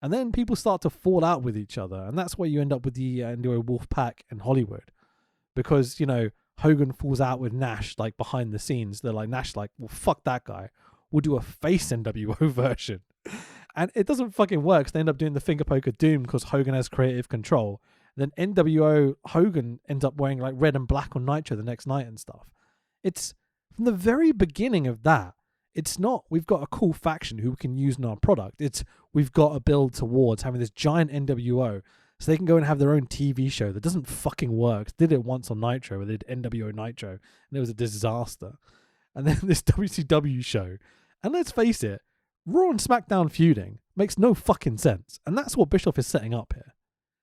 And then people start to fall out with each other. And that's where you end up with the NWO Wolfpack in Hollywood. Because, you know, Hogan falls out with Nash, like, behind the scenes. They're like, Nash, like, well, fuck that guy. We'll do a face NWO version. And it doesn't fucking work. So they end up doing the finger poke of doom because Hogan has creative control. And then NWO Hogan ends up wearing, like, red and black on Nitro the next night and stuff. It's, from the very beginning of that, it's not, we've got a cool faction who we can use in our product. It's, we've got to build towards having this giant NWO so they can go and have their own TV show that doesn't fucking work. Did it once on Nitro, where they did NWO Nitro, and it was a disaster. And then this WCW show. And let's face it, Raw and SmackDown feuding makes no fucking sense. And that's what Bischoff is setting up here.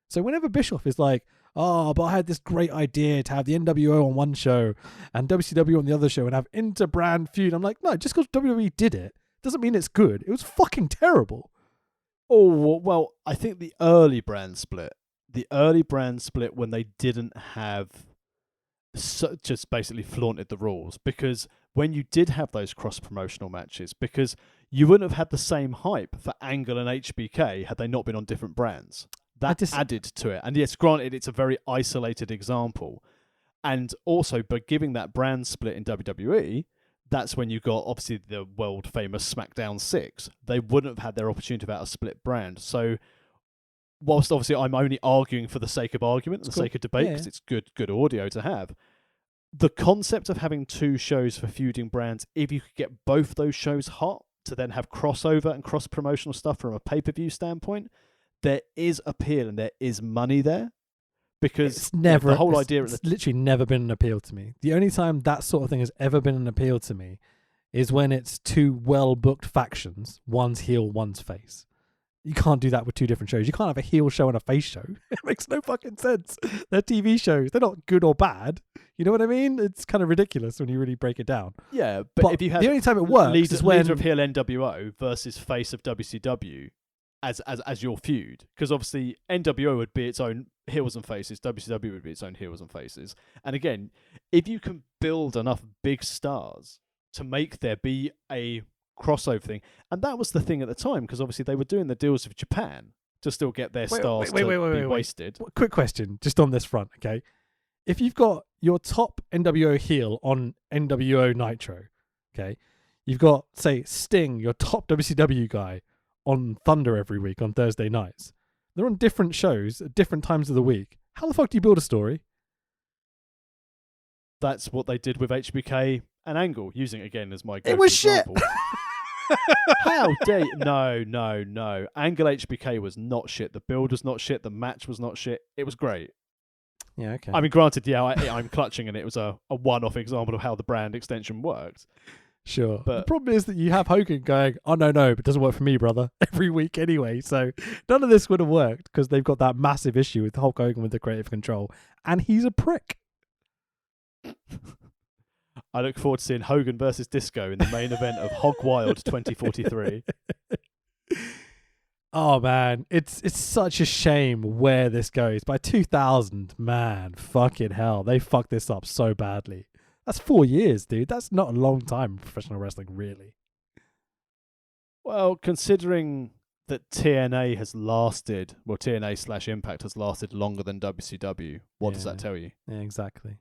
So whenever Bischoff is like, oh, but I had this great idea to have the NWO on one show and WCW on the other show and have inter-brand feud. I'm like, no, just because WWE did it doesn't mean it's good. It was fucking terrible. Oh, well, I think the early brand split when they didn't have, just basically flaunted the rules, because when you did have those cross-promotional matches, because you wouldn't have had the same hype for Angle and HBK had they not been on different brands. That added to it. And yes, granted, it's a very isolated example. And also, by giving that brand split in WWE, that's when you got, obviously, the world-famous SmackDown 6. They wouldn't have had their opportunity without a split brand. So, whilst obviously I'm only arguing for the sake of argument and the sake of debate, because it's good audio to have, the concept of having 2 shows for feuding brands, if you could get both those shows hot, to then have crossover and cross-promotional stuff from a pay-per-view standpoint, there is appeal and there is money there, because it's never, the whole idea. It's literally never been an appeal to me. The only time that sort of thing has ever been an appeal to me is when it's 2 well-booked factions. One's heel, one's face. You can't do that with 2 different shows. You can't have a heel show and a face show. It makes no fucking sense. They're TV shows. They're not good or bad. You know what I mean? It's kind of ridiculous when you really break it down. Yeah, but if you have the only time it works is when leader of heel NWO versus face of WCW as your feud, because obviously NWO would be its own heels and faces, WCW would be its own heels and faces. And again, if you can build enough big stars to make there be a crossover thing, and that was the thing at the time, because obviously they were doing the deals with Japan to still get their stars to be wasted. Quick question, just on this front, okay? If you've got your top NWO heel on NWO Nitro, okay, you've got, say, Sting, your top WCW guy, on Thunder every week on Thursday nights. They're on different shows at different times of the week. How the fuck do you build a story? That's what they did with HBK and Angle, using it again as my go-to It was example. shit! How dare you? No. Angle HBK was not shit. The build was not shit. The match was not shit. It was great. Yeah, okay. I mean, granted, yeah, I'm clutching, and it was a one-off example of how the brand extension worked. Sure. But the problem is that you have Hogan going, oh, no, but it doesn't work for me, brother, every week anyway. So none of this would have worked because they've got that massive issue with Hulk Hogan with the creative control. And he's a prick. I look forward to seeing Hogan versus Disco in the main event of Hog Wild 2043. Oh, man. It's such a shame where this goes. By 2000, man, fucking hell. They fucked this up so badly. That's 4 years, dude. That's not a long time in professional wrestling, really. Well, considering that TNA has lasted, well, TNA / Impact has lasted longer than WCW. What does that tell you? Yeah, exactly.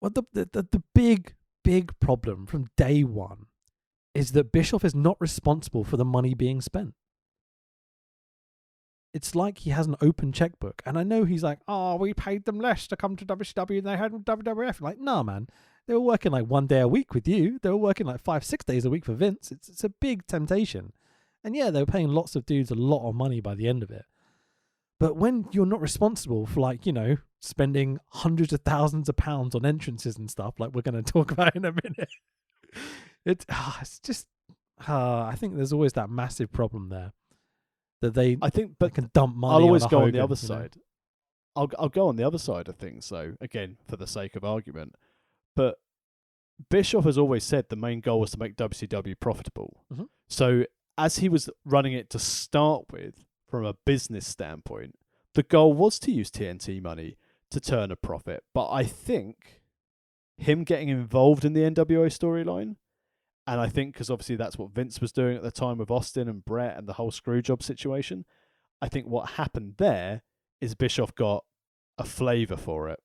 Well, the big problem from day one is that Bischoff is not responsible for the money being spent. It's like he has an open checkbook. And I know he's like, oh, we paid them less to come to WCW and they had WWF. Like, nah, man. They were working like 1 day a week with you. They were working like 5-6 days a week for Vince. It's a big temptation. And yeah, they were paying lots of dudes a lot of money by the end of it. But when you're not responsible for, like, you know, spending hundreds of thousands of pounds on entrances and stuff, like we're going to talk about in a minute, it's just, I think there's always that massive problem there that they can dump money. I'll always on go Hogan, on the other side. I'll go on the other side of things, though, again, for the sake of argument. But Bischoff has always said the main goal was to make WCW profitable. Mm-hmm. So as he was running it to start with, from a business standpoint, the goal was to use TNT money to turn a profit. But I think him getting involved in the NWO storyline, and I think because obviously that's what Vince was doing at the time with Austin and Brett and the whole Screwjob situation, I think what happened there is Bischoff got a flavour for it.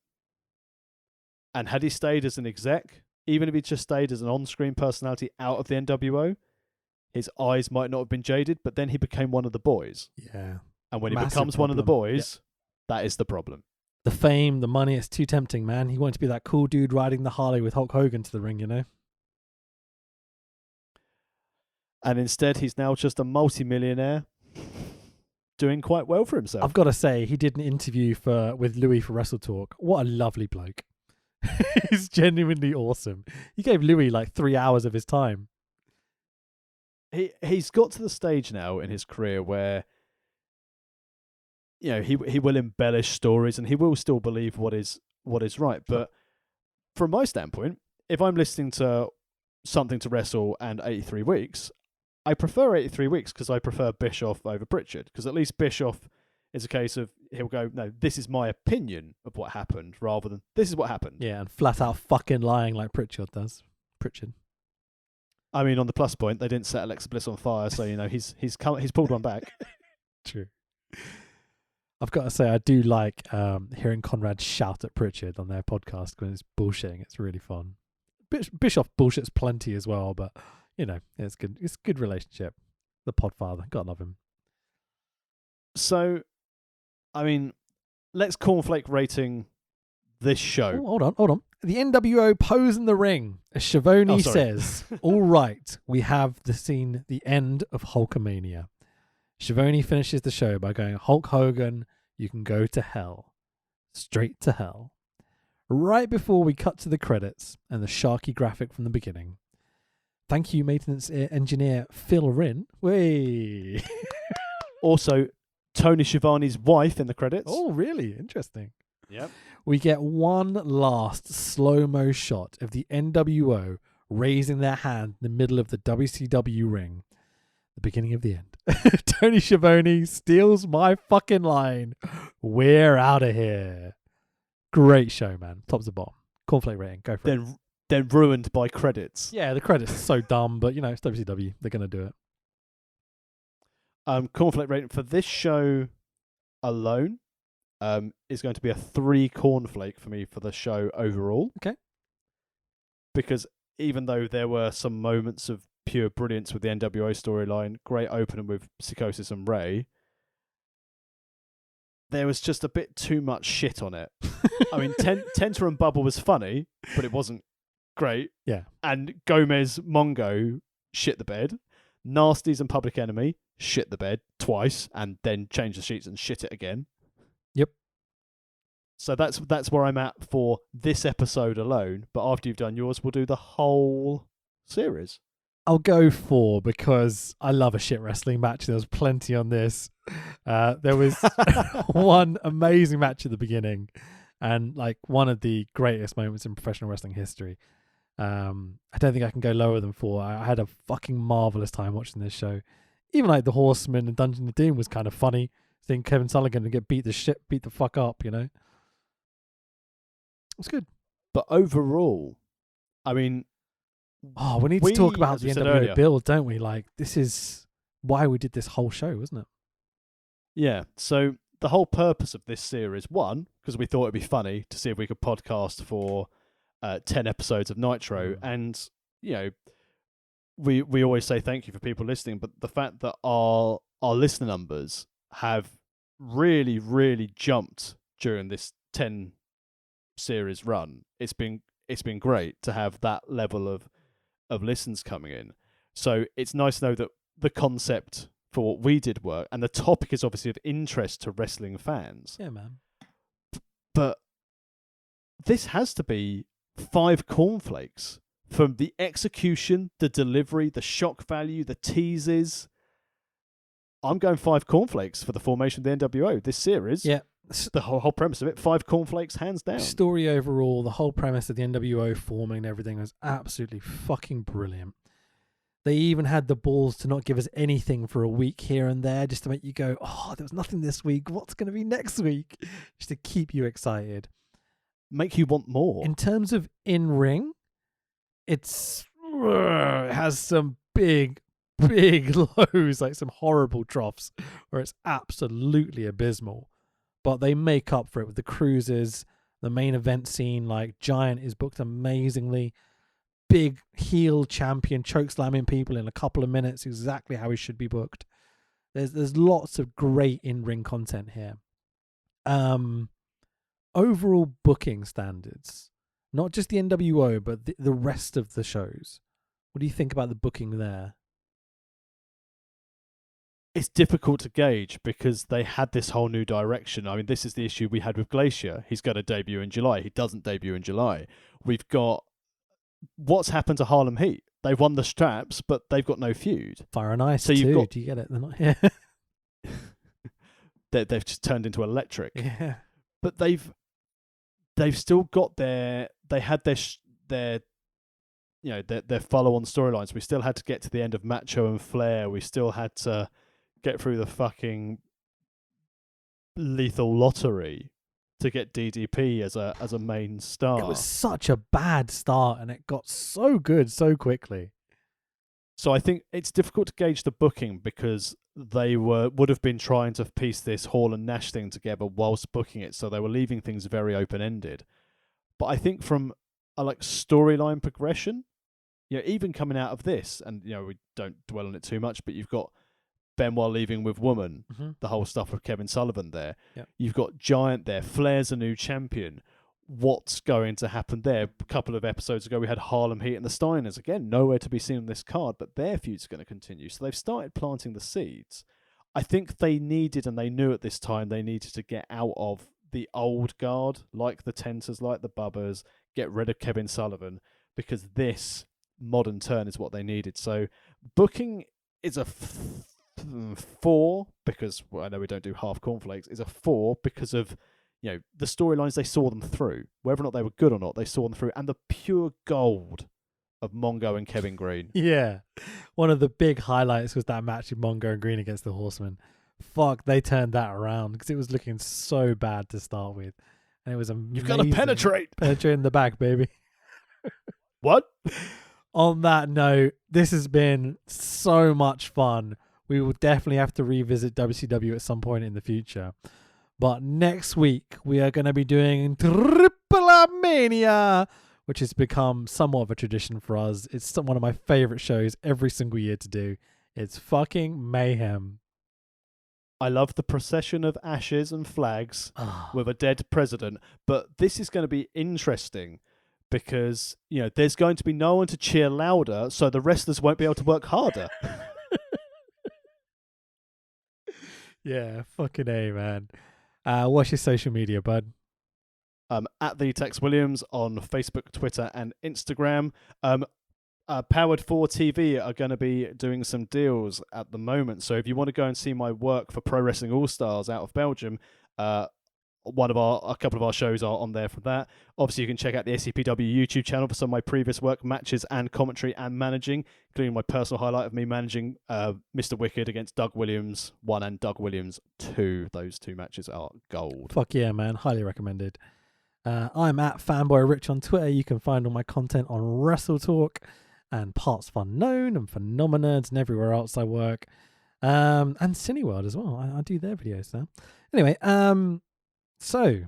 And had he stayed as an exec, even if he just stayed as an on-screen personality out of the NWO, his eyes might not have been jaded, but then he became one of the boys. Yeah. And when he Massive becomes one of the problem. boys, that is the problem. The fame, the money, it's too tempting, man. He wanted to be that cool dude riding the Harley with Hulk Hogan to the ring, you know? And instead, he's now just a multi-millionaire doing quite well for himself. I've got to say, he did an interview with Louis for Wrestle Talk. What a lovely bloke. He's genuinely awesome. He gave Louis like 3 hours of his time. He's got to the stage now in his career where, you know, he will embellish stories and he will still believe what is right. But from my standpoint, if I'm listening to something to wrestle and 83 weeks, I prefer 83 weeks because I prefer Bischoff over Pritchard, because at least Bischoff is a case of he'll go, no, this is my opinion of what happened rather than this is what happened. Yeah, and flat out fucking lying like Pritchard does. Pritchard. I mean, on the plus point, they didn't set Alexa Bliss on fire, so you know he's pulled one back. True. I've got to say, I do like hearing Conrad shout at Pritchard on their podcast when it's bullshitting. It's really fun. Bischoff bullshits plenty as well, but you know, it's good. It's a good relationship. The Podfather, gotta love him. So, I mean, let's cornflake rating this show. Oh, hold on. The NWO pose in the ring. As Schiavone says, all right, we have seen the end of Hulkamania. Schiavone finishes the show by going, Hulk Hogan, you can go to hell. Straight to hell. Right before we cut to the credits and the Sharky graphic from the beginning. Thank you, maintenance engineer Phil Rinn. Way. Also, Tony Schiavone's wife in the credits. Oh, really? Interesting. Yep. We get one last slow-mo shot of the NWO raising their hand in the middle of the WCW ring. The beginning of the end. Tony Schiavone steals my fucking line. We're out of here. Great show, man. Top to bottom. Cornflake rating. Go for it. Then ruined by credits. Yeah, the credits are so dumb, but you know, it's WCW. They're going to do it. Cornflake rating for this show alone is going to be a 3 cornflake for me for the show overall. Okay. Because even though there were some moments of pure brilliance with the NWO storyline, great opening with Psychosis and Ray, there was just a bit too much shit on it. I mean, Tenta and Bubble was funny, but it wasn't great. Yeah. And Gomez Mongo shit the bed. Nasties and Public Enemy shit the bed twice and then change the sheets and shit it again. Yep. So that's where I'm at for this episode alone. But after you've done yours, we'll do the whole series. I'll go 4 because I love a shit wrestling match. There was plenty on this. There was one amazing match at the beginning and like one of the greatest moments in professional wrestling history. I don't think I can go lower than 4. I had a fucking marvelous time watching this show. Even like the Horsemen and Dungeon of Doom was kind of funny. Seeing Kevin Sullivan get beat the fuck up, you know. It's good. But overall, I mean, we need to talk about the NWO earlier, build, don't we? Like, this is why we did this whole show, wasn't it? Yeah. So the whole purpose of this series, one, because we thought it'd be funny to see if we could podcast for 10 episodes of Nitro, and we always say thank you for people listening, but the fact that our listener numbers have really, really jumped during this 10 series run, it's been great to have that level of listens coming in. So it's nice to know that the concept for what we did work, and the topic is obviously of interest to wrestling fans. Yeah, man. But this has to be 5 cornflakes from the execution, the delivery, the shock value, the teases. I'm going 5 cornflakes for the formation of the NWO. This series, Yeah. the whole premise of it, 5 cornflakes, hands down. Story overall, the whole premise of the NWO forming and everything was absolutely fucking brilliant. They even had the balls to not give us anything for a week here and there, just to make you go, oh, there was nothing this week. What's going to be next week? Just to keep you excited. Make you want more. In terms of in-ring, it has some big lows, like some horrible troughs where it's absolutely abysmal. But they make up for it with the cruises, the main event scene. Like Giant is booked amazingly. Big heel champion chokeslamming people in a couple of minutes, exactly how he should be booked. There's lots of great in-ring content here. Overall booking standards, not just the NWO, but the rest of the shows. What do you think about the booking there? It's difficult to gauge because they had this whole new direction. I mean, this is the issue we had with Glacier. He's going to debut in July. He doesn't debut in July. We've got what's happened to Harlem Heat. They've won the straps, but they've got no feud. Fire and Ice, so you've got, do you get it? They're not here. They've just turned into electric. Yeah. But they've still got their follow-on storylines. We still had to get to the end of Macho and Flair. We still had to get through the fucking Lethal Lottery to get DDP as a main star. It was such a bad start, and it got so good so quickly. So I think it's difficult to gauge the booking because they would have been trying to piece this Hall and Nash thing together whilst booking it, so they were leaving things very open-ended. But I think from a storyline progression, even coming out of this, and we don't dwell on it too much, but you've got Benoit leaving with Woman, the whole stuff with Kevin Sullivan there. Yep. You've got Giant there. Flair's a new champion. What's going to happen there? A couple of episodes ago, we had Harlem Heat and the Steiners. Again, nowhere to be seen on this card, but their feud's going to continue. So they've started planting the seeds. I think they needed, and they knew at this time, they needed to get out of the old guard, like the Tenters, like the Bubbas, get rid of Kevin Sullivan, because this modern turn is what they needed. So booking is a 4, because I know we don't do half cornflakes, is a 4 because of the storylines. They saw them through, whether or not they were good or not, they saw them through, and the pure gold of Mongo and Kevin Green. Yeah, one of the big highlights was that match with Mongo and Green against the Horsemen. Fuck, they turned that around because it was looking so bad to start with, and it was amazing. You've got to penetrate in the back, baby. What? On that note, this has been so much fun. We will definitely have to revisit WCW at some point in the future. But next week, we are going to be doing Triple Mania, which has become somewhat of a tradition for us. It's one of my favorite shows every single year to do. It's fucking mayhem. I love the procession of ashes and flags with a dead president. But this is going to be interesting because, there's going to be no one to cheer louder, so the wrestlers won't be able to work harder. Yeah, fucking A, man. What's your social media, bud? At the Tex Williams on Facebook, Twitter, and Instagram. Powered 4 TV are going to be doing some deals at the moment. So if you want to go and see my work for Pro Wrestling All Stars out of Belgium, a couple of our shows are on there for that. Obviously, you can check out the SCPW YouTube channel for some of my previous work, matches and commentary and managing, including my personal highlight of me managing Mr. Wicked against Doug Williams 1 and Doug Williams 2. Those 2 matches are gold. Fuck yeah, man. Highly recommended. I'm at Fanboy Rich on Twitter. You can find all my content on Wrestle Talk and Parts Unknown and Phenomenerds and everywhere else I work. And Cineworld as well. I do their videos now. Anyway, so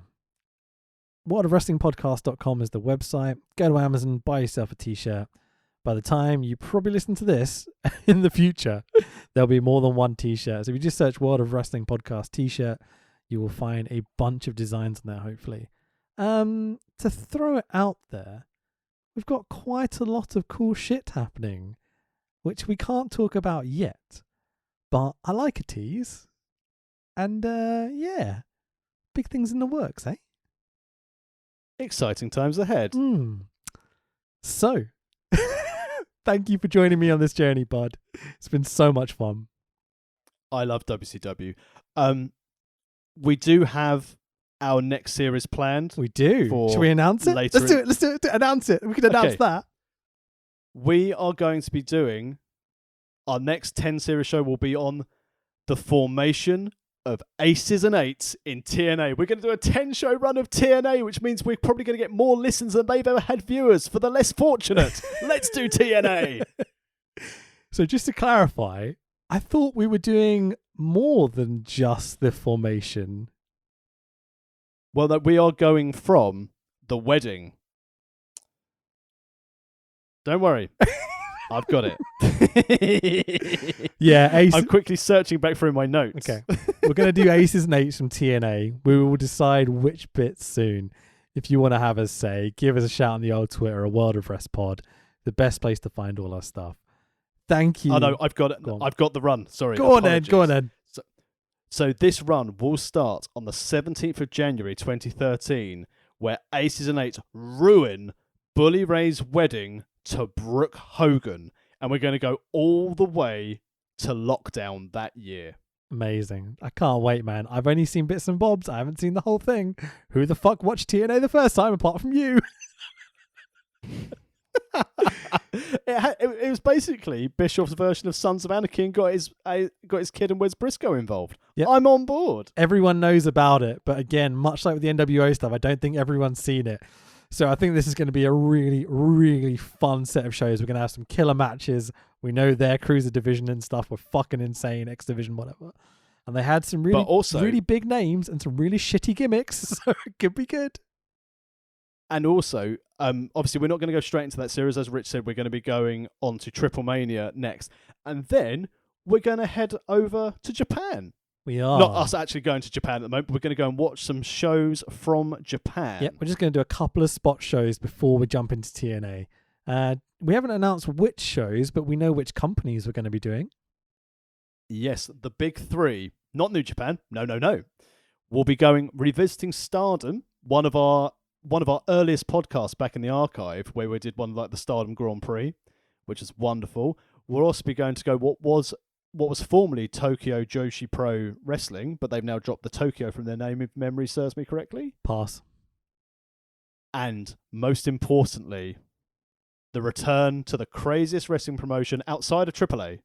worldofwrestlingpodcast.com is the website. Go to Amazon, buy yourself a t-shirt. By the time you probably listen to this in the future, there'll be more than one t-shirt. So if you just search World of Wrestling Podcast t-shirt, you will find a bunch of designs on there, hopefully. To throw it out there, we've got quite a lot of cool shit happening, which we can't talk about yet. But I like a tease. And yeah, big things in the works, eh? Exciting times ahead. So, thank you for joining me on this journey, bud. It's been so much fun. I love WCW. We do have our next series planned. We do. Should we announce it? Let's do it. Let's do it. Announce it. We can announce that. We are going to be doing our next 10 series show will be on the formation of Aces and Eights in TNA. We're going to do a 10-show run of TNA, which means we're probably going to get more listens than they've ever had viewers for the less fortunate. Let's do TNA. So just to clarify, I thought we were doing more than just the formation. Well, that we are going from the wedding. Don't worry. I've got it. Yeah, Ace. I'm quickly searching back through my notes. Okay. We're going to do Aces and Eights from TNA. We will decide which bits soon. If you want to have us say, give us a shout on the old Twitter, a World of Rest Pod. The best place to find all our stuff. Thank you. Oh, no, I've got it. I've got the run. Sorry. Go on, Ed. Go on, Ed. So this run will start on the 17th of January 2013, where Aces and Eights ruin Bully Ray's wedding to Brooke Hogan, and we're going to go all the way to lockdown that year. Amazing. I can't wait, man. I've only seen bits and bobs. I haven't seen the whole thing. Who the fuck watched TNA the first time apart from you? It was basically Bischoff's version of Sons of Anarchy and got his kid and Wes Briscoe involved. Yep. I'm on board. Everyone knows about it, but again, much like with the NWO stuff, I don't think everyone's seen it. So I think this is going to be a really, really fun set of shows. We're going to have some killer matches. We know their cruiser division and stuff were fucking insane, X Division, whatever. And they had some really big names and some really shitty gimmicks, so it could be good. And also, obviously, we're not going to go straight into that series. As Rich said, we're going to be going on to Triple Mania next. And then we're going to head over to Japan. We are. Not us actually going to Japan at the moment, but we're going to go and watch some shows from Japan. Yep, we're just going to do a couple of spot shows before we jump into TNA. We haven't announced which shows, but we know which companies we're going to be doing. Yes, the big three. Not New Japan. No. We'll be going revisiting Stardom, one of our earliest podcasts back in the archive, where we did one like the Stardom Grand Prix, which is wonderful. We'll also be going to go what was formerly Tokyo Joshi Pro Wrestling, but they've now dropped the Tokyo from their name, if memory serves me correctly. Pass. And most importantly, the return to the craziest wrestling promotion outside of AAA.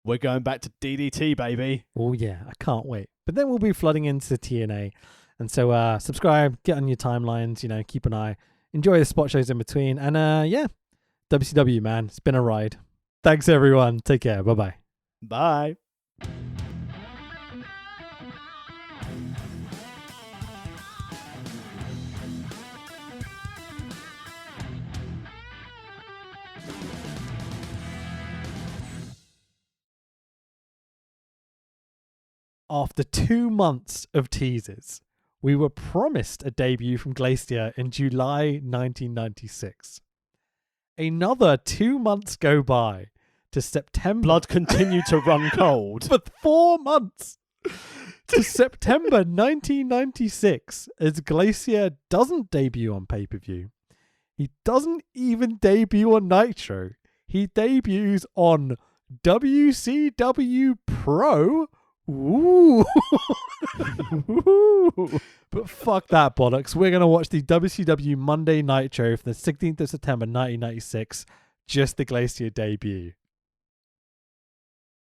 We're going back to DDT, baby. Oh, yeah. I can't wait. But then we'll be flooding into TNA. And so subscribe, get on your timelines, keep an eye. Enjoy the spot shows in between. And yeah, WCW, man. It's been a ride. Thanks, everyone. Take care. Bye-bye. Bye. After 2 months of teasers, we were promised a debut from Glacier in July 1996. Another 2 months go by to September. Blood continued to run cold. For 4 months. To September 1996, as Glacier doesn't debut on pay-per-view. He doesn't even debut on Nitro. He debuts on WCW Pro. Ooh. But fuck that bollocks. We're going to watch the WCW Monday Nitro from the 16th of September 1996. Just the Glacier debut.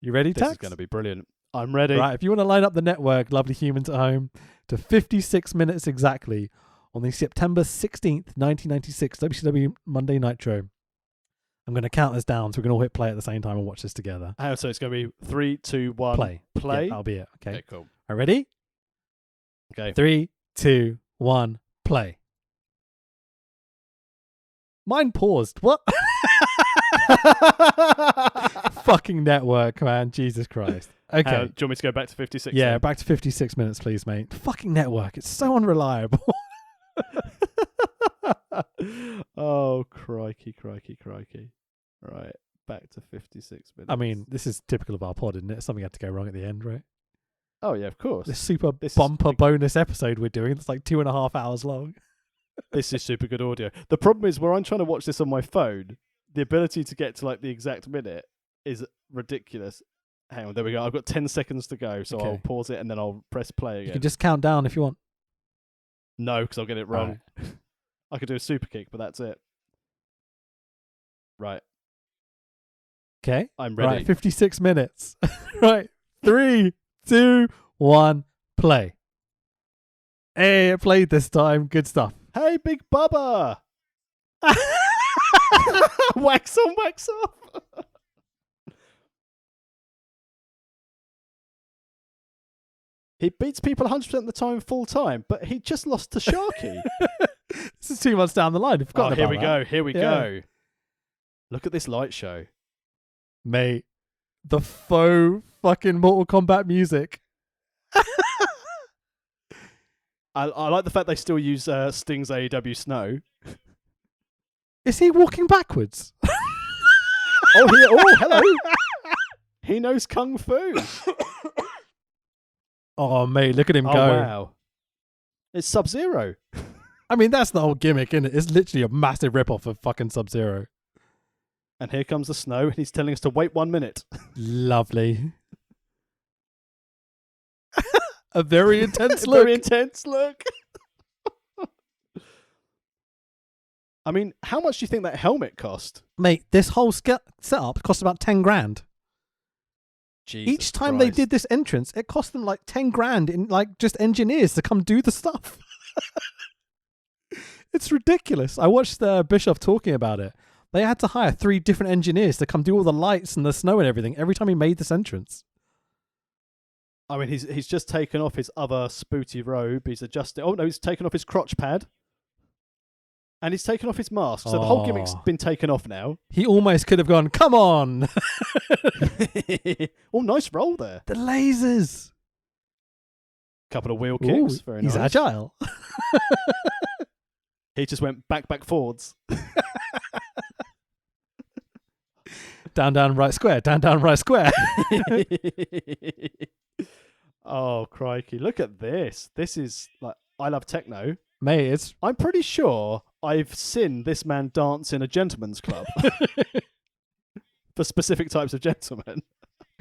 You ready, Tax? This is going to be brilliant. I'm ready. Right, if you want to line up the network, lovely humans at home, to 56 minutes exactly on the September 16th, 1996 WCW Monday Nitro. I'm going to count us down, so we're going to all hit play at the same time and watch this together. So it's going to be 3, 2, 1. Play. Play. Yeah, that'll be it. Okay. Okay, cool. Are you ready? Okay. 3, 2, 1, play. Mine paused. What? Fucking network, man. Jesus Christ. Okay. Do you want me to go back to 56? Yeah, then? back to 56 minutes, please, mate. Fucking network. It's so unreliable. Oh, crikey. Right, back to 56 minutes. I mean, this is typical of our pod, isn't it? Something had to go wrong at the end, right? Oh, yeah, of course. This super This is bumper big- bonus episode we're doing. It's like 2.5 hours long. This is super good audio. The problem is, where I'm trying to watch this on my phone, the ability to get to like the exact minute is ridiculous. Hang on, there we go. I've got 10 seconds to go, so I'll Okay. pause it and then I'll press play You again. can just count down if you want. No, because I'll get it wrong. Right. I could do a super kick, but that's it. Right, Okay. I'm ready. Right, 56 minutes. Right. 3, 2, 1, play. Hey, it played this time. Good stuff. Hey, Big Bubba! Wax on, wax off. He beats people 100% of the time full time, but he just lost to Sharky. This is 2 months down the line. I've Oh, forgotten here about we that. go. Here we Yeah. go. Look at this light show. Mate, the faux fucking Mortal Kombat music. I like the fact they still use Sting's AEW Snow. Is he walking backwards? Oh, hello. He knows Kung Fu. Oh, mate, look at him Oh, go. wow. It's Sub-Zero. I mean, that's the whole gimmick, isn't it? It's literally a massive rip-off of fucking Sub-Zero. And here comes the snow, and he's telling us to wait 1 minute. Lovely. A very intense look. Very intense look. I mean, how much do you think that helmet cost? Mate, this whole setup cost about 10 grand. Jesus Each time they did this entrance, it cost them like 10 grand in like just engineers to come do the stuff. It's ridiculous. I watched Bischoff talking about it. They had to hire 3 different engineers to come do all the lights and the snow and everything every time he made this entrance. I mean, he's just taken off his other spooty robe. He's adjusted. Oh, no, he's taken off his crotch pad. And he's taken off his mask. So the whole gimmick's been taken off now. He almost could have gone, come on. Oh, nice roll there. The lasers. Couple of wheel Ooh, kicks. Very he's nice. agile. He just went back forwards. Down, right square. Down, right square. Oh, crikey. Look at this. This is like, I love techno. Mate, it's... I'm pretty sure I've seen this man dance in a gentleman's club. For specific types of gentlemen.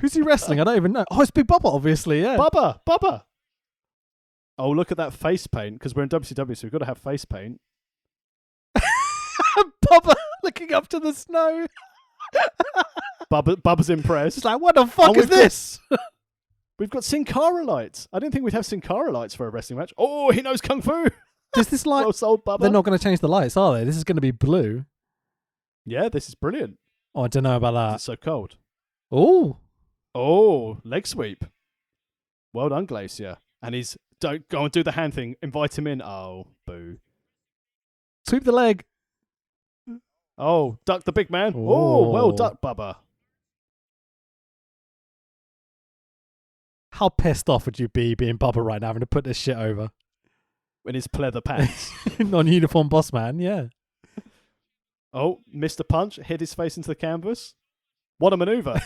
Who's he wrestling? I don't even know. Oh, it's Big Bubba, obviously, yeah. Bubba. Oh, look at that face paint, because we're in WCW, so we've got to have face paint. Bubba looking up to the snow. Bubba's impressed. It's like, what the fuck Oh, is this? We've got Sin Cara lights. I didn't think we'd have Sin Cara lights for a wrestling match. Oh, he knows Kung Fu. Does this light... Well sold, Bubba. They're not going to change the lights, are they? This is going to be blue. Yeah, this is brilliant. Oh, I don't know about It's that. so cold. Oh, Oh, leg sweep. Well done, Glacier. And he's... Don't go and do the hand thing. Invite him in. Oh, boo. sweep the leg. Oh, duck the big man. Oh, well Oh. ducked, Bubba. How pissed off would you be being Bubba right now having to put this shit over? In his pleather pants. Non-uniform boss man, yeah. Oh, missed a punch. Hit his face into the canvas. What a maneuver.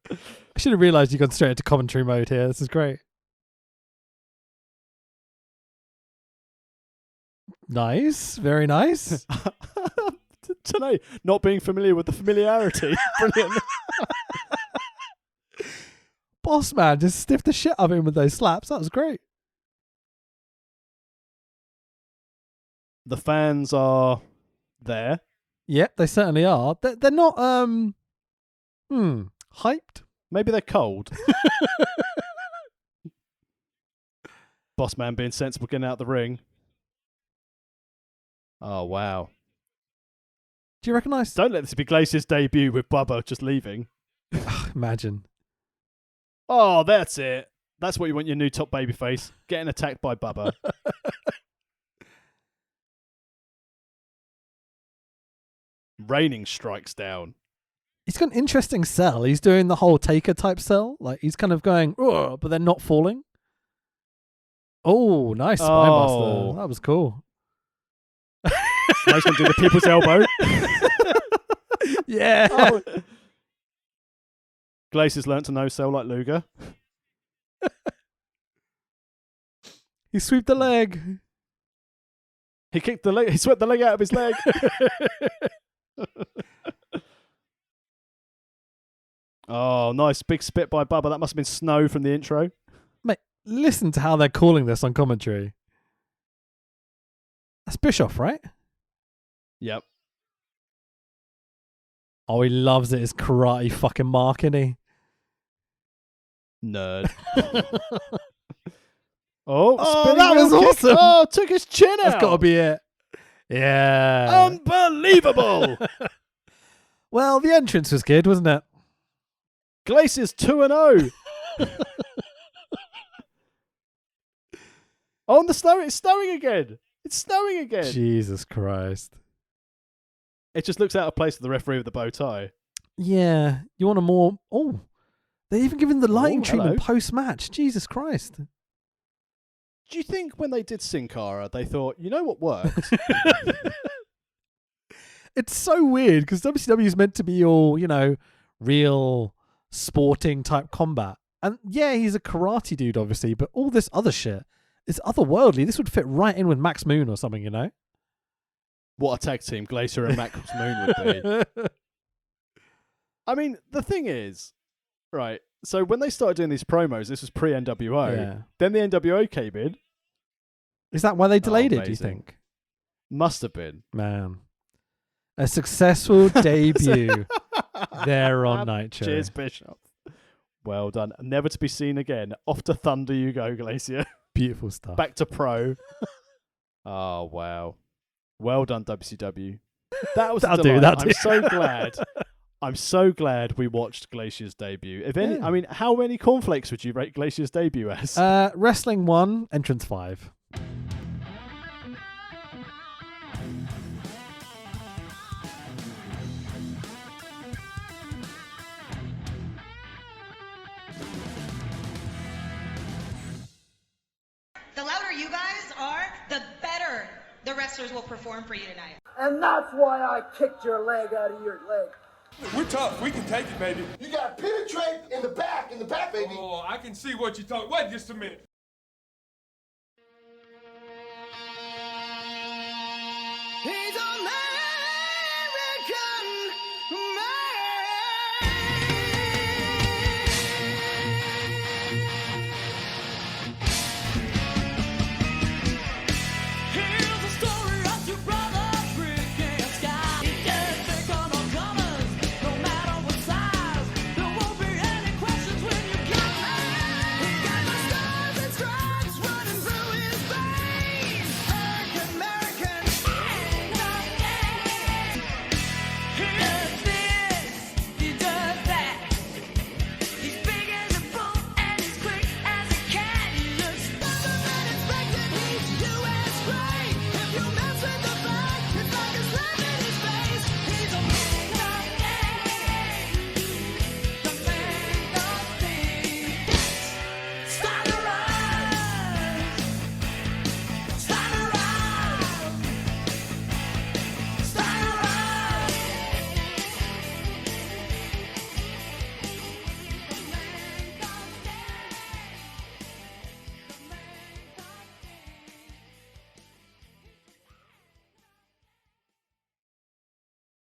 I should have realised you'd gone straight into commentary mode here. This is great. Nice. Very nice. Tonight, not being familiar with the familiarity. Brilliant. Boss man just stiffed the shit out of him with those slaps. That was great. The fans are there. Yep, they certainly are. They're not, hyped. Maybe they're cold. Boss man being sensible, getting out the ring. Oh, wow. Do you recognise? Don't let this be Glacier's debut with Bubba just leaving. Imagine. Oh, that's it. That's what you want your new top babyface. Getting attacked by Bubba. Raining strikes down. He's got an interesting sell. He's doing the whole Taker type sell. Like, he's kind of going, "Ugh," but then not falling. Oh, nice spinebuster. That was cool. Now he's going to do the people's elbow. Yeah. Oh. Glacier's learnt to no sell like Luger. He swept the leg. He kicked the leg. He swept the leg out of his leg. Oh, nice. Big spit by Bubba. That must have been snow from the intro. Mate, listen to how they're calling this on commentary. That's Bischoff, right? Yep. Oh, he loves it. His karate fucking mark, isn't he? Nerd. Oh, that was kick. awesome. Oh, took his chin out. That's got to be it. Yeah. Unbelievable. Well, the entrance was good, wasn't it? Glacier's 2-0. Oh, and the snow. It's snowing again. It's snowing again. Jesus Christ. It just looks out of place with the referee with the bow tie. Yeah. You want a more... Oh, they're even giving the lighting treatment hello. post-match. Jesus Christ. Do you think when they did Sin Cara, they thought, you know what works? It's so weird because WCW is meant to be all, real sporting type combat. And yeah, he's a karate dude, obviously, but all this other shit is otherworldly. This would fit right in with Max Moon or something, What a tag team Glacier and Max Moon would be. I mean, the thing is, right, so when they started doing these promos, this was pre-NWO. Yeah. Then the NWO came in. Is that why they delayed it, do you amazing. think? Must have been. Man. A successful debut there on Nitro. Cheers, Bishop. Well done. Never to be seen again. Off to Thunder you go, Glacier. Beautiful stuff. Back to pro. Oh, wow. Well done, WCW. That was a delight. I'm so glad. I'm so glad we watched Glacier's debut. If any, I mean, how many cornflakes would you rate Glacier's debut as? Wrestling 1, entrance 5. The louder you guys are, the better the wrestlers will perform for you tonight. And that's why I kicked your leg out of your leg. We're tough. We can take it, baby. You got to penetrate in the back, baby. Oh, I can see what you're talking. Wait just a minute. He's